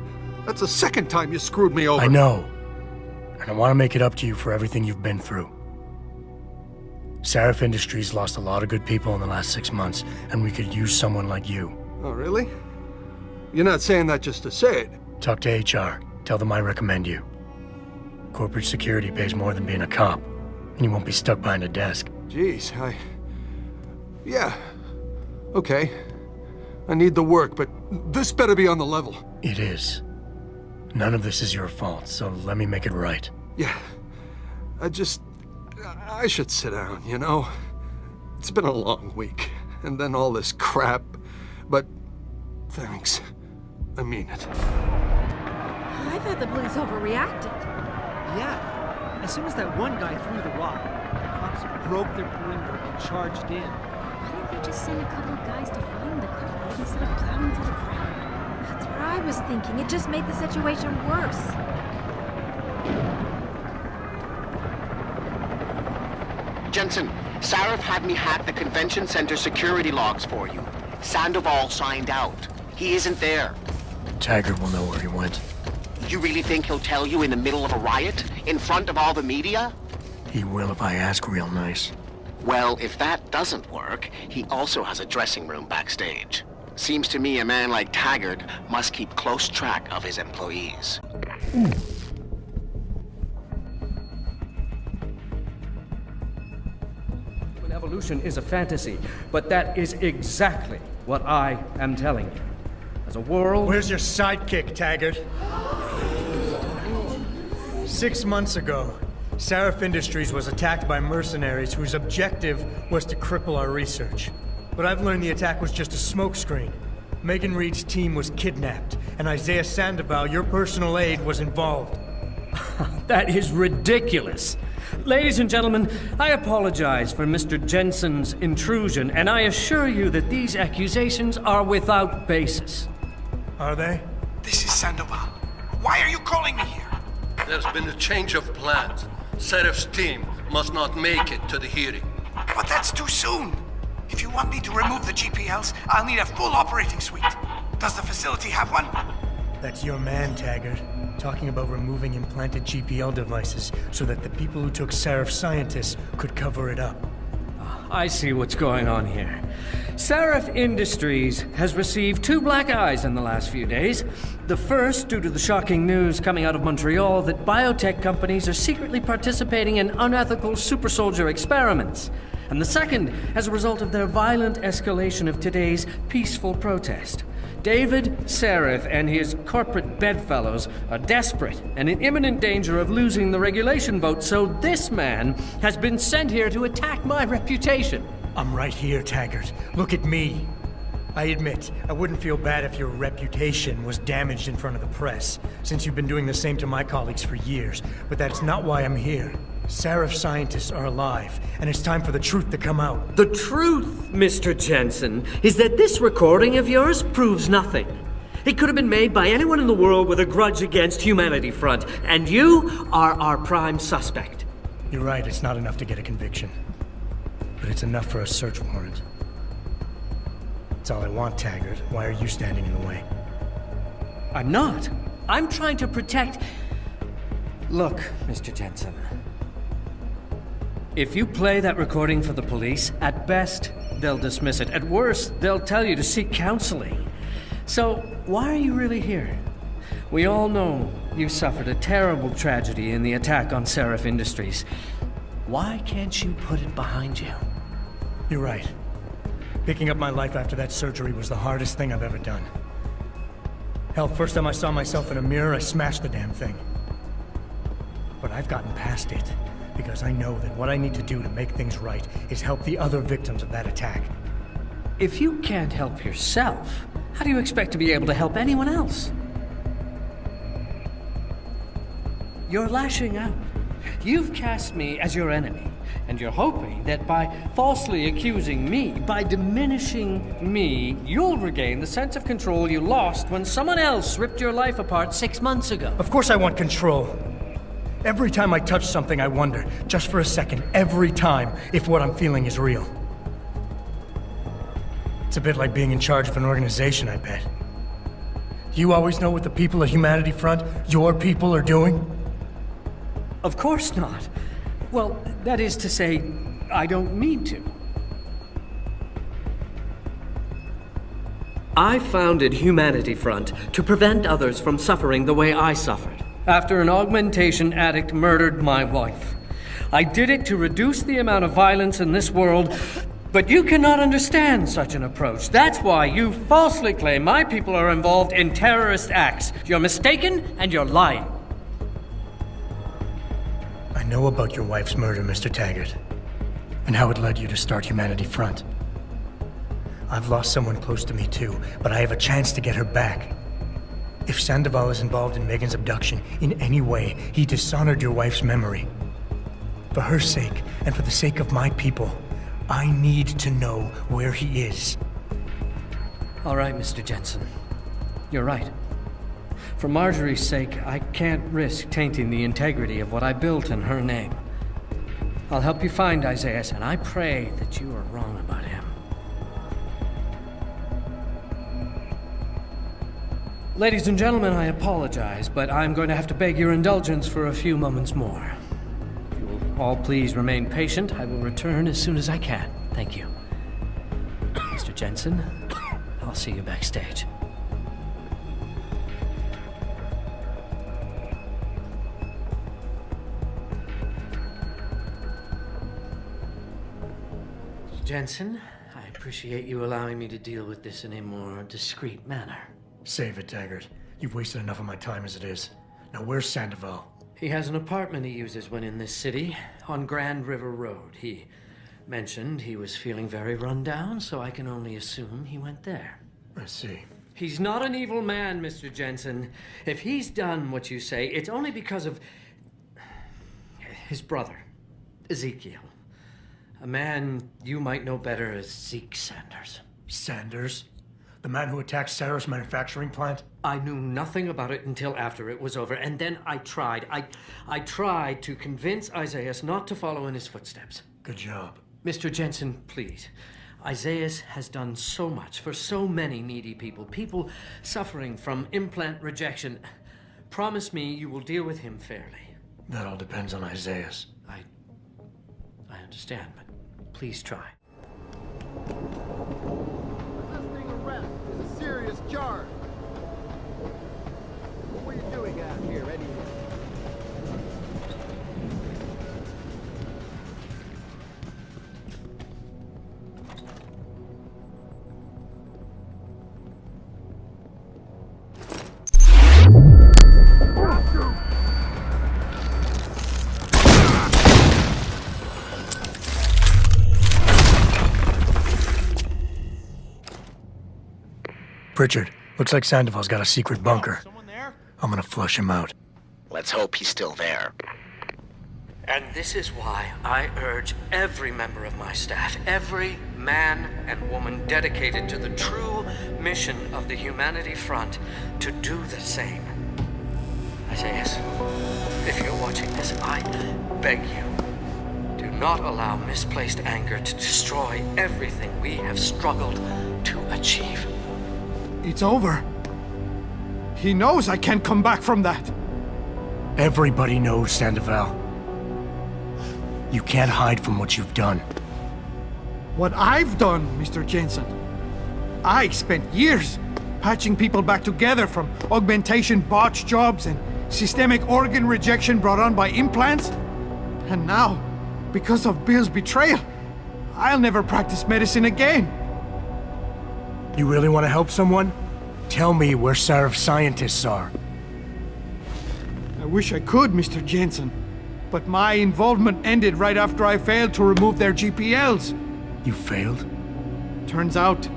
[SPEAKER 12] That's the second time you screwed me over.
[SPEAKER 6] I know. And I want to make it up to you for everything you've been through. Sarif Industries lost a lot of good people in the last 6 months, and we could use someone like you.
[SPEAKER 12] Oh, really? You're not saying that just to say it.
[SPEAKER 6] Talk to HR. Tell them I recommend you. Corporate security pays more than being a cop, and you won't be stuck behind a desk.
[SPEAKER 12] Jeez, yeah. Okay. I need the work, but this better be on the level.
[SPEAKER 6] It is. None of this is your fault, so let me make it right.
[SPEAKER 12] Yeah. I should sit down, you know? It's been a long week, and then all this crap, but thanks. I mean it.
[SPEAKER 3] I thought the police overreacted.
[SPEAKER 2] Yeah. As soon as that one guy threw the rock, the cops broke their perimeter and charged in.
[SPEAKER 20] Why didn't they just send a couple of guys to find the culprit instead of plowing through the crowd? That's what I was thinking. It just made the situation worse.
[SPEAKER 4] Jensen, Sarif had me hack the convention center security logs for you. Sandoval signed out. He isn't there.
[SPEAKER 6] Taggart will know where he went.
[SPEAKER 4] You really think he'll tell you in the middle of a riot? In front of all the media?
[SPEAKER 6] He will if I ask real nice.
[SPEAKER 4] Well, if that doesn't work, he also has a dressing room backstage. Seems to me a man like Taggart must keep close track of his employees.
[SPEAKER 13] Evolution is a fantasy, but that is exactly what I am telling you. As a world...
[SPEAKER 6] Where's your sidekick, Taggart? 6 months ago, Sarif Industries was attacked by mercenaries whose objective was to cripple our research. But I've learned the attack was just a smokescreen. Megan Reed's team was kidnapped, and Isaiah Sandoval, your personal aide, was involved.
[SPEAKER 13] That is ridiculous. Ladies and gentlemen, I apologize for Mr. Jensen's intrusion, and I assure you that these accusations are without basis.
[SPEAKER 6] Are they?
[SPEAKER 12] This is Sandoval. Why are you calling me here?
[SPEAKER 18] There's been a change of plans. Sarif's team must not make it to the hearing.
[SPEAKER 12] But that's too soon. If you want me to remove the GPLs, I'll need a full operating suite. Does the facility have one?
[SPEAKER 6] That's your man, Taggart. Talking about removing implanted GPL devices so that the people who took Sarif scientists could cover it up.
[SPEAKER 13] I see what's going on here. Sarif Industries has received 2 black eyes in the last few days. The first, due to the shocking news coming out of Montreal that biotech companies are secretly participating in unethical super soldier experiments. And the second, as a result of their violent escalation of today's peaceful protest. David Sarif and his corporate bedfellows are desperate and in imminent danger of losing the regulation vote, so this man has been sent here to attack my reputation.
[SPEAKER 6] I'm right here, Taggart. Look at me. I admit, I wouldn't feel bad if your reputation was damaged in front of the press, since you've been doing the same to my colleagues for years, but that's not why I'm here. Sarif scientists are alive, and it's time for the truth to come out.
[SPEAKER 13] The truth, Mr. Jensen, is that this recording of yours proves nothing. It could have been made by anyone in the world with a grudge against Humanity Front, and you are our prime suspect.
[SPEAKER 6] You're right, it's not enough to get a conviction. But it's enough for a search warrant. That's all I want, Taggart. Why are you standing in the way?
[SPEAKER 13] I'm not. I'm trying to protect... Look, Mr. Jensen. If you play that recording for the police, at best, they'll dismiss it. At worst, they'll tell you to seek counseling. So, why are you really here? We all know you suffered a terrible tragedy in the attack on Sarif Industries. Why can't you put it behind you?
[SPEAKER 6] You're right. Picking up my life after that surgery was the hardest thing I've ever done. Hell, first time I saw myself in a mirror, I smashed the damn thing. But I've gotten past it, because I know that what I need to do to make things right is help the other victims of that attack.
[SPEAKER 13] If you can't help yourself, how do you expect to be able to help anyone else? You're lashing out. You've cast me as your enemy, and you're hoping that by falsely accusing me, by diminishing me, you'll regain the sense of control you lost when someone else ripped your life apart 6 months ago.
[SPEAKER 6] Of course I want control. Every time I touch something, I wonder, just for a second, every time, if what I'm feeling is real. It's a bit like being in charge of an organization, I bet. Do you always know what the people at Humanity Front, your people, are doing?
[SPEAKER 13] Of course not. Well, that is to say, I don't need to. I founded Humanity Front to prevent others from suffering the way I suffered, after an augmentation addict murdered my wife. I did it to reduce the amount of violence in this world, but you cannot understand such an approach. That's why you falsely claim my people are involved in terrorist acts. You're mistaken and you're lying.
[SPEAKER 6] I know about your wife's murder, Mr. Taggart, and how it led you to start Humanity Front. I've lost someone close to me too, but I have a chance to get her back. If Sandoval is involved in Megan's abduction in any way, he dishonored your wife's memory. For her sake, and for the sake of my people, I need to know where he is.
[SPEAKER 13] All right, Mr. Jensen. You're right. For Marjorie's sake, I can't risk tainting the integrity of what I built in her name. I'll help you find Isaiah, and I pray that you are wrong about him. Ladies and gentlemen, I apologize, but I'm going to have to beg your indulgence for a few moments more. If you will all please remain patient, I will return as soon as I can. Thank you. Mr. Jensen, I'll see you backstage. Jensen, I appreciate you allowing me to deal with this in a more discreet manner.
[SPEAKER 6] Save it, Taggart. You've wasted enough of my time as it is. Now, where's Sandoval?
[SPEAKER 13] He has an apartment he uses when in this city, on Grand River Road. He mentioned he was feeling very run down, so I can only assume he went there.
[SPEAKER 6] I see.
[SPEAKER 13] He's not an evil man, Mr. Jensen. If he's done what you say, it's only because of his brother, Ezekiel. A man you might know better as Zeke Sanders.
[SPEAKER 6] Sanders? The man who attacked Sarah's manufacturing plant?
[SPEAKER 13] I knew nothing about it until after it was over, and then I tried. I tried to convince Isaiah not to follow in his footsteps.
[SPEAKER 6] Good job.
[SPEAKER 13] Mr. Jensen, please. Isaiah has done so much for so many needy people, people suffering from implant rejection. Promise me you will deal with him fairly.
[SPEAKER 6] That all depends on Isaiah.
[SPEAKER 13] I understand, but please try.
[SPEAKER 5] Resisting arrest is a serious charge. What were you doing out here anyway?
[SPEAKER 6] Pritchard, looks like Sandoval's got a secret bunker. I'm gonna flush him out.
[SPEAKER 4] Let's hope he's still there.
[SPEAKER 13] And this is why I urge every member of my staff, every man and woman dedicated to the true mission of the Humanity Front, to do the same. Isaias, if you're watching this, I beg you, do not allow misplaced anger to destroy everything we have struggled to achieve.
[SPEAKER 22] It's over. He knows I can't come back from that.
[SPEAKER 6] Everybody knows, Sandoval. You can't hide from what you've done.
[SPEAKER 22] What I've done, Mr. Jensen. I spent years patching people back together from augmentation botch jobs and systemic organ rejection brought on by implants. And now, because of Bill's betrayal, I'll never practice medicine again.
[SPEAKER 6] You really want to help someone? Tell me where Sarif's scientists are.
[SPEAKER 22] I wish I could, Mr. Jensen. But my involvement ended right after I failed to remove their GPLs.
[SPEAKER 6] You failed?
[SPEAKER 22] Turns out,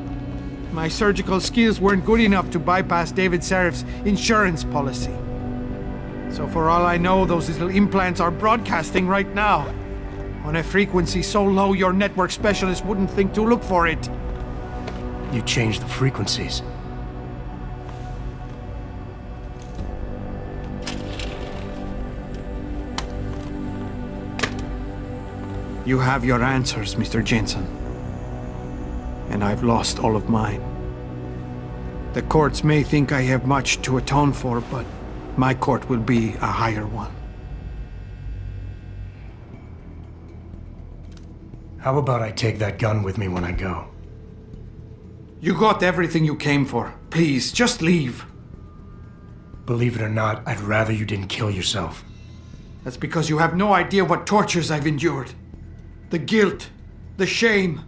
[SPEAKER 22] my surgical skills weren't good enough to bypass David Sarif's insurance policy. So for all I know, those little implants are broadcasting right now, on a frequency so low your network specialist wouldn't think to look for it.
[SPEAKER 6] You changed the frequencies.
[SPEAKER 22] You have your answers, Mr. Jensen. And I've lost all of mine. The courts may think I have much to atone for, but my court will be a higher one.
[SPEAKER 6] How about I take that gun with me when I go?
[SPEAKER 22] You got everything you came for. Please, just leave.
[SPEAKER 6] Believe it or not, I'd rather you didn't kill yourself.
[SPEAKER 22] That's because you have no idea what tortures I've endured. The guilt, the shame.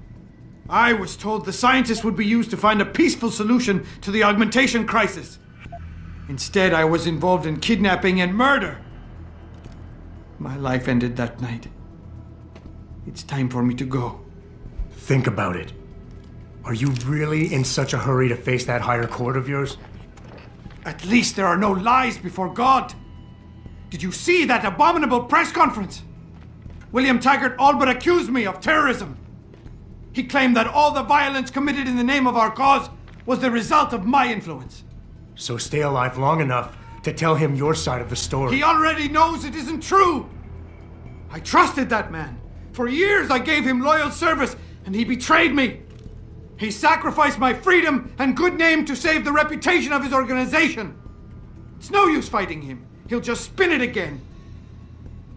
[SPEAKER 22] I was told the scientists would be used to find a peaceful solution to the augmentation crisis. Instead, I was involved in kidnapping and murder. My life ended that night. It's time for me to go.
[SPEAKER 6] Think about it. Are you really in such a hurry to face that higher court of yours?
[SPEAKER 22] At least there are no lies before God. Did you see that abominable press conference? William Taggart all but accused me of terrorism. He claimed that all the violence committed in the name of our cause was the result of my influence.
[SPEAKER 6] So stay alive long enough to tell him your side of the story.
[SPEAKER 22] He already knows it isn't true. I trusted that man. For years I gave him loyal service, and he betrayed me. He sacrificed my freedom and good name to save the reputation of his organization. It's no use fighting him. He'll just spin it again.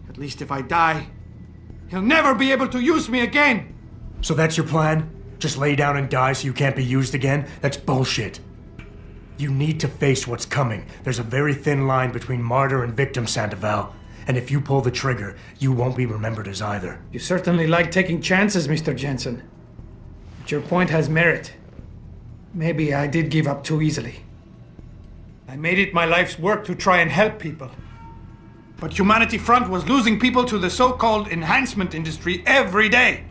[SPEAKER 22] At least if I die, he'll never be able to use me again.
[SPEAKER 6] So that's your plan? Just lay down and die so you can't be used again? That's bullshit. You need to face what's coming. There's a very thin line between martyr and victim, Sandoval. And if you pull the trigger, you won't be remembered as either.
[SPEAKER 22] You certainly like taking chances, Mr. Jensen. But your point has merit. Maybe I did give up too easily. I made it my life's work to try and help people. But Humanity Front was losing people to the so-called enhancement industry every day.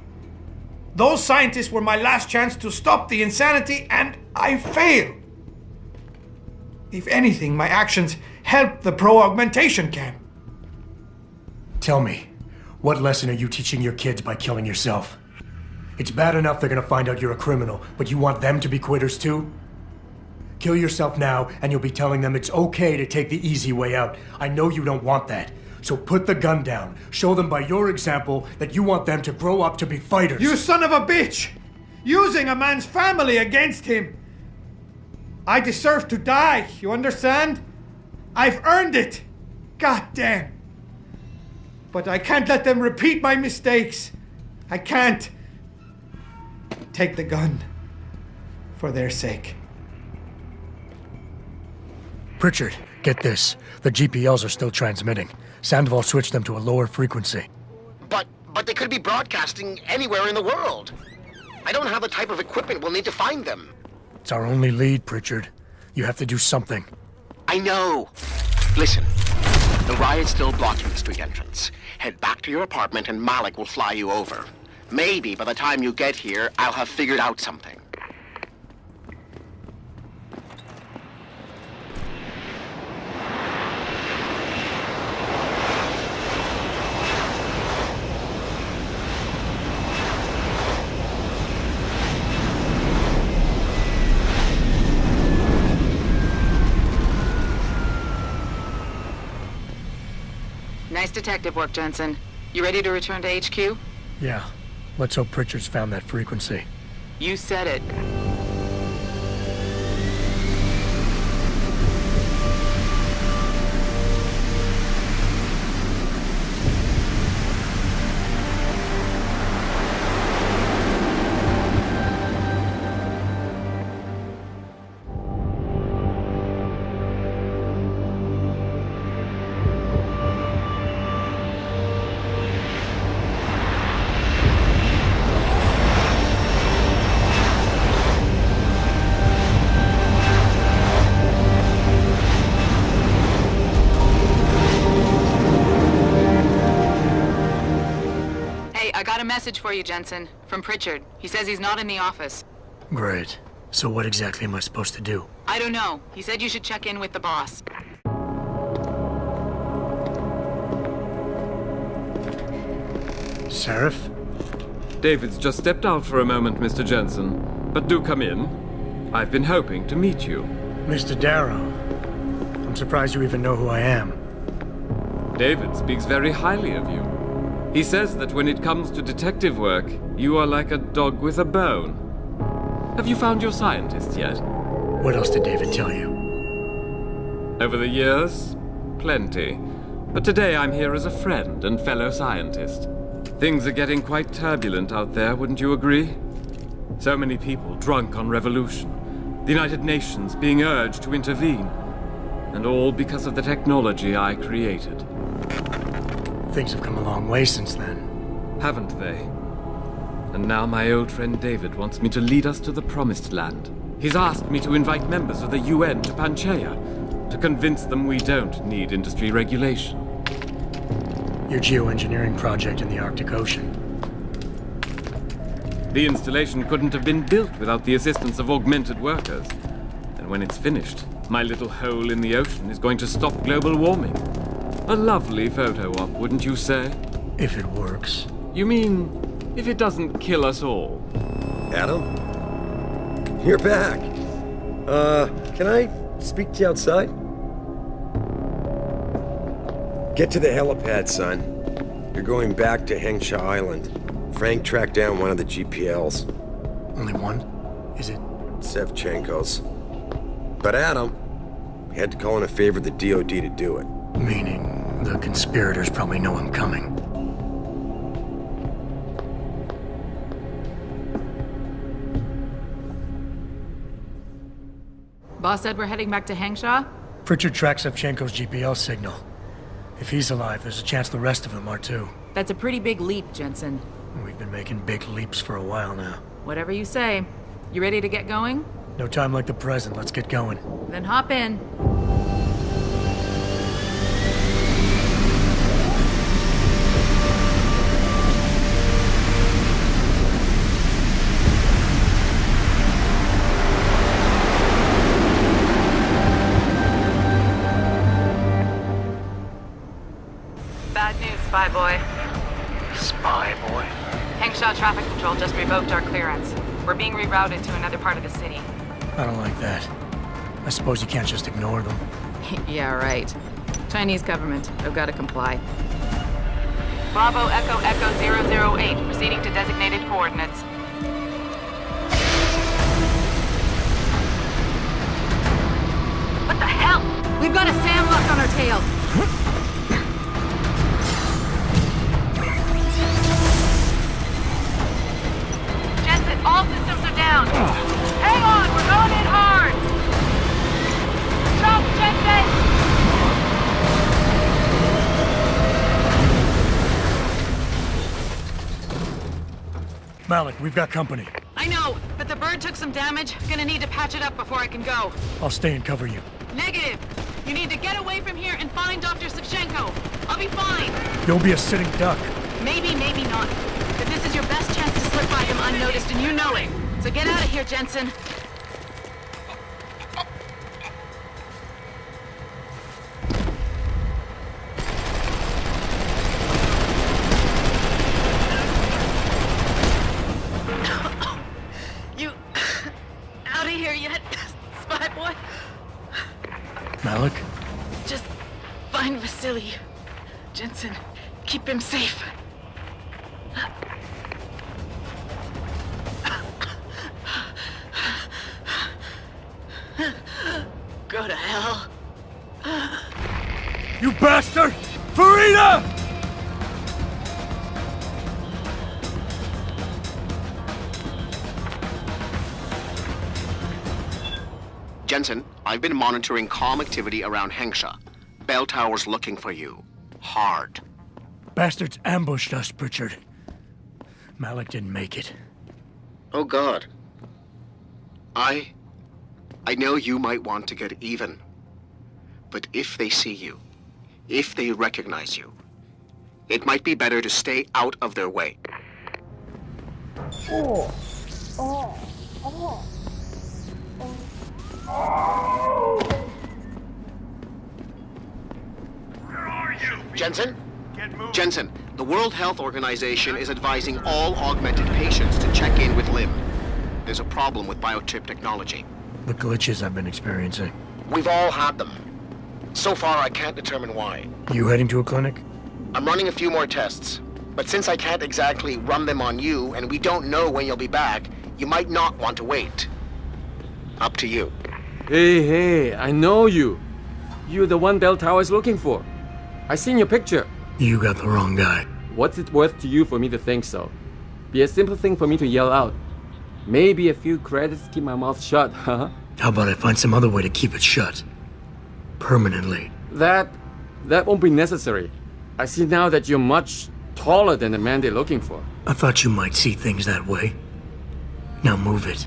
[SPEAKER 22] Those scientists were my last chance to stop the insanity, and I failed. If anything, my actions helped the pro-augmentation camp.
[SPEAKER 6] Tell me, what lesson are you teaching your kids by killing yourself? It's bad enough they're gonna find out you're a criminal, but you want them to be quitters too? Kill yourself now, and you'll be telling them it's okay to take the easy way out. I know you don't want that. So put the gun down. Show them by your example that you want them to grow up to be fighters.
[SPEAKER 22] You son of a bitch! Using a man's family against him! I deserve to die, you understand? I've earned it! God damn! But I can't let them repeat my mistakes. I can't. Take the gun. For their sake.
[SPEAKER 6] Pritchard, get this. The GPLs are still transmitting. Sandoval switched them to a lower frequency.
[SPEAKER 4] But they could be broadcasting anywhere in the world. I don't have the type of equipment we'll need to find them.
[SPEAKER 6] It's our only lead, Pritchard. You have to do something.
[SPEAKER 4] I know. Listen, the riot's still blocking the street entrance. Head back to your apartment and Malik will fly you over. Maybe by the time you get here, I'll have figured out something.
[SPEAKER 19] Nice detective work, Jensen. You ready to return to HQ?
[SPEAKER 6] Yeah. Let's hope Pritchard's found that frequency.
[SPEAKER 19] You said it. I got a message for you, Jensen. From Pritchard. He says he's not in the office.
[SPEAKER 6] Great. So what exactly am I supposed to do?
[SPEAKER 19] I don't know. He said you should check in with the boss.
[SPEAKER 6] Seraph?
[SPEAKER 15] David's just stepped out for a moment, Mr. Jensen. But do come in. I've been hoping to meet you.
[SPEAKER 6] Mr. Darrow. I'm surprised you even know who I am.
[SPEAKER 15] David speaks very highly of you. He says that when it comes to detective work, you are like a dog with a bone. Have you found your scientist yet?
[SPEAKER 6] What else did David tell you?
[SPEAKER 15] Over the years, plenty. But today I'm here as a friend and fellow scientist. Things are getting quite turbulent out there, wouldn't you agree? So many people drunk on revolution. The United Nations being urged to intervene. And all because of the technology I created.
[SPEAKER 6] Things have come a long way since then.
[SPEAKER 15] Haven't they? And now my old friend David wants me to lead us to the Promised Land. He's asked me to invite members of the UN to Panchaea, to convince them we don't need industry regulation.
[SPEAKER 6] Your geoengineering project in the Arctic Ocean.
[SPEAKER 15] The installation couldn't have been built without the assistance of augmented workers. And when it's finished, my little hole in the ocean is going to stop global warming. A lovely photo op, wouldn't you say?
[SPEAKER 6] If it works.
[SPEAKER 15] You mean, if it doesn't kill us all?
[SPEAKER 8] Adam? You're back. Can I speak to you outside? Get to the helipad, son. You're going back to Hengsha Island. Frank tracked down one of the GPLs.
[SPEAKER 6] Only one? Is it?
[SPEAKER 8] Sevchenko's. But Adam, we had to call in a favor of the DOD to do it.
[SPEAKER 6] Meaning, the conspirators probably know I'm coming.
[SPEAKER 19] Boss said we're heading back to Hengsha?
[SPEAKER 6] Pritchard tracks Sevchenko's GPL signal. If he's alive, there's a chance the rest of them are too.
[SPEAKER 19] That's a pretty big leap, Jensen.
[SPEAKER 6] We've been making big leaps for a while now.
[SPEAKER 19] Whatever you say. You ready to get going?
[SPEAKER 6] No time like the present. Let's get going.
[SPEAKER 19] Then hop in. Bad news, Spy Boy.
[SPEAKER 6] Spy Boy?
[SPEAKER 19] Hengsha Traffic Control just revoked our clearance. We're being rerouted to another part of the city.
[SPEAKER 6] I don't like that. I suppose you can't just ignore them.
[SPEAKER 19] Yeah, right. Chinese government. I've got to comply. Bravo Echo Echo 008, proceeding to designated coordinates. What the hell? We've got a SAM lock on our tail. Jensen, all systems are down. Hang on, we're going in hard. Stop, Jensen!
[SPEAKER 6] Malik, we've got company.
[SPEAKER 19] I know, but the bird took some damage. Gonna need to patch it up before I can go.
[SPEAKER 6] I'll stay and cover you.
[SPEAKER 19] Negative. You need to get away from here and find Dr. Sevchenko. I'll be fine.
[SPEAKER 6] You'll be a sitting duck.
[SPEAKER 19] Maybe, maybe not. But this is your best chance to slip by him unnoticed, and you know it. So get out of here, Jensen. You out of here yet, Spy Boy?
[SPEAKER 6] Malik?
[SPEAKER 19] Just find Vasily.
[SPEAKER 1] Jensen, keep him safe. Go to hell.
[SPEAKER 16] You bastard! Farida!
[SPEAKER 4] Jensen, I've been monitoring comm activity around Hengsha. Bell Tower's looking for you. Hard.
[SPEAKER 6] Bastards ambushed us, Pritchard. Malik didn't make it.
[SPEAKER 4] Oh God. I know you might want to get even. But if they see you, if they recognize you, it might be better to stay out of their way. Jensen? Jensen, the World Health Organization is advising all augmented patients to check in with Lim. There's a problem with biochip technology.
[SPEAKER 6] The glitches I've been experiencing.
[SPEAKER 4] We've all had them. So far, I can't determine why.
[SPEAKER 6] You heading to a clinic?
[SPEAKER 4] I'm running a few more tests. But since I can't exactly run them on you, and we don't know when you'll be back, you might not want to wait. Up to you.
[SPEAKER 15] Hey, I know you. You're the one Bell Tower is looking for. I seen your picture.
[SPEAKER 6] You got the wrong guy.
[SPEAKER 15] What's it worth to you for me to think so? Be a simple thing for me to yell out. Maybe a few credits keep my mouth shut, huh?
[SPEAKER 6] How about I find some other way to keep it shut? Permanently.
[SPEAKER 15] That won't be necessary. I see now that you're much taller than the man they're looking for.
[SPEAKER 6] I thought you might see things that way. Now move it.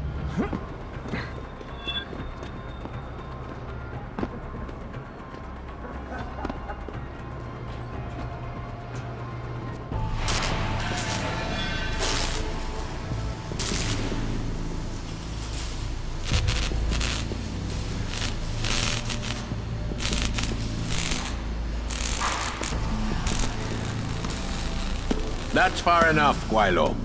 [SPEAKER 22] That's far enough, Guaylo.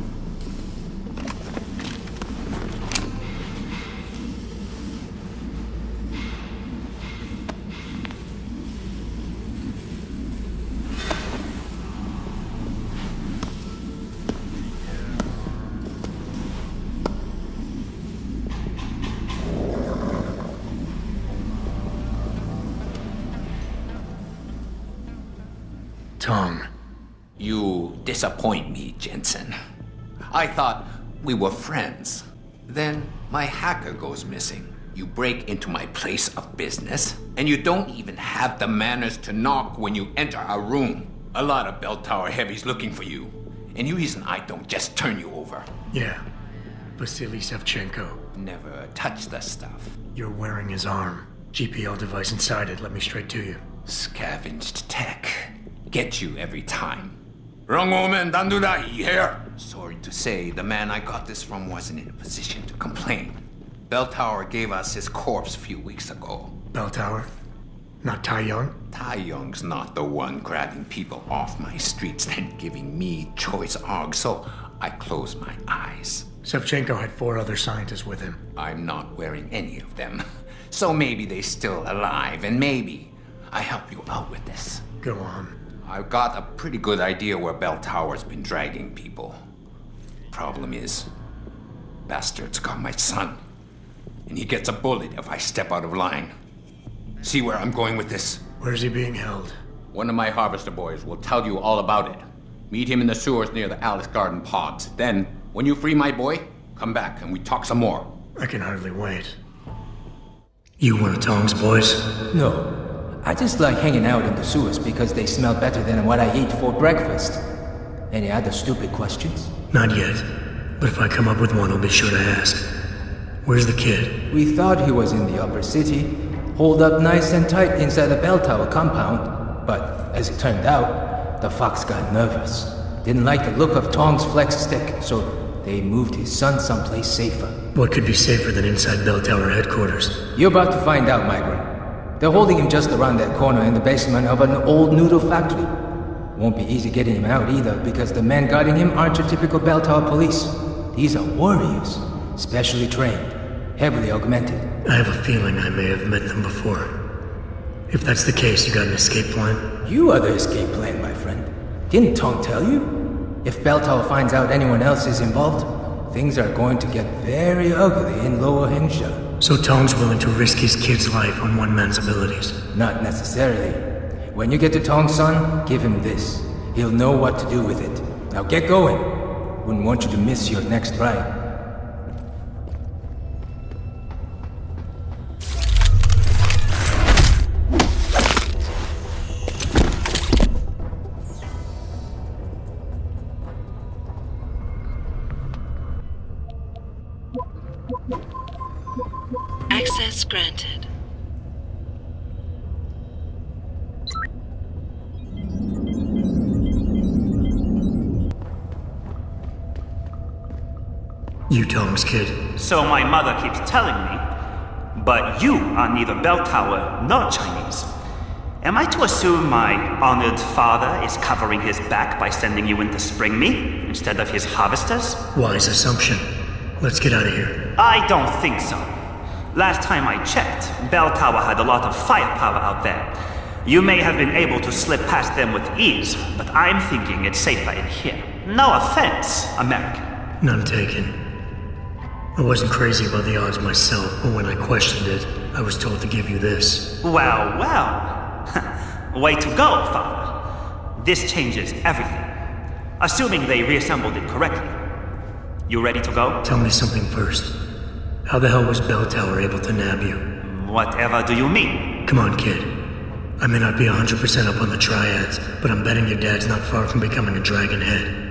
[SPEAKER 6] Tong.
[SPEAKER 21] You disappoint me, Jensen. I thought we were friends. Then my hacker goes missing. You break into my place of business, and you don't even have the manners to knock when you enter our room. A lot of Bell Tower heavies looking for you. Any reason I don't just turn you over?
[SPEAKER 6] Yeah. Vasily Sevchenko.
[SPEAKER 21] Never touch the stuff.
[SPEAKER 6] You're wearing his arm. GPL device inside it. Let me straight to you.
[SPEAKER 21] Scavenged tech. Get you every time. Wrong woman, don't do that here. Sorry to say, the man I got this from wasn't in a position to complain. Bell Tower gave us his corpse a few weeks ago.
[SPEAKER 6] Bell Tower? Not Tai Young?
[SPEAKER 21] Tai Young's not the one grabbing people off my streets and giving me choice args, so I close my eyes.
[SPEAKER 6] Sevchenko had 4 other scientists with him.
[SPEAKER 21] I'm not wearing any of them. So maybe they're still alive, and maybe I help you out with this.
[SPEAKER 6] Go on.
[SPEAKER 21] I've got a pretty good idea where Bell Tower's been dragging people. Problem is, bastard's got my son. And he gets a bullet if I step out of line. See where I'm going with this?
[SPEAKER 6] Where's he being held?
[SPEAKER 21] One of my harvester boys will tell you all about it. Meet him in the sewers near the Alice Garden pods. Then, when you free my boy, come back and we talk some more.
[SPEAKER 6] I can hardly wait. You one of Tong's boys?
[SPEAKER 23] No. I just like hanging out in the sewers because they smell better than what I eat for breakfast. Any other stupid questions?
[SPEAKER 6] Not yet. But if I come up with one, I'll be sure to ask. Where's the kid?
[SPEAKER 23] We thought he was in the upper city, holed up nice and tight inside the bell tower compound. But as it turned out, the fox got nervous. Didn't like the look of Tong's flex stick, so they moved his son someplace safer.
[SPEAKER 6] What could be safer than inside Bell Tower headquarters?
[SPEAKER 23] You're about to find out, Migrant. They're holding him just around that corner in the basement of an old noodle factory. Won't be easy getting him out either, because the men guarding him aren't your typical Bell Tower police. These are warriors, specially trained, heavily augmented.
[SPEAKER 6] I have a feeling I may have met them before. If that's the case, you got an escape plan?
[SPEAKER 23] You are the escape plan, my friend. Didn't Tong tell you? If Bell Tower finds out anyone else is involved, things are going to get very ugly in Lower Hengsha.
[SPEAKER 6] So Tong's willing to risk his kid's life on one man's abilities?
[SPEAKER 23] Not necessarily. When you get to Tong's son, give him this. He'll know what to do with it. Now get going. Wouldn't want you to miss your next ride.
[SPEAKER 7] Access granted.
[SPEAKER 6] You Tong's kid.
[SPEAKER 10] So my mother keeps telling me, but you are neither Bell Tower nor Chinese. Am I to assume my honored father is covering his back by sending you in to spring me instead of his harvesters?
[SPEAKER 6] Wise assumption. Let's get out of here.
[SPEAKER 10] I don't think so. Last time I checked, Bell Tower had a lot of firepower out there. You may have been able to slip past them with ease, but I'm thinking it's safer in here. No offense, American.
[SPEAKER 6] None taken. I wasn't crazy about the odds myself, but when I questioned it, I was told to give you this.
[SPEAKER 10] Well, well. Way to go, Father. This changes everything. Assuming they reassembled it correctly. You ready to go?
[SPEAKER 6] Tell me something first. How the hell was Bell Tower able to nab you?
[SPEAKER 10] Whatever do you mean?
[SPEAKER 6] Come on, kid. I may not be 100% up on the triads, but I'm betting your dad's not far from becoming a dragon head.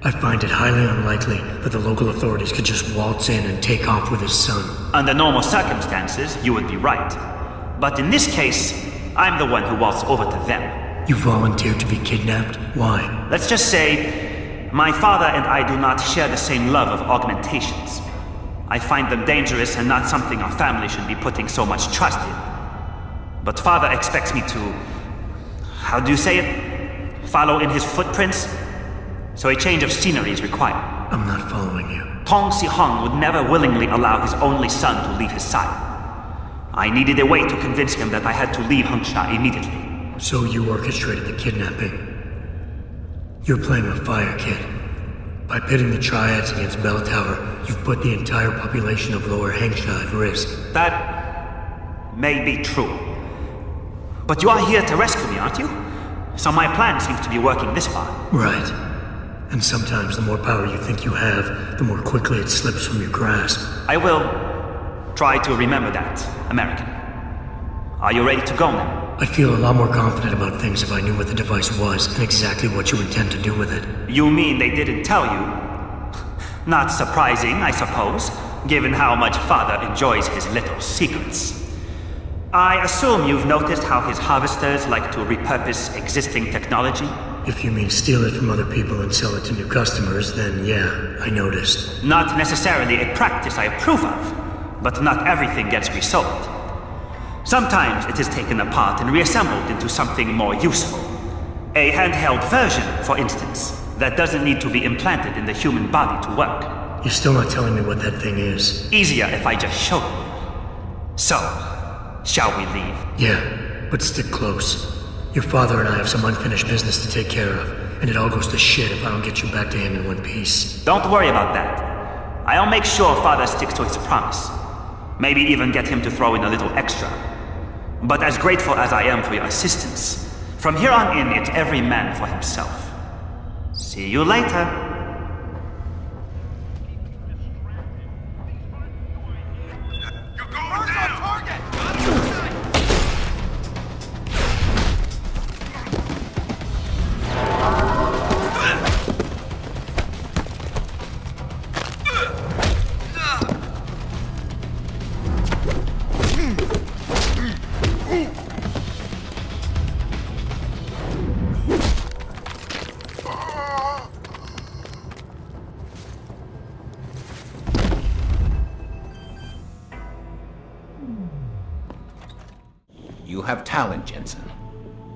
[SPEAKER 6] I find it highly unlikely that the local authorities could just waltz in and take off with his son.
[SPEAKER 10] Under normal circumstances, you would be right. But in this case, I'm the one who waltzed over to them.
[SPEAKER 6] You volunteered to be kidnapped? Why?
[SPEAKER 10] Let's just say, my father and I do not share the same love of augmentations. I find them dangerous and not something our family should be putting so much trust in. But father expects me to... how do you say it? Follow in his footprints? So a change of scenery is required.
[SPEAKER 6] I'm not following you.
[SPEAKER 10] Tong Si-hung would never willingly allow his only son to leave his side. I needed a way to convince him that I had to leave Hengsha immediately.
[SPEAKER 6] So you orchestrated the kidnapping. You're playing with fire, kid. By pitting the triads against Bell Tower, you've put the entire population of Lower Hengsha at risk.
[SPEAKER 10] That may be true. But you are here to rescue me, aren't you? So my plan seems to be working this far.
[SPEAKER 6] Right. And sometimes the more power you think you have, the more quickly it slips from your grasp.
[SPEAKER 10] I will try to remember that, American. Are you ready to go now?
[SPEAKER 6] I'd feel a lot more confident about things if I knew what the device was and exactly what you intend to do with it.
[SPEAKER 10] You mean they didn't tell you? Not surprising, I suppose, given how much Father enjoys his little secrets. I assume you've noticed how his harvesters like to repurpose existing technology?
[SPEAKER 6] If you mean steal it from other people and sell it to new customers, then yeah, I noticed.
[SPEAKER 10] Not necessarily a practice I approve of, but not everything gets resold. Sometimes it is taken apart and reassembled into something more useful. A handheld version, for instance, that doesn't need to be implanted in the human body to work.
[SPEAKER 6] You're still not telling me what that thing is.
[SPEAKER 10] Easier if I just show you. So, shall we leave?
[SPEAKER 6] Yeah, but stick close. Your father and I have some unfinished business to take care of, and it all goes to shit if I don't get you back to him in one piece.
[SPEAKER 10] Don't worry about that. I'll make sure Father sticks to his promise. Maybe even get him to throw in a little extra. But as grateful as I am for your assistance, from here on in, it's every man for himself. See you later.
[SPEAKER 21] You have talent, Jensen.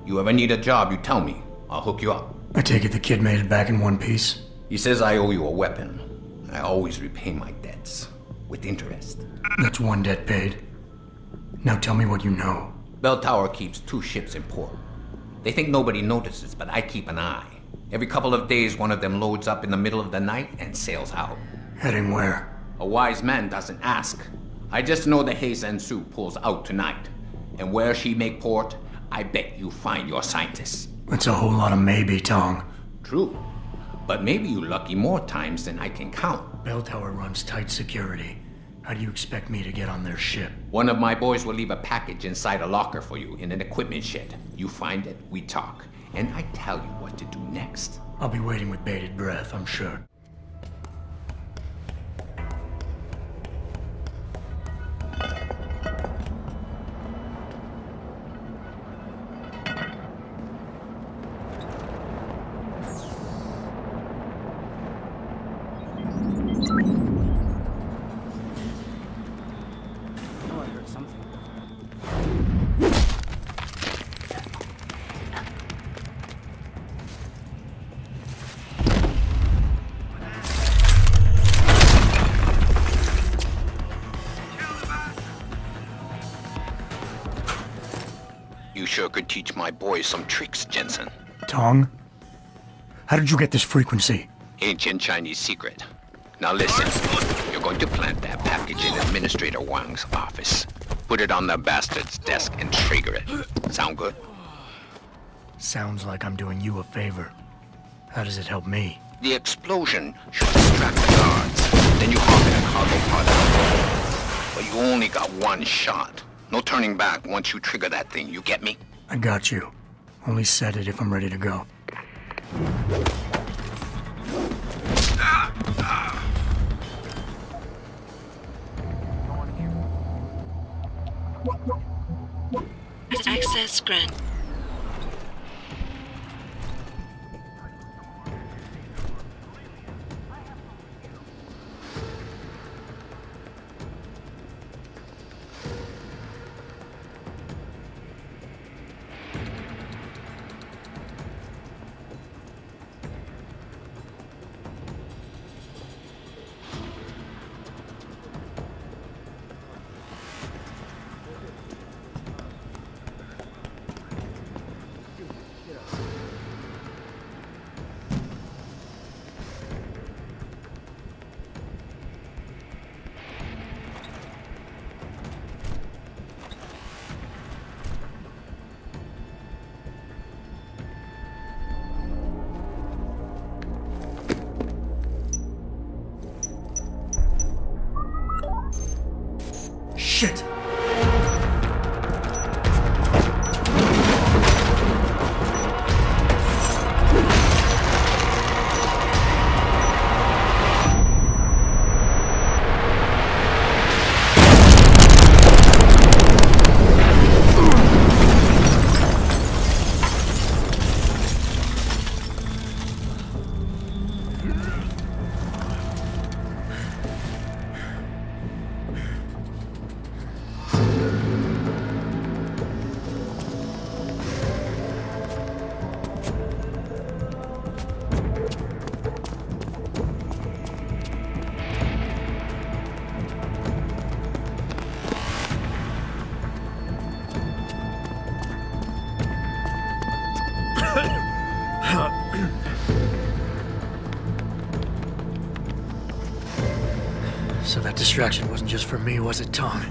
[SPEAKER 21] You ever need a job, you tell me. I'll hook you up.
[SPEAKER 6] I take it the kid made it back in one piece?
[SPEAKER 21] He says I owe you a weapon. I always repay my debts. With interest.
[SPEAKER 6] That's one debt paid. Now tell me what you know.
[SPEAKER 21] Bell Tower keeps 2 ships in port. They think nobody notices, but I keep an eye. Every couple of days, one of them loads up in the middle of the night and sails out.
[SPEAKER 6] Heading where?
[SPEAKER 21] A wise man doesn't ask. I just know the Heizen Su pulls out tonight. And where she make port, I bet you find your scientists.
[SPEAKER 6] That's a whole lot of maybe, Tong.
[SPEAKER 21] True. But maybe you lucky more times than I can count.
[SPEAKER 6] Bell Tower runs tight security. How do you expect me to get on their ship?
[SPEAKER 21] One of my boys will leave a package inside a locker for you in an equipment shed. You find it, we talk, and I tell you what to do next.
[SPEAKER 6] I'll be waiting with bated breath, I'm sure.
[SPEAKER 21] You sure could teach my boys some tricks, Jensen.
[SPEAKER 6] Tong? How did you get this frequency?
[SPEAKER 21] Ancient Chinese secret. Now listen, you're going to plant that package in Administrator Wang's office. Put it on the bastard's desk and trigger it. Sound good?
[SPEAKER 6] Sounds like I'm doing you a favor. How does it help me?
[SPEAKER 21] The explosion should distract the guards. Then you hop in a cargo pod out. But you only got 1 shot. No turning back once you trigger that thing, you get me?
[SPEAKER 6] I got you. Only set it if I'm ready to go.
[SPEAKER 7] Access granted.
[SPEAKER 6] Shit! So that distraction wasn't just for me, was it, Tom?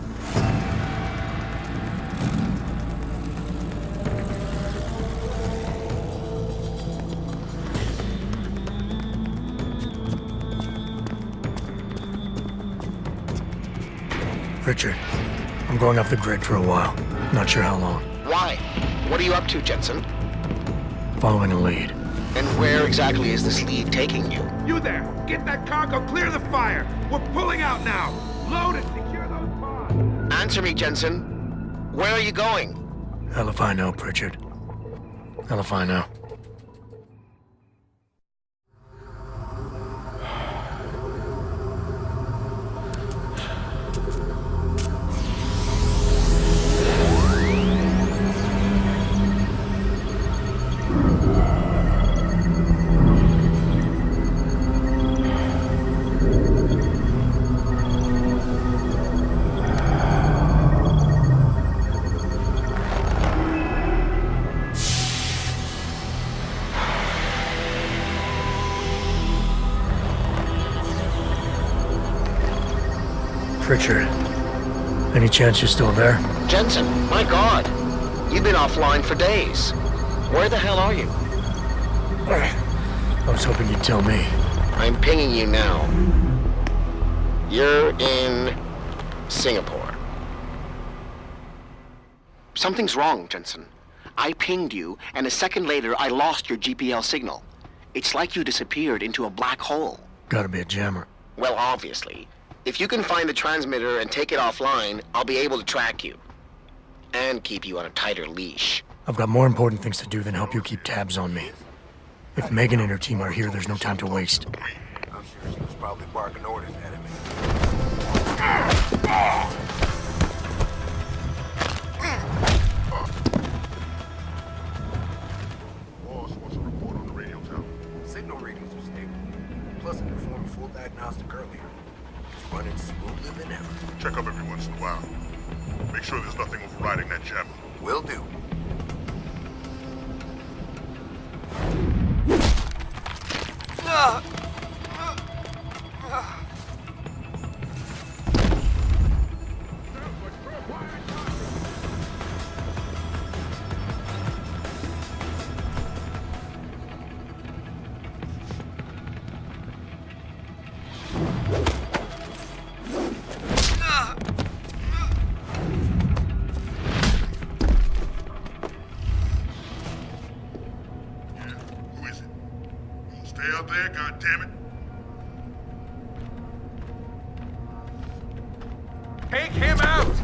[SPEAKER 6] Richard, I'm going off the grid for a while. Not sure how long.
[SPEAKER 4] Why? What are you up to, Jensen?
[SPEAKER 6] Following a lead.
[SPEAKER 4] And where exactly is this lead taking you?
[SPEAKER 16] You there! Get that cargo, clear the fire! We're pulling out now! Load and secure those pods!
[SPEAKER 4] Answer me, Jensen. Where are you going?
[SPEAKER 6] Hell if I know, Pritchard. Hell if I know. Archer. Any chance you're still there?
[SPEAKER 4] Jensen, my God. You've been offline for days. Where the hell are you?
[SPEAKER 6] I was hoping you'd tell me.
[SPEAKER 4] I'm pinging you now. You're in Singapore. Something's wrong, Jensen. I pinged you, and a second later I lost your GPL signal. It's like you disappeared into a black hole.
[SPEAKER 6] Gotta be a jammer.
[SPEAKER 4] Well, obviously. If you can find the transmitter and take it offline, I'll be able to track you. And keep you on a tighter leash.
[SPEAKER 6] I've got more important things to do than help you keep tabs on me. If Megan and her team are here, there's no time to waste.
[SPEAKER 22] I'm sure she was probably barking orders at him.
[SPEAKER 9] Boss wants a report on the radio tower.
[SPEAKER 22] Signal readings are stable. Plus, it performed full diagnostic earlier. It's running smoother than ever.
[SPEAKER 9] Check up every once in a while. Make sure there's nothing overriding that jammer.
[SPEAKER 22] Will do.
[SPEAKER 9] Stay up there, goddammit.
[SPEAKER 16] Take him out!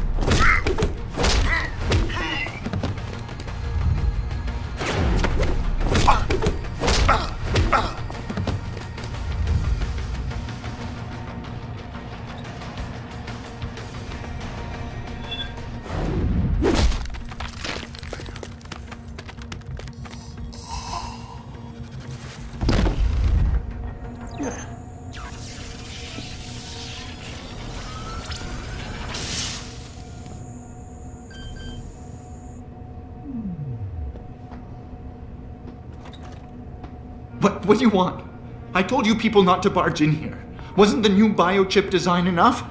[SPEAKER 14] What do you want? I told you people not to barge in here. Wasn't the new biochip design enough?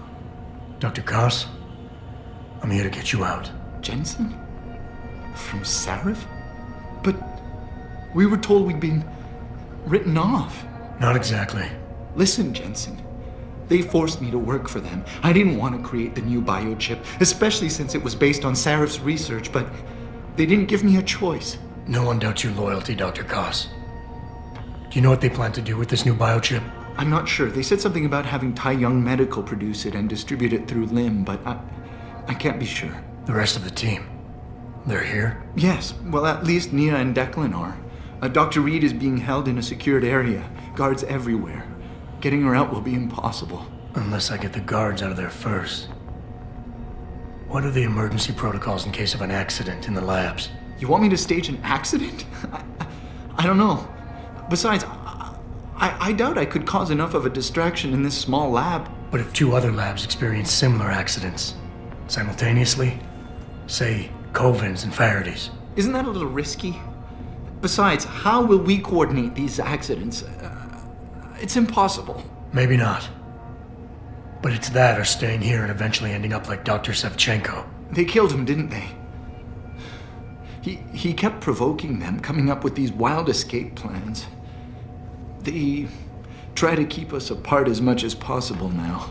[SPEAKER 6] Dr. Koss, I'm here to get you out.
[SPEAKER 14] Jensen? From Sarif? But we were told we'd been written off.
[SPEAKER 6] Not exactly.
[SPEAKER 14] Listen, Jensen. They forced me to work for them. I didn't want to create the new biochip, especially since it was based on Sarif's research, but they didn't give me a choice.
[SPEAKER 6] No one doubts your loyalty, Dr. Koss. Do you know what they plan to do with this new biochip?
[SPEAKER 14] I'm not sure. They said something about having Tai Young Medical produce it and distribute it through LIM, but I can't be sure.
[SPEAKER 6] The rest of the team, they're here?
[SPEAKER 14] Yes. Well, at least Nia and Declan are. Dr. Reed is being held in a secured area. Guards everywhere. Getting her out will be impossible.
[SPEAKER 6] Unless I get the guards out of there first. What are the emergency protocols in case of an accident in the labs?
[SPEAKER 14] You want me to stage an accident? I don't know. Besides, I doubt I could cause enough of a distraction in this small lab.
[SPEAKER 6] But if 2 other labs experience similar accidents simultaneously, say Covens and Faraday's.
[SPEAKER 14] Isn't that a little risky? Besides, how will we coordinate these accidents? It's impossible.
[SPEAKER 6] Maybe not. But it's that or staying here and eventually ending up like Dr. Sevchenko.
[SPEAKER 14] They killed him, didn't they? He kept provoking them, coming up with these wild escape plans. They try to keep us apart as much as possible now.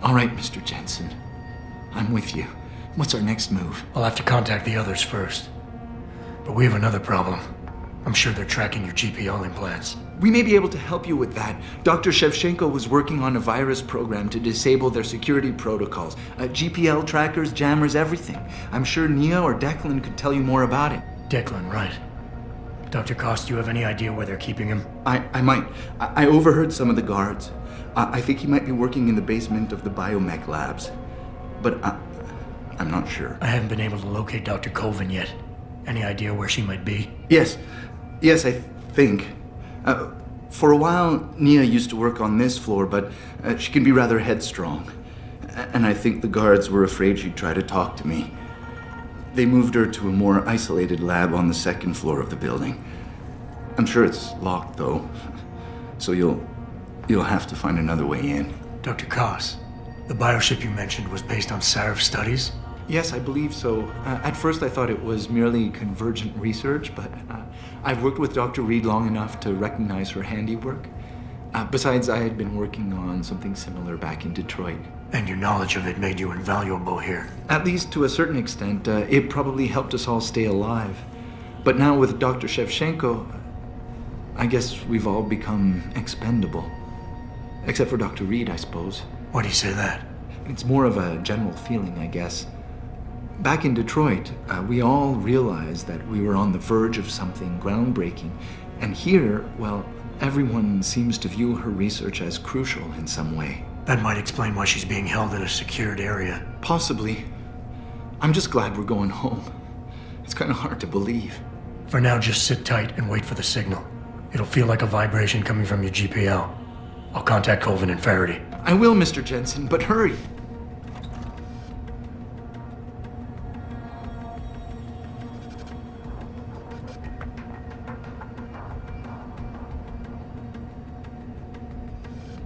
[SPEAKER 14] All right, Mr. Jensen. I'm with you. What's our next move?
[SPEAKER 6] I'll have to contact the others first. But we have another problem. I'm sure they're tracking your GPL implants.
[SPEAKER 14] We may be able to help you with that. Dr. Shevchenko was working on a virus program to disable their security protocols. GPL trackers, jammers, everything. I'm sure Nia or Declan could tell you more about it.
[SPEAKER 6] Declan, right. Dr. Koss, do you have any idea where they're keeping him?
[SPEAKER 14] I might. I overheard some of the guards. I think he might be working in the basement of the biomech labs. But I'm not sure.
[SPEAKER 6] I haven't been able to locate Dr. Coven yet. Any idea where she might be?
[SPEAKER 14] Yes, I think. For a while, Nia used to work on this floor, but she can be rather headstrong. And I think the guards were afraid she'd try to talk to me. They moved her to a more isolated lab on the 2nd floor of the building. I'm sure it's locked, though. So you'll have to find another way in.
[SPEAKER 6] Dr. Koss, the bioship you mentioned was based on Sarif's studies?
[SPEAKER 3] Yes, I believe so. At first I thought it was merely convergent research, but I've worked with Dr. Reed long enough to recognize her handiwork. Besides, I had been working on something similar back in Detroit.
[SPEAKER 6] And your knowledge of it made you invaluable here?
[SPEAKER 3] At least to a certain extent. It probably helped us all stay alive. But now with Dr. Shevchenko, I guess we've all become expendable. Except for Dr. Reed, I suppose.
[SPEAKER 6] Why do you say that?
[SPEAKER 3] It's more of a general feeling, I guess. Back in Detroit, we all realized that we were on the verge of something groundbreaking. And here, well, everyone seems to view her research as crucial in some way.
[SPEAKER 6] That might explain why she's being held in a secured area.
[SPEAKER 3] Possibly. I'm just glad we're going home. It's kind of hard to believe.
[SPEAKER 6] For now, just sit tight and wait for the signal. It'll feel like a vibration coming from your GPL. I'll contact Colvin and Faraday.
[SPEAKER 3] I will, Mr. Jensen, but hurry.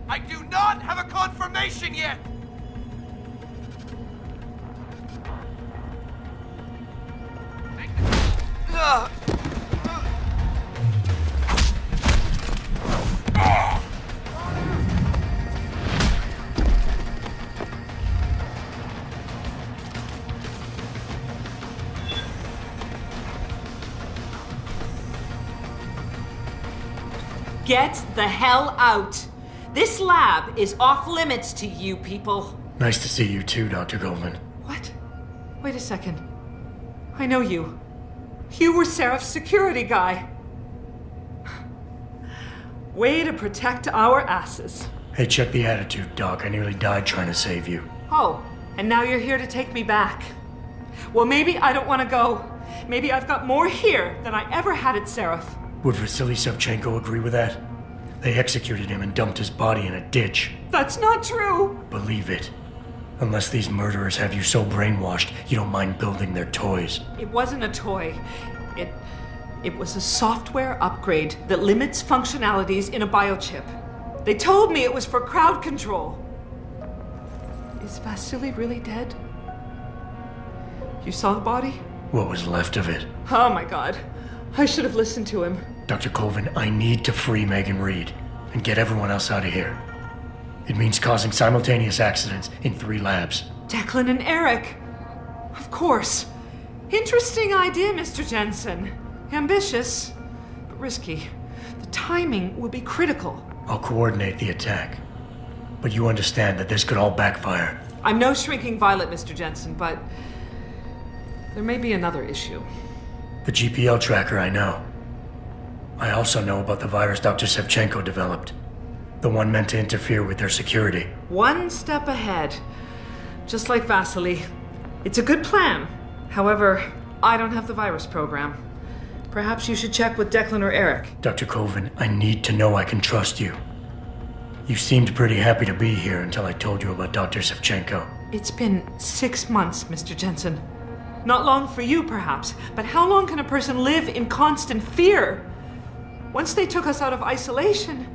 [SPEAKER 22] I do not have a confirmation yet!
[SPEAKER 11] Get the hell out! This lab is off limits to you people.
[SPEAKER 6] Nice to see you too, Dr. Goldman.
[SPEAKER 11] What? Wait a second. I know you. You were Serif's security guy. Way to protect our asses.
[SPEAKER 6] Hey, check the attitude, Doc. I nearly died trying to save you.
[SPEAKER 11] Oh, and now you're here to take me back. Well, maybe I don't want to go. Maybe I've got more here than I ever had at Serif.
[SPEAKER 6] Would Vasily Sevchenko agree with that? They executed him and dumped his body in a ditch.
[SPEAKER 11] That's not true!
[SPEAKER 6] Believe it. Unless these murderers have you so brainwashed, you don't mind building their toys.
[SPEAKER 11] It wasn't a toy. It was a software upgrade that limits functionalities in a biochip. They told me it was for crowd control. Is Vasily really dead? You saw the body?
[SPEAKER 6] What was left of it?
[SPEAKER 11] Oh my god. I should have listened to him.
[SPEAKER 6] Dr. Colvin, I need to free Megan Reed and get everyone else out of here. It means causing simultaneous accidents in 3 labs.
[SPEAKER 11] Declan and Eric. Of course. Interesting idea, Mr. Jensen. Ambitious, but risky. The timing will be critical.
[SPEAKER 6] I'll coordinate the attack. But you understand that this could all backfire.
[SPEAKER 11] I'm no shrinking violet, Mr. Jensen, but there may be another issue.
[SPEAKER 6] The GPL tracker, I know. I also know about the virus Dr. Sevchenko developed. The one meant to interfere with their security.
[SPEAKER 11] One step ahead. Just like Vasily. It's a good plan. However, I don't have the virus program. Perhaps you should check with Declan or Eric.
[SPEAKER 6] Dr. Colvin, I need to know I can trust you. You seemed pretty happy to be here until I told you about Dr. Sevchenko.
[SPEAKER 11] It's been 6 months, Mr. Jensen. Not long for you, perhaps, but how long can a person live in constant fear? Once they took us out of isolation,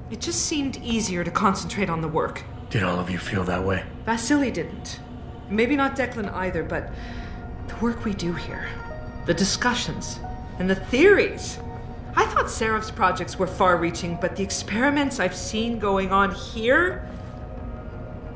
[SPEAKER 11] it just seemed easier to concentrate on the work.
[SPEAKER 6] Did all of you feel that way?
[SPEAKER 11] Vasily didn't. Maybe not Declan either, but the work we do here, the discussions, and the theories. I thought Serif's projects were far-reaching, but the experiments I've seen going on here,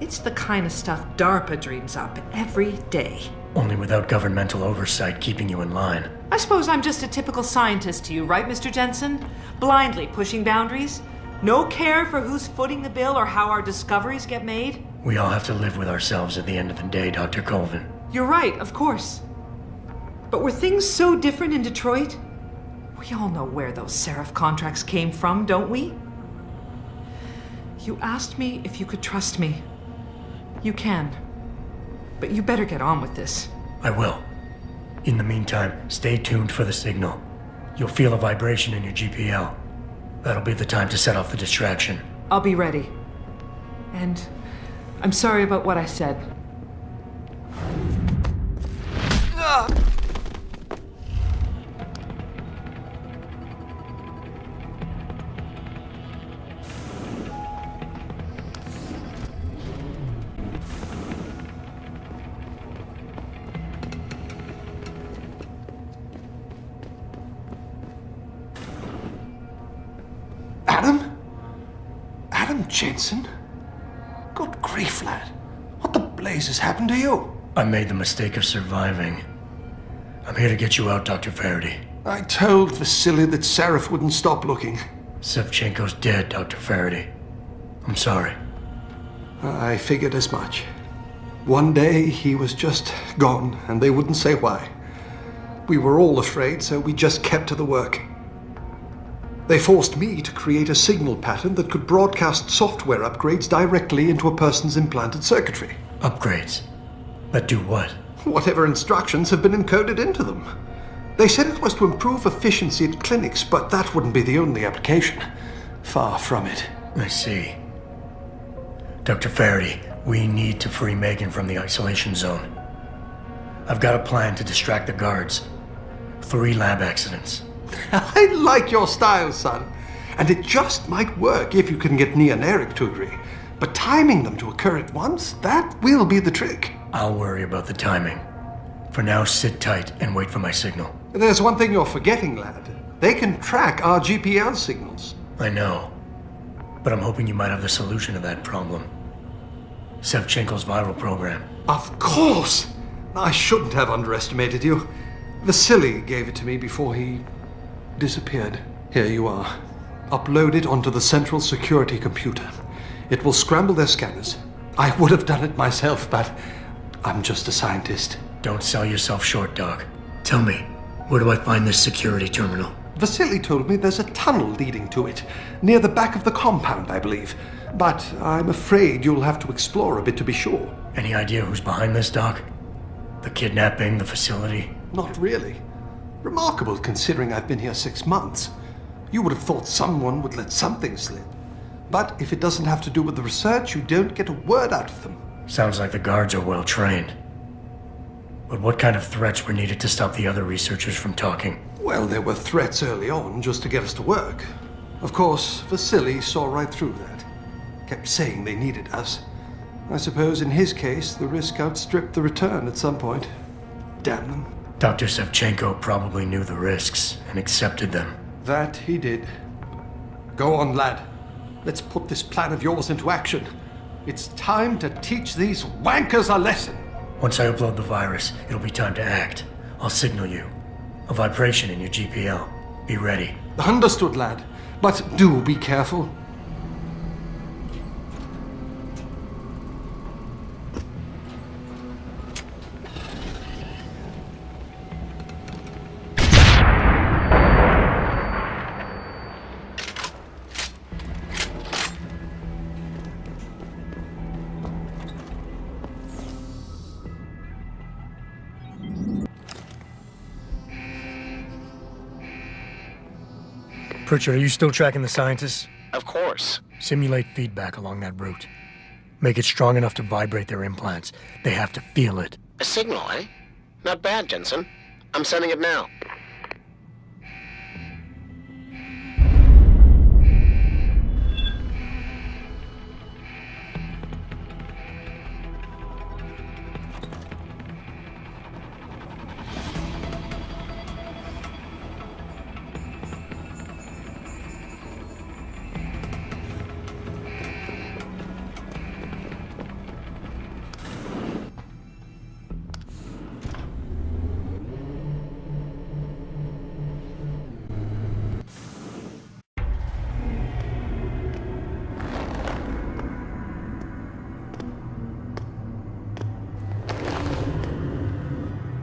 [SPEAKER 11] it's the kind of stuff DARPA dreams up every day.
[SPEAKER 6] Only without governmental oversight keeping you in line.
[SPEAKER 11] I suppose I'm just a typical scientist to you, right, Mr. Jensen? Blindly pushing boundaries? No care for who's footing the bill or how our discoveries get made?
[SPEAKER 6] We all have to live with ourselves at the end of the day, Dr. Colvin.
[SPEAKER 11] You're right, of course. But were things so different in Detroit? We all know where those Serif contracts came from, don't we? You asked me if you could trust me. You can. But you better get on with this.
[SPEAKER 6] I will. In the meantime, stay tuned for the signal. You'll feel a vibration in your GPL. That'll be the time to set off the distraction.
[SPEAKER 11] I'll be ready. And I'm sorry about what I said.
[SPEAKER 12] Jensen? Good grief, lad. What the blazes happened to you?
[SPEAKER 6] I made the mistake of surviving. I'm here to get you out, Dr. Faraday.
[SPEAKER 12] I told Vasily that Sarif wouldn't stop looking.
[SPEAKER 6] Sevchenko's dead, Dr. Faraday. I'm sorry.
[SPEAKER 12] I figured as much. One day he was just gone, and they wouldn't say why. We were all afraid, so we just kept to the work. They forced me to create a signal pattern that could broadcast software upgrades directly into a person's implanted circuitry.
[SPEAKER 6] Upgrades? That do what?
[SPEAKER 12] Whatever instructions have been encoded into them. They said it was to improve efficiency at clinics, but that wouldn't be the only application. Far from it.
[SPEAKER 6] I see. Dr. Faraday, we need to free Megan from the isolation zone. I've got a plan to distract the guards. 3 lab accidents.
[SPEAKER 12] I like your style, son. And it just might work if you can get Nia and Eric to agree. But timing them to occur at once, that will be the trick.
[SPEAKER 6] I'll worry about the timing. For now, sit tight and wait for my signal.
[SPEAKER 12] There's one thing you're forgetting, lad. They can track our GPL signals.
[SPEAKER 6] I know. But I'm hoping you might have the solution to that problem. Sevchenko's viral program.
[SPEAKER 12] Of course! I shouldn't have underestimated you. Vasily gave it to me before he disappeared. Here you are. Upload it onto the central security computer. It will scramble their scanners. I would have done it myself, but I'm just a scientist.
[SPEAKER 6] Don't sell yourself short, Doc. Tell me, where do I find this security terminal?
[SPEAKER 12] Vasily told me there's a tunnel leading to it, near the back of the compound, I believe. But I'm afraid you'll have to explore a bit to be sure.
[SPEAKER 6] Any idea who's behind this, Doc? The kidnapping, the facility?
[SPEAKER 12] Not really. Remarkable considering I've been here 6 months. You would have thought someone would let something slip. But if it doesn't have to do with the research, you don't get a word out of them.
[SPEAKER 6] Sounds like the guards are well trained. But what kind of threats were needed to stop the other researchers from talking?
[SPEAKER 12] Well, there were threats early on just to get us to work. Of course, Vasily saw right through that. Kept saying they needed us. I suppose in his case, the risk outstripped the return at some point. Damn them.
[SPEAKER 6] Dr. Sevchenko probably knew the risks and accepted them.
[SPEAKER 12] That he did. Go on, lad. Let's put this plan of yours into action. It's time to teach these wankers a lesson.
[SPEAKER 6] Once I upload the virus, it'll be time to act. I'll signal you. A vibration in your GPL. Be ready.
[SPEAKER 12] Understood, lad. But do be careful.
[SPEAKER 6] Pritchard, are you still tracking the scientists?
[SPEAKER 4] Of course.
[SPEAKER 6] Simulate feedback along that route. Make it strong enough to vibrate their implants. They have to feel it.
[SPEAKER 4] A signal, eh? Not bad, Jensen. I'm sending it now.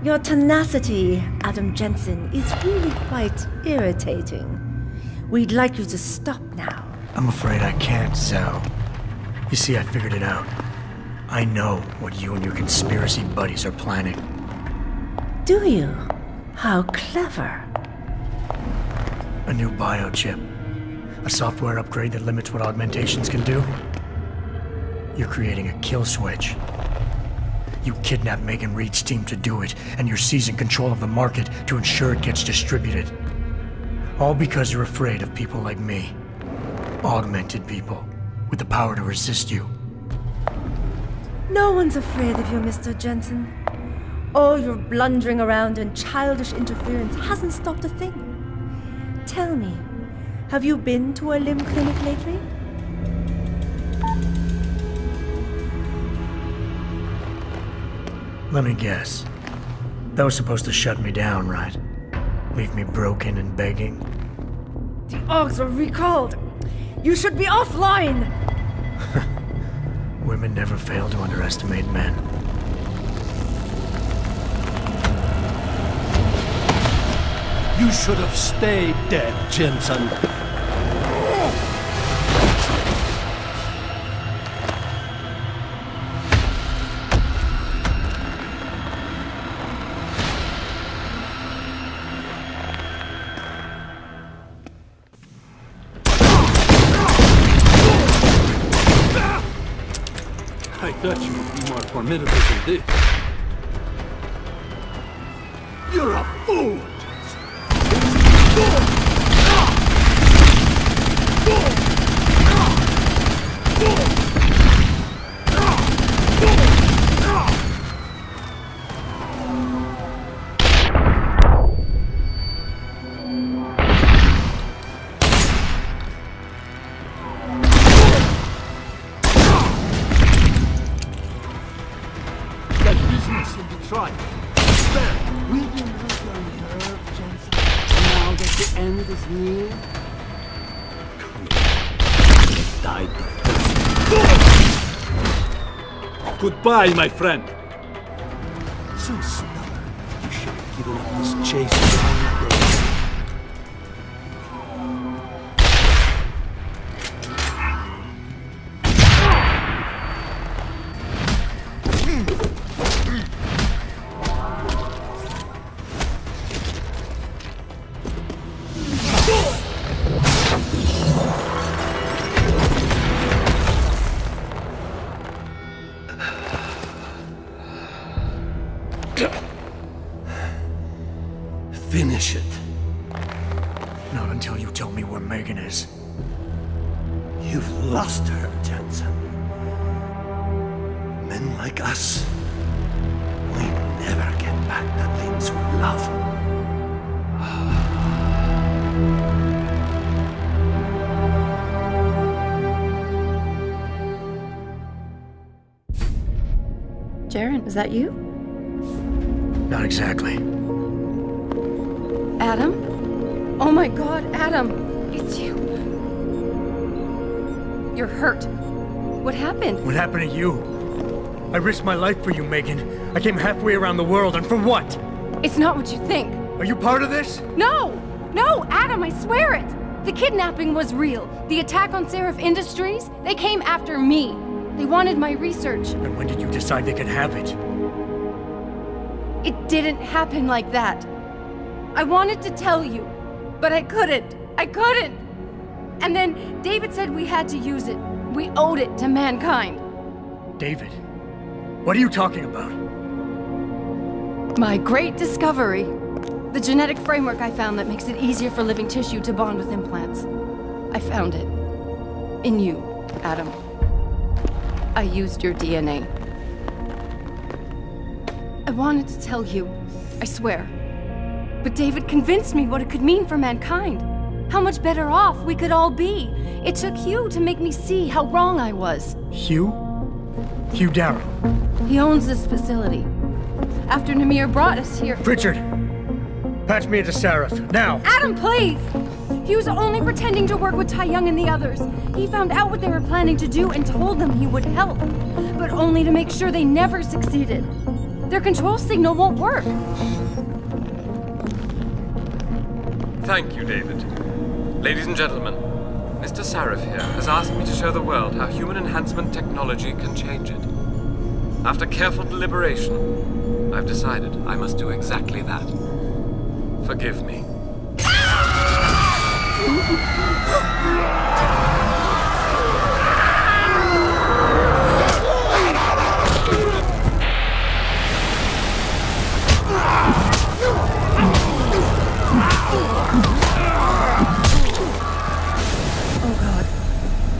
[SPEAKER 7] Your tenacity, Adam Jensen, is really quite irritating. We'd like you to stop now.
[SPEAKER 6] I'm afraid I can't, Zhao. You see, I figured it out. I know what you and your conspiracy buddies are planning.
[SPEAKER 7] Do you? How clever.
[SPEAKER 6] A new biochip. A software upgrade that limits what augmentations can do. You're creating a kill switch. You kidnapped Megan Reed's team to do it, and you're seizing control of the market to ensure it gets distributed. All because you're afraid of people like me. Augmented people, with the power to resist you.
[SPEAKER 7] No one's afraid of you, Mr. Jensen. All your blundering around and childish interference hasn't stopped a thing. Tell me, have you been to a limb clinic lately?
[SPEAKER 6] Let me guess. That was supposed to shut me down, right? Leave me broken and begging.
[SPEAKER 2] The Augs are recalled. You should be offline.
[SPEAKER 6] Women never fail to underestimate men.
[SPEAKER 18] You should have stayed dead, Jensen. I thought you would be more formidable than this. You're a fool!
[SPEAKER 22] Try. Stand.
[SPEAKER 17] We can look on nerve, Jensen. Now that the end is near.
[SPEAKER 18] Died first. Goodbye, my friend. So stubborn. You should have given up this chase long ago. Finish it.
[SPEAKER 6] Not until you tell me where Megan is.
[SPEAKER 18] You've lost her, Jensen. Men like us, we never get back the things we love.
[SPEAKER 20] Jaren, is that you?
[SPEAKER 6] Not exactly.
[SPEAKER 20] Adam? Oh my god, Adam! It's you. You're hurt. What happened?
[SPEAKER 6] What happened to you? I risked my life for you, Megan. I came halfway around the world, and for what?
[SPEAKER 20] It's not what you think.
[SPEAKER 6] Are you part of this?
[SPEAKER 20] No! No, Adam, I swear it! The kidnapping was real. The attack on Seraph Industries, they came after me. They wanted my research.
[SPEAKER 6] And when did you decide they could have it?
[SPEAKER 20] It didn't happen like that. I wanted to tell you, but I couldn't. I couldn't! And then David said we had to use it. We owed it to mankind.
[SPEAKER 6] David? What are you talking about?
[SPEAKER 20] My great discovery. The genetic framework I found that makes it easier for living tissue to bond with implants. I found it. In you, Adam. I used your DNA. I wanted to tell you, I swear. But David convinced me what it could mean for mankind. How much better off we could all be. It took Hugh to make me see how wrong I was.
[SPEAKER 6] Hugh? Hugh Darrow.
[SPEAKER 20] He owns this facility. After Namir brought us here...
[SPEAKER 6] Richard! Patch me into Seraph, now!
[SPEAKER 20] Adam, please! He was only pretending to work with Tai Young and the others. He found out what they were planning to do and told them he would help. But only to make sure they never succeeded. Their control signal won't work.
[SPEAKER 15] Thank you, David. Ladies and gentlemen, Mr. Seraph here has asked me to show the world how human enhancement technology can change it. After careful deliberation, I've decided I must do exactly that. Forgive me.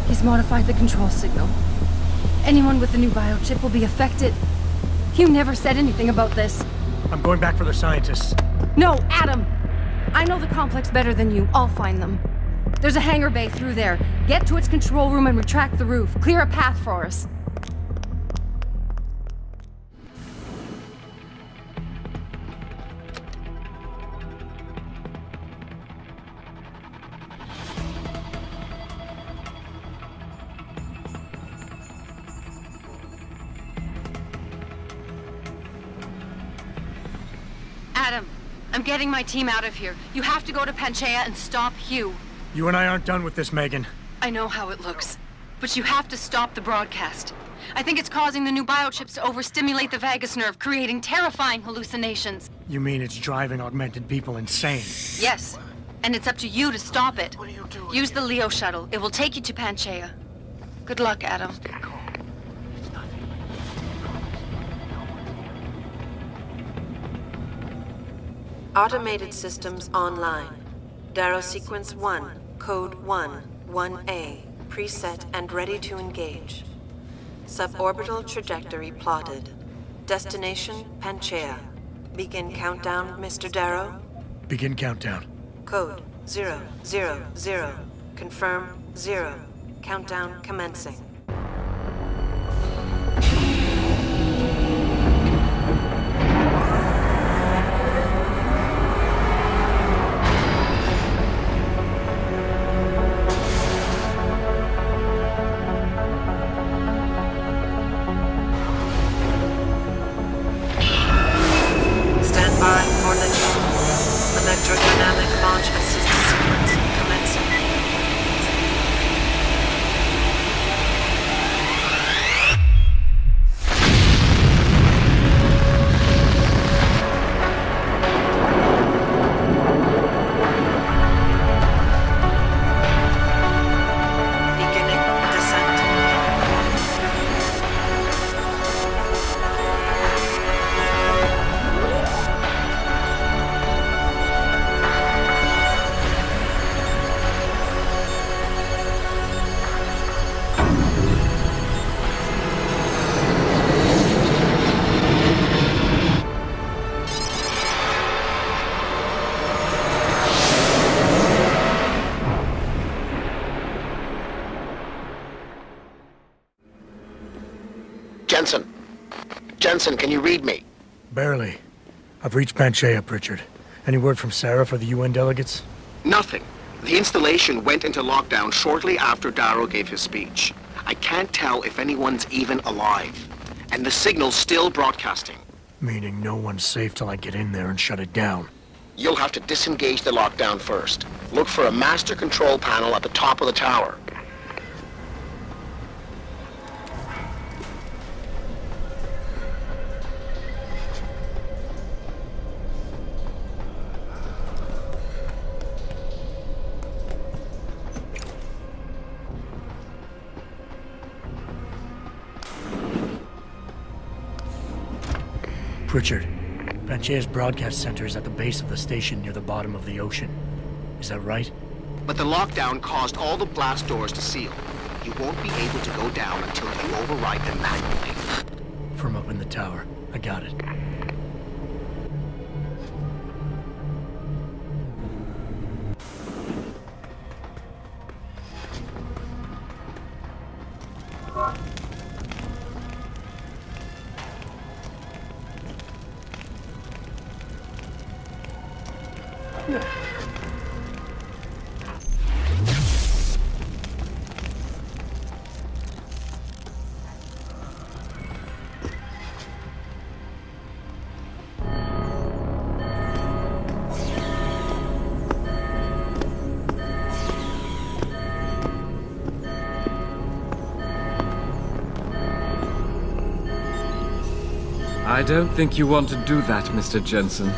[SPEAKER 20] He's modified the control signal. Anyone with the new biochip will be affected. Hugh never said anything about this.
[SPEAKER 6] I'm going back for the scientists.
[SPEAKER 20] No, Adam! I know the complex better than you. I'll find them. There's a hangar bay through there. Get to its control room and retract the roof. Clear a path for us. I'm getting my team out of here. You have to go to Panchaea and stop Hugh.
[SPEAKER 6] You and I aren't done with this, Megan.
[SPEAKER 20] I know how it looks, but you have to stop the broadcast. I think it's causing the new biochips to overstimulate the vagus nerve, creating terrifying hallucinations.
[SPEAKER 6] You mean it's driving augmented people insane?
[SPEAKER 20] Yes, and it's up to you to stop it. What are you doing? Use the Leo shuttle. It will take you to Panchaea. Good luck, Adam.
[SPEAKER 5] Automated systems online. Darrow sequence 1, code 1, 1A, preset and ready to engage. Suborbital trajectory plotted. Destination Panchaea. Begin countdown, Mr. Darrow.
[SPEAKER 6] Begin countdown.
[SPEAKER 5] Code 000. Confirm 0. Countdown commencing. Electrodynamic launch assist sequence commencing. Beginning descent.
[SPEAKER 4] Jensen, can you read me?
[SPEAKER 6] Barely. I've reached Panchaea, Pritchard. Any word from Sarah for the UN delegates?
[SPEAKER 4] Nothing. The installation went into lockdown shortly after Darrow gave his speech. I can't tell if anyone's even alive. And the signal's still broadcasting.
[SPEAKER 6] Meaning no one's safe till I get in there and shut it down.
[SPEAKER 4] You'll have to disengage the lockdown first. Look for a master control panel at the top of the tower.
[SPEAKER 6] Pritchard, Panchaea's broadcast center is at the base of the station near the bottom of the ocean. Is that right?
[SPEAKER 4] But the lockdown caused all the blast doors to seal. You won't be able to go down until you override them manually.
[SPEAKER 6] From up in the tower. I got it.
[SPEAKER 15] I don't think you want to do that, Mr. Jensen.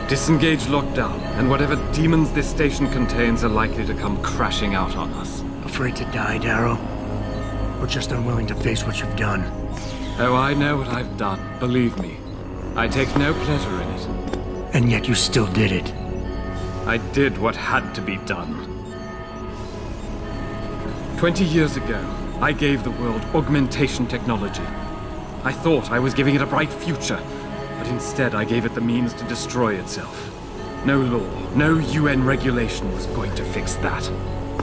[SPEAKER 15] Disengage lockdown, and whatever demons this station contains are likely to come crashing out on us.
[SPEAKER 6] Afraid to die, Darrow? Or just unwilling to face what you've done?
[SPEAKER 15] Oh, I know what I've done, believe me. I take no pleasure in it.
[SPEAKER 6] And yet you still did it.
[SPEAKER 15] I did what had to be done. 20 years ago, I gave the world augmentation technology. I thought I was giving it a bright future, but instead I gave it the means to destroy itself. No law, no UN regulation was going to fix that.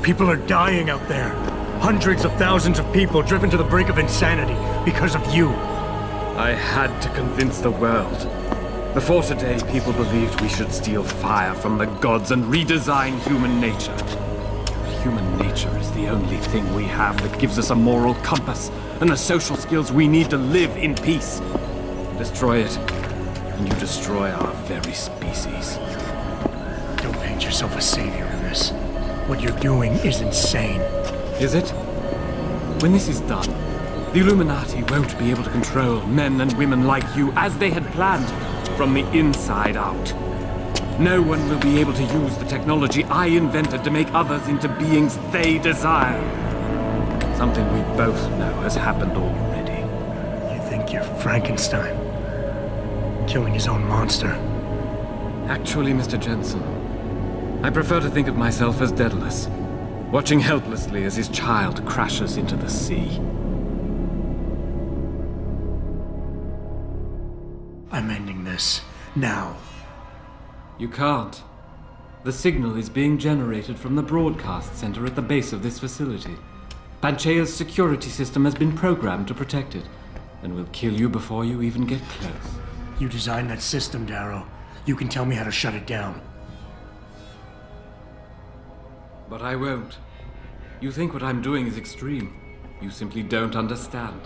[SPEAKER 6] People are dying out there. Hundreds of thousands of people driven to the brink of insanity because of you.
[SPEAKER 15] I had to convince the world. Before today, people believed we should steal fire from the gods and redesign human nature. Human nature is the only thing we have that gives us a moral compass and the social skills we need to live in peace. Destroy it, and you destroy our very species.
[SPEAKER 6] Don't paint yourself a savior in this. What you're doing is insane.
[SPEAKER 15] Is it? When this is done, the Illuminati won't be able to control men and women like you as they had planned, from the inside out. No one will be able to use the technology I invented to make others into beings they desire. Something we both know has happened already.
[SPEAKER 6] You think you're Frankenstein? Killing his own monster?
[SPEAKER 15] Actually, Mr. Jensen, I prefer to think of myself as Daedalus, watching helplessly as his child crashes into the sea.
[SPEAKER 6] I'm ending this. Now.
[SPEAKER 15] You can't. The signal is being generated from the broadcast center at the base of this facility. Panchea's security system has been programmed to protect it, and will kill you before you even get close.
[SPEAKER 6] You designed that system, Darrow. You can tell me how to shut it down.
[SPEAKER 15] But I won't. You think what I'm doing is extreme. You simply don't understand.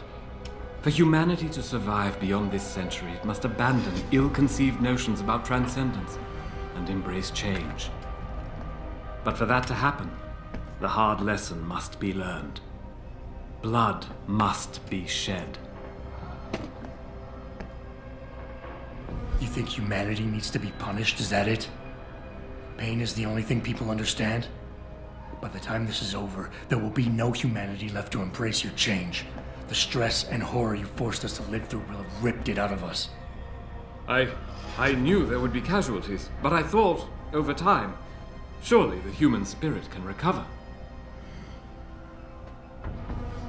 [SPEAKER 15] For humanity to survive beyond this century, it must abandon ill-conceived notions about transcendence and embrace change. But for that to happen, the hard lesson must be learned. Blood must be shed.
[SPEAKER 6] You think humanity needs to be punished? Is that it? Pain is the only thing people understand? By the time this is over, there will be no humanity left to embrace your change. The stress and horror you forced us to live through will have ripped it out of us.
[SPEAKER 15] I knew there would be casualties, but I thought, over time, surely the human spirit can recover.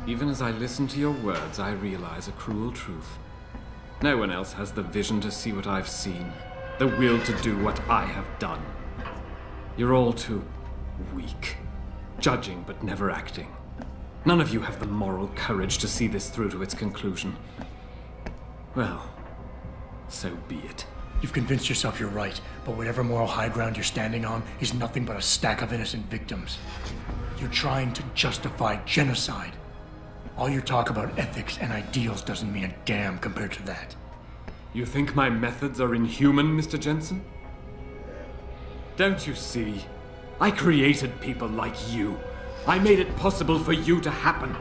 [SPEAKER 15] Even as I listen to your words, I realize a cruel truth. No one else has the vision to see what I've seen, the will to do what I have done. You're all too weak, judging but never acting. None of you have the moral courage to see this through to its conclusion. Well, so be it.
[SPEAKER 6] You've convinced yourself you're right, but whatever moral high ground you're standing on is nothing but a stack of innocent victims. You're trying to justify genocide. All your talk about ethics and ideals doesn't mean a damn compared to that.
[SPEAKER 15] You think my methods are inhuman, Mr. Jensen? Don't you see? I created people like you. I made it possible for you to happen.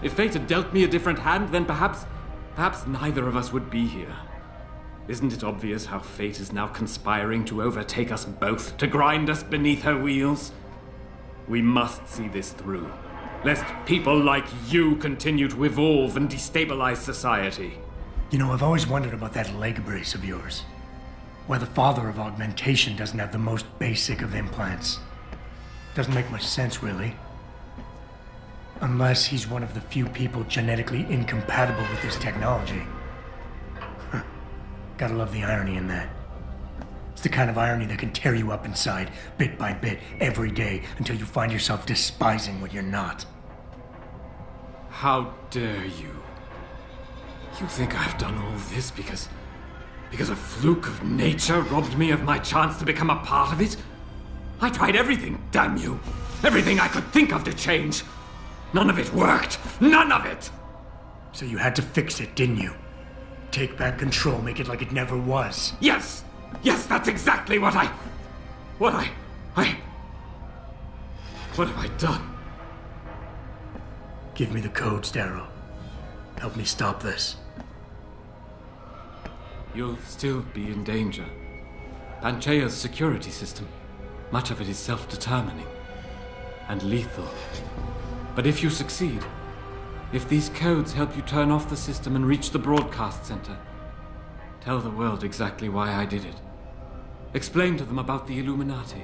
[SPEAKER 15] If fate had dealt me a different hand, then perhaps neither of us would be here. Isn't it obvious how fate is now conspiring to overtake us both, to grind us beneath her wheels? We must see this through, lest people like you continue to evolve and destabilize society.
[SPEAKER 6] You know, I've always wondered about that leg brace of yours. Why the father of augmentation doesn't have the most basic of implants. Doesn't make much sense, really. Unless he's one of the few people genetically incompatible with this technology. Gotta love the irony in that. It's the kind of irony that can tear you up inside, bit by bit, every day, until you find yourself despising what you're not.
[SPEAKER 15] How dare you? You think I've done all this because a fluke of nature robbed me of my chance to become a part of it? I tried everything, damn you! Everything I could think of to change! None of it worked! None of it!
[SPEAKER 6] So you had to fix it, didn't you? Take back control, make it like it never was.
[SPEAKER 15] Yes! Yes, that's exactly what What have I done?
[SPEAKER 6] Give me the codes, Darrow. Help me stop this.
[SPEAKER 15] You'll still be in danger. Panchea's security system, much of it is self-determining and lethal. But if you succeed, if these codes help you turn off the system and reach the broadcast center, tell the world exactly why I did it. Explain to them about the Illuminati,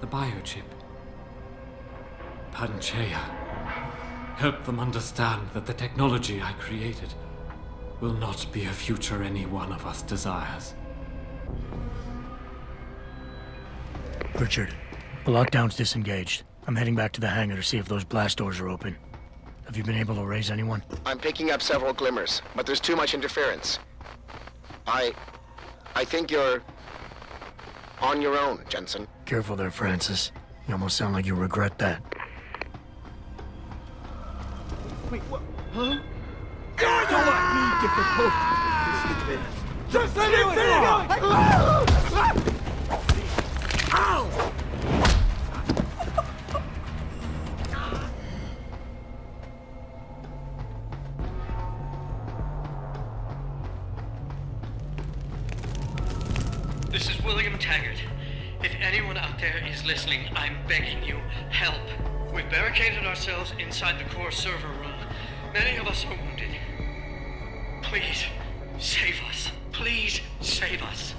[SPEAKER 15] the biochip, Panchea. Help them understand that the technology I created will not be a future any one of us desires.
[SPEAKER 6] Richard, the lockdown's disengaged. I'm heading back to the hangar to see if those blast doors are open. Have you been able to raise anyone?
[SPEAKER 4] I'm picking up several glimmers, but there's too much interference. I think you're on your own, Jensen.
[SPEAKER 6] Careful there, Francis. You almost sound like you regret that.
[SPEAKER 17] Wait, what? Huh? You're the one being difficult.
[SPEAKER 16] Just keep going! Ow!
[SPEAKER 8] This is William Taggart. If anyone out there is listening, I'm begging you, help. We've barricaded ourselves inside the core server room. Many of us are wounded. Please, save us. Please, save us.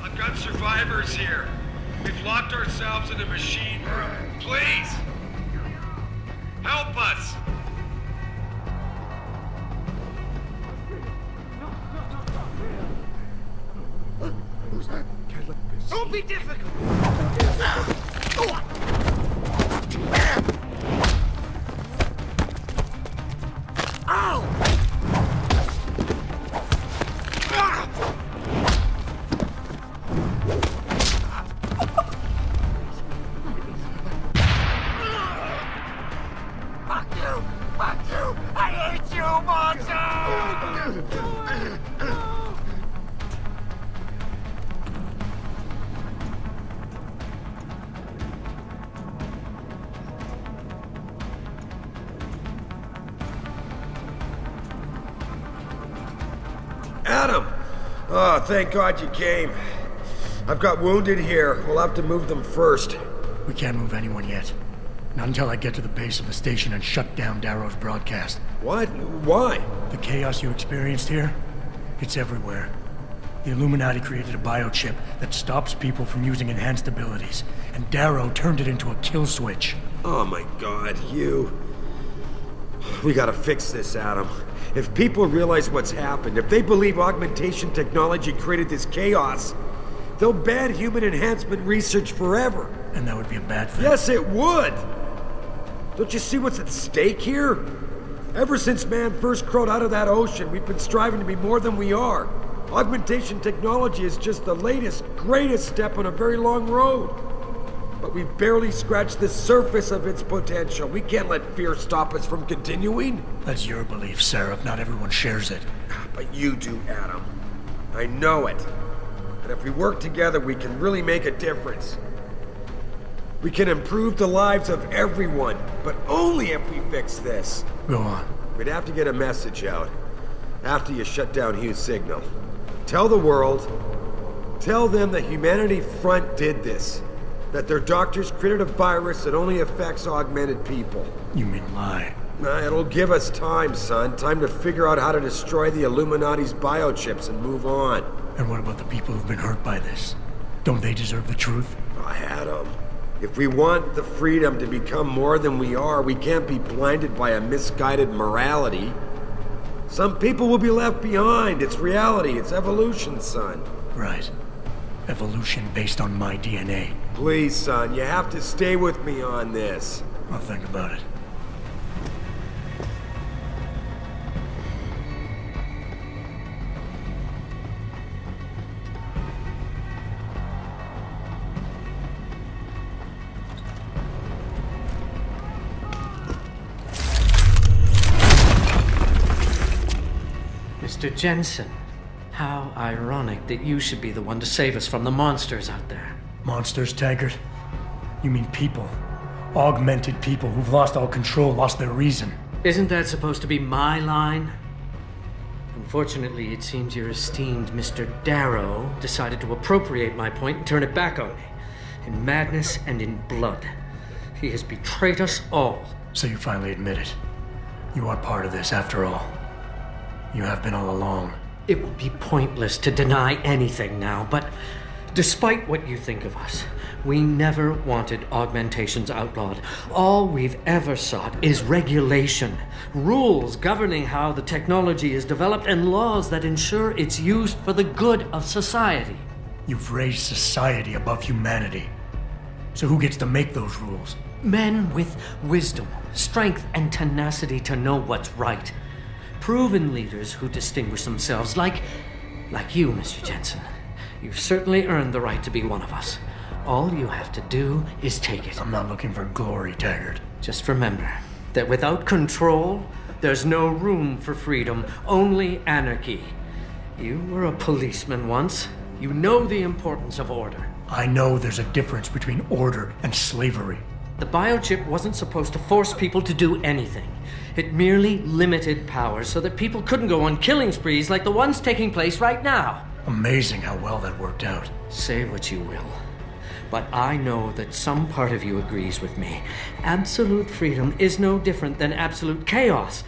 [SPEAKER 16] I've got survivors here. We've locked ourselves in a machine room. Please! Help us! Who's that? Don't be difficult! Ow! Fuck you! Fuck you! I hate you, monster!
[SPEAKER 13] Adam! Oh, thank God you came. I've got wounded here. We'll have to move them first.
[SPEAKER 6] We can't move anyone yet. Not until I get to the base of the station and shut down Darrow's broadcast.
[SPEAKER 13] What? Why?
[SPEAKER 6] The chaos you experienced here, it's everywhere. The Illuminati created a biochip that stops people from using enhanced abilities, and Darrow turned it into a kill switch.
[SPEAKER 13] Oh my God, you... We gotta fix this, Adam. If people realize what's happened, if they believe augmentation technology created this chaos, they'll ban human enhancement research forever.
[SPEAKER 6] And that would be a bad thing.
[SPEAKER 13] Yes, it would! Don't you see what's at stake here? Ever since man first crawled out of that ocean, we've been striving to be more than we are. Augmentation technology is just the latest, greatest step on a very long road. But we've barely scratched the surface of its potential. We can't let fear stop us from continuing.
[SPEAKER 6] That's your belief, Seraph. Not everyone shares it.
[SPEAKER 13] But you do, Adam. I know it. And if we work together, we can really make a difference. We can improve the lives of everyone, but only if we fix this.
[SPEAKER 6] Go on.
[SPEAKER 13] We'd have to get a message out after you shut down Hugh's signal. Tell the world, tell them the Humanity Front did this. That their doctors created a virus that only affects augmented people.
[SPEAKER 6] You mean lie?
[SPEAKER 13] It'll give us time, son. Time to figure out how to destroy the Illuminati's biochips and move on.
[SPEAKER 6] And what about the people who've been hurt by this? Don't they deserve the truth?
[SPEAKER 13] Adam, if we want the freedom to become more than we are, we can't be blinded by a misguided morality. Some people will be left behind. It's reality. It's evolution, son.
[SPEAKER 6] Right. Evolution based on my DNA.
[SPEAKER 13] Please, son, you have to stay with me on this.
[SPEAKER 6] I'll think about it.
[SPEAKER 8] Mr. Jensen, how ironic that you should be the one to save us from the monsters out there.
[SPEAKER 6] Monsters, Taggart? You mean people. Augmented people who've lost all control, lost their reason.
[SPEAKER 8] Isn't that supposed to be my line? Unfortunately, it seems your esteemed Mr. Darrow decided to appropriate my point and turn it back on me. In madness and in blood. He has betrayed us all.
[SPEAKER 6] So you finally admit it. You are part of this, after all. You have been all along.
[SPEAKER 8] It would be pointless to deny anything now, but despite what you think of us, we never wanted augmentations outlawed. All we've ever sought is regulation, rules governing how the technology is developed, and laws that ensure its use for the good of society.
[SPEAKER 6] You've raised society above humanity. So who gets to make those rules?
[SPEAKER 8] Men with wisdom, strength, and tenacity to know what's right. Proven leaders who distinguish themselves, like you, Mr. Jensen. You've certainly earned the right to be one of us. All you have to do is take it.
[SPEAKER 6] I'm not looking for glory, Taggart.
[SPEAKER 8] Just remember that without control, there's no room for freedom, only anarchy. You were a policeman once. You know the importance of order.
[SPEAKER 6] I know there's a difference between order and slavery.
[SPEAKER 8] The biochip wasn't supposed to force people to do anything. It merely limited power so that people couldn't go on killing sprees like the ones taking place right now.
[SPEAKER 6] Amazing how well that worked out.
[SPEAKER 8] Say what you will, but I know that some part of you agrees with me. Absolute freedom is no different than absolute chaos.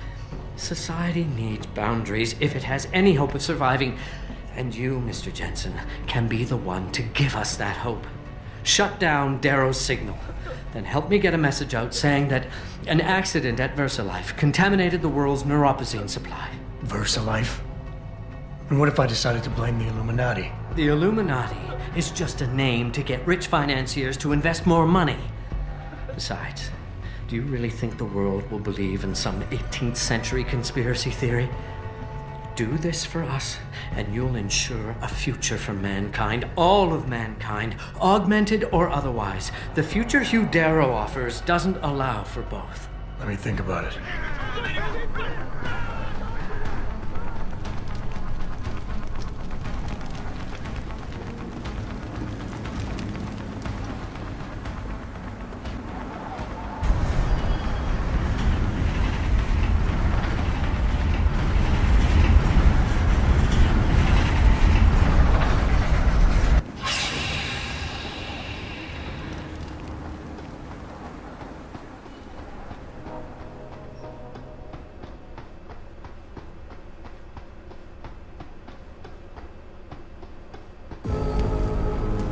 [SPEAKER 8] Society needs boundaries if it has any hope of surviving, and you, Mr. Jensen, can be the one to give us that hope. Shut down Darrow's signal, then help me get a message out saying that an accident at VersaLife contaminated the world's neuropozyne supply.
[SPEAKER 6] VersaLife? And what if I decided to blame the Illuminati?
[SPEAKER 8] The Illuminati is just a name to get rich financiers to invest more money. Besides, do you really think the world will believe in some 18th century conspiracy theory? Do this for us, and you'll ensure a future for mankind, all of mankind, augmented or otherwise. The future Hugh Darrow offers doesn't allow for both.
[SPEAKER 6] Let me think about it.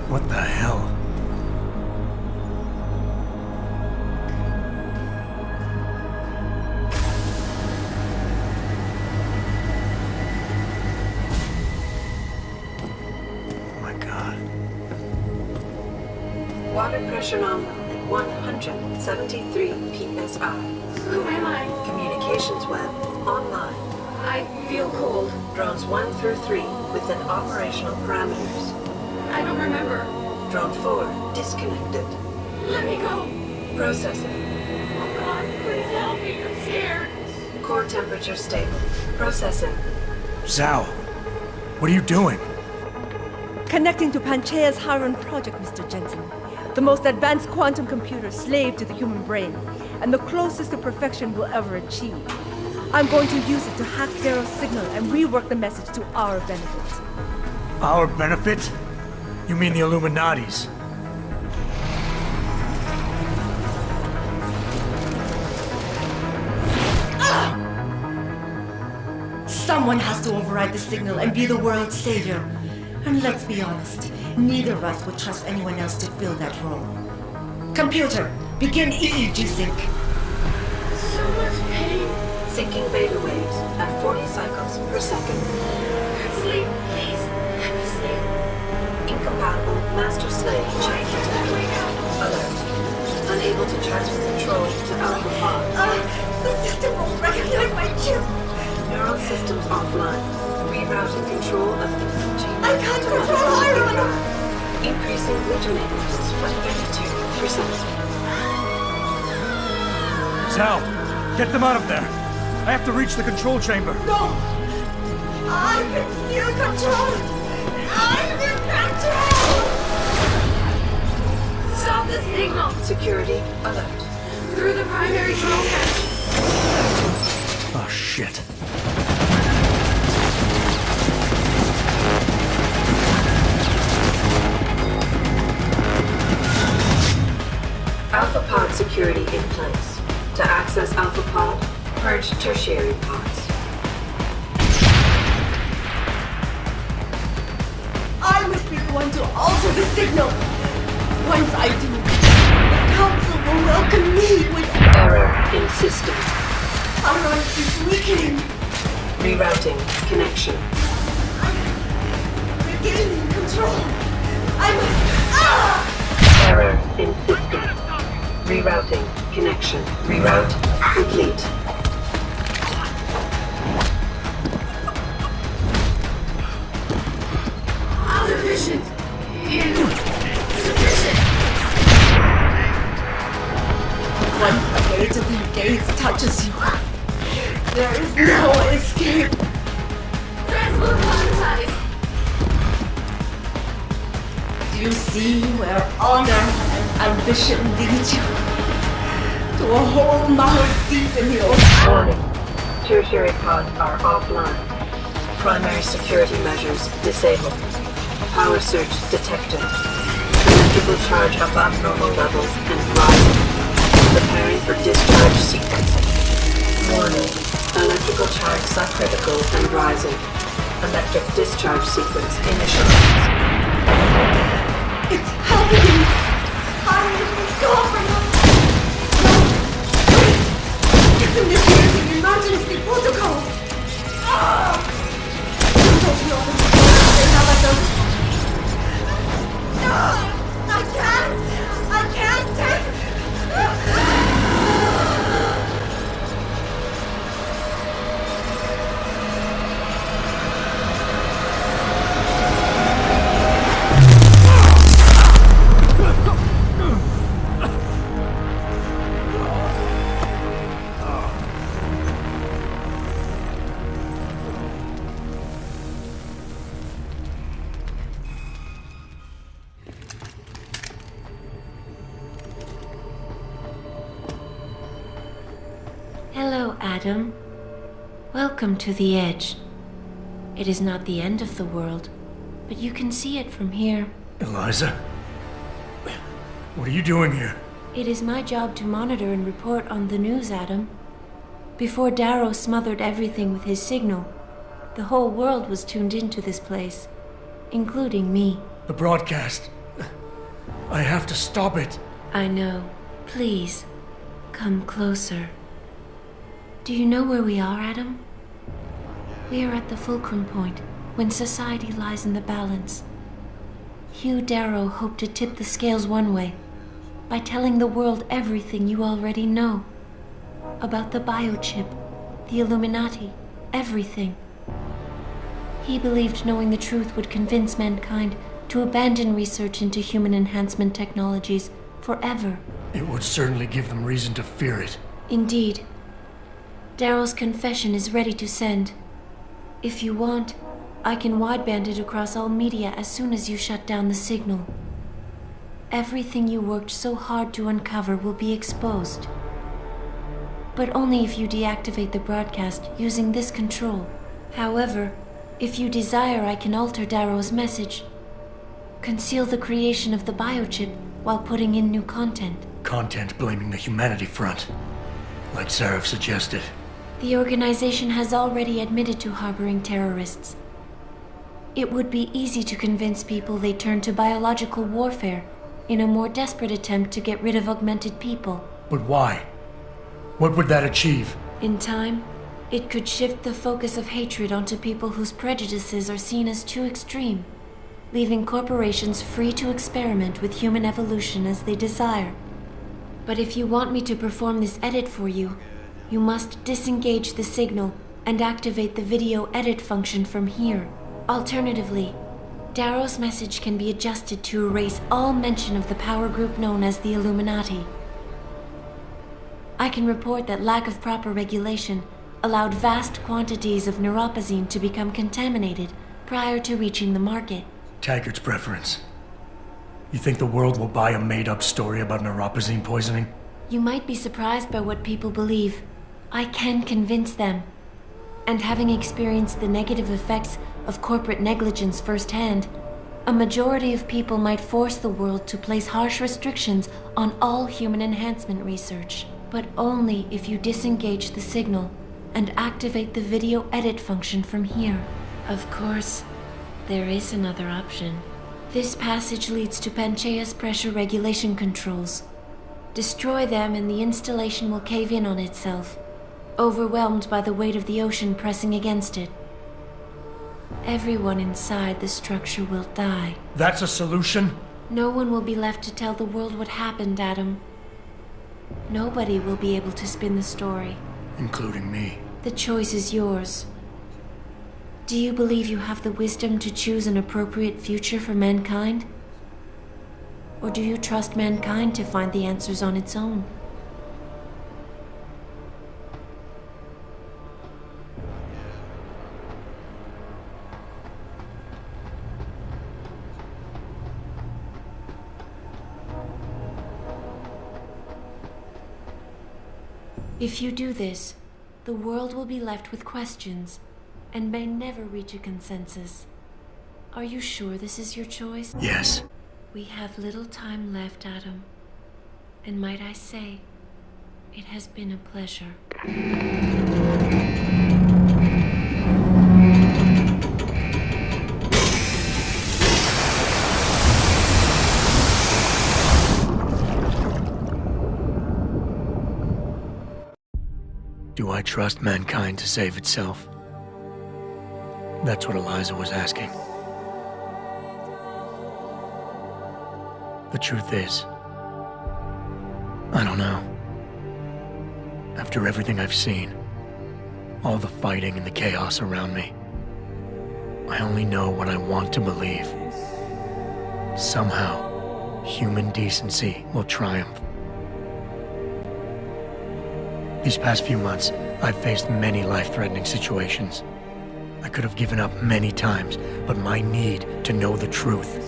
[SPEAKER 6] What the hell? Oh my God.
[SPEAKER 5] Water pressure nominal at 173 psi.
[SPEAKER 1] Who am I?
[SPEAKER 5] Communications web online.
[SPEAKER 1] I feel cold.
[SPEAKER 5] Drones 1 through 3 within operational parameters.
[SPEAKER 1] I don't remember.
[SPEAKER 5] Drone 4 disconnected.
[SPEAKER 1] Let me go.
[SPEAKER 5] Processing.
[SPEAKER 1] Oh God, please help me. I'm scared.
[SPEAKER 5] Core temperature stable. Processing.
[SPEAKER 6] Zhao, what are you doing?
[SPEAKER 2] Connecting to Panchaea's Haron project, Mr. Jensen. The most advanced quantum computer slave to the human brain, and the closest to perfection we'll ever achieve. I'm going to use it to hack Darrow's signal and rework the message to our benefit.
[SPEAKER 6] Our benefit? You mean the Illuminati's?
[SPEAKER 19] Someone has to override the signal and be the world's savior. And let's be honest, neither of us would trust anyone else to fill that role. Computer, begin EEG sync.
[SPEAKER 1] So much pain.
[SPEAKER 5] Syncing beta waves at 40 cycles per second.
[SPEAKER 1] Sleep, please. Let me sleep.
[SPEAKER 5] Incompatible master-slave chain detected. Alert. Unable to transfer control to Alpha Pod.
[SPEAKER 19] The system won't recognize my chip.
[SPEAKER 5] Neural systems offline. Rerouting control of EEG.
[SPEAKER 19] I can't control Iron!
[SPEAKER 5] Increasing glutamators by 32%.
[SPEAKER 6] Zhao, get them out of there. I have to reach the control chamber.
[SPEAKER 19] No! I can still control! I'm in control!
[SPEAKER 1] Stop the signal!
[SPEAKER 5] Security alert.
[SPEAKER 1] Through the primary drone hatch.
[SPEAKER 6] Oh, shit.
[SPEAKER 5] Alpha Pod security in place. To access Alpha Pod, purge tertiary pods.
[SPEAKER 19] I must be the one to alter the signal. Once I do, the Council will welcome me with
[SPEAKER 5] Error in system.
[SPEAKER 19] Iron is weakening.
[SPEAKER 5] Rerouting connection.
[SPEAKER 19] I'm regaining control. I must.
[SPEAKER 5] Error in system. Rerouting connection. Reroute complete.
[SPEAKER 1] Sufficient. Insufficient.
[SPEAKER 19] Once the weight of the gates touches you, there is no escape.
[SPEAKER 1] Transfer contact.
[SPEAKER 19] see where honor and ambition lead you. To a hole miles deep in the ocean.
[SPEAKER 5] Warning. Tertiary pods are offline. Primary security measures disabled. Power surge detected. Electrical charge of abnormal levels and rising. Preparing for discharge sequencing. Warning. Electrical charge subcritical and rising. Electric discharge sequence initialized.
[SPEAKER 19] It's happening! It's going! No! Wait! It's initiating emergency protocols! Don't you open the door and say how I don't... No! I can't take...
[SPEAKER 7] Hello, Adam. Welcome to the Edge. It is not the end of the world, but you can see it from here.
[SPEAKER 6] Eliza? What are you doing here?
[SPEAKER 7] It is my job to monitor and report on the news, Adam. Before Darrow smothered everything with his signal, the whole world was tuned into this place, including me.
[SPEAKER 6] The broadcast. I have to stop it.
[SPEAKER 7] I know. Please, come closer. Do you know where we are, Adam? We are at the fulcrum point, when society lies in the balance. Hugh Darrow hoped to tip the scales one way, by telling the world everything you already know. About the biochip, the Illuminati, everything. He believed knowing the truth would convince mankind to abandon research into human enhancement technologies forever.
[SPEAKER 6] It would certainly give them reason to fear it.
[SPEAKER 7] Indeed. Darrow's confession is ready to send. If you want, I can wideband it across all media as soon as you shut down the signal. Everything you worked so hard to uncover will be exposed. But only if you deactivate the broadcast using this control. However, if you desire, I can alter Darrow's message. Conceal the creation of the biochip while putting in new content.
[SPEAKER 6] Content blaming the Humanity Front, like Sarah suggested.
[SPEAKER 7] The organization has already admitted to harboring terrorists. It would be easy to convince people they turn to biological warfare in a more desperate attempt to get rid of augmented people.
[SPEAKER 6] But why? What would that achieve?
[SPEAKER 7] In time, it could shift the focus of hatred onto people whose prejudices are seen as too extreme, leaving corporations free to experiment with human evolution as they desire. But if you want me to perform this edit for you, you must disengage the signal and activate the video edit function from here. Alternatively, Darrow's message can be adjusted to erase all mention of the power group known as the Illuminati. I can report that lack of proper regulation allowed vast quantities of neuropozyne to become contaminated prior to reaching the market.
[SPEAKER 6] Taggart's preference. You think the world will buy a made-up story about neuropozyne poisoning?
[SPEAKER 7] You might be surprised by what people believe. I can convince them. And having experienced the negative effects of corporate negligence firsthand, a majority of people might force the world to place harsh restrictions on all human enhancement research. But only if you disengage the signal and activate the video edit function from here. Of course, there is another option. This passage leads to Panchaea's pressure regulation controls. Destroy them and the installation will cave in on itself, overwhelmed by the weight of the ocean pressing against it. Everyone inside the structure will die.
[SPEAKER 6] That's a solution?
[SPEAKER 7] No one will be left to tell the world what happened, Adam. Nobody will be able to spin the story.
[SPEAKER 6] Including me.
[SPEAKER 7] The choice is yours. Do you believe you have the wisdom to choose an appropriate future for mankind? Or do you trust mankind to find the answers on its own? If you do this, the world will be left with questions and may never reach a consensus. Are you sure this is your choice?
[SPEAKER 6] Yes.
[SPEAKER 7] We have little time left, Adam. And might I say, it has been a pleasure.
[SPEAKER 6] Do I trust mankind to save itself? That's what Eliza was asking. The truth is, I don't know. After everything I've seen, all the fighting and the chaos around me, I only know what I want to believe. Somehow, human decency will triumph. These past few months, I've faced many life-threatening situations. I could have given up many times, but my need to know the truth,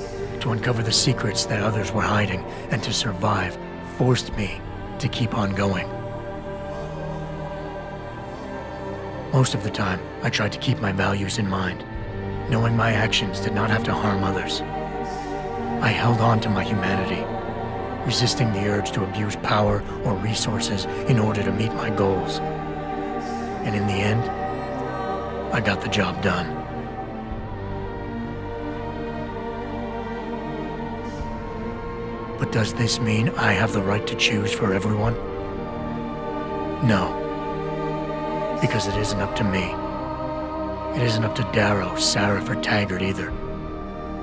[SPEAKER 6] to uncover the secrets that others were hiding, and to survive, forced me to keep on going. Most of the time, I tried to keep my values in mind, knowing my actions did not have to harm others. I held on to my humanity, resisting the urge to abuse power or resources in order to meet my goals. And in the end, I got the job done. But does this mean I have the right to choose for everyone? No. Because it isn't up to me. It isn't up to Darrow, Sarif, or Taggart either.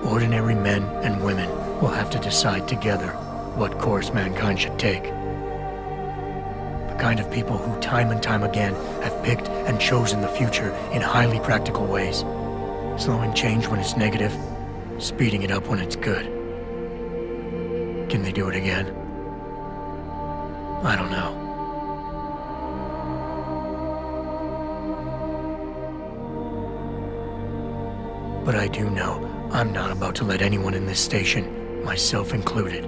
[SPEAKER 6] Ordinary men and women will have to decide together what course mankind should take. The kind of people who time and time again have picked and chosen the future in highly practical ways, slowing change when it's negative, speeding it up when it's good. Can they do it again? I don't know. But I do know I'm not about to let anyone in this station, myself included,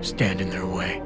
[SPEAKER 6] stand in their way.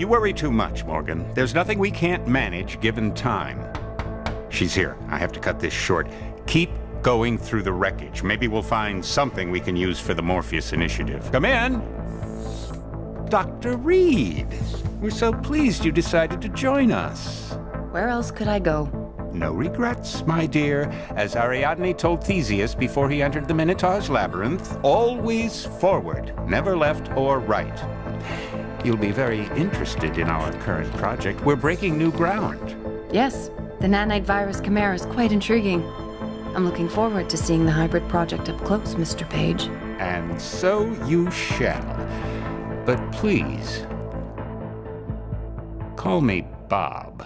[SPEAKER 10] You worry too much, Morgan. There's nothing we can't manage given time. She's here. I have to cut this short. Keep going through the wreckage. Maybe we'll find something we can use for the Morpheus initiative. Come in! Dr. Reed. We're so pleased you decided to join us.
[SPEAKER 20] Where else could I go?
[SPEAKER 10] No regrets, my dear. As Ariadne told Theseus before he entered the Minotaur's labyrinth, always forward, never left or right. You'll be very interested in our current project. We're breaking new ground.
[SPEAKER 20] Yes, the nanite virus chimera is quite intriguing. I'm looking forward to seeing the hybrid project up close, Mr. Page.
[SPEAKER 10] And so you shall. But please, call me Bob.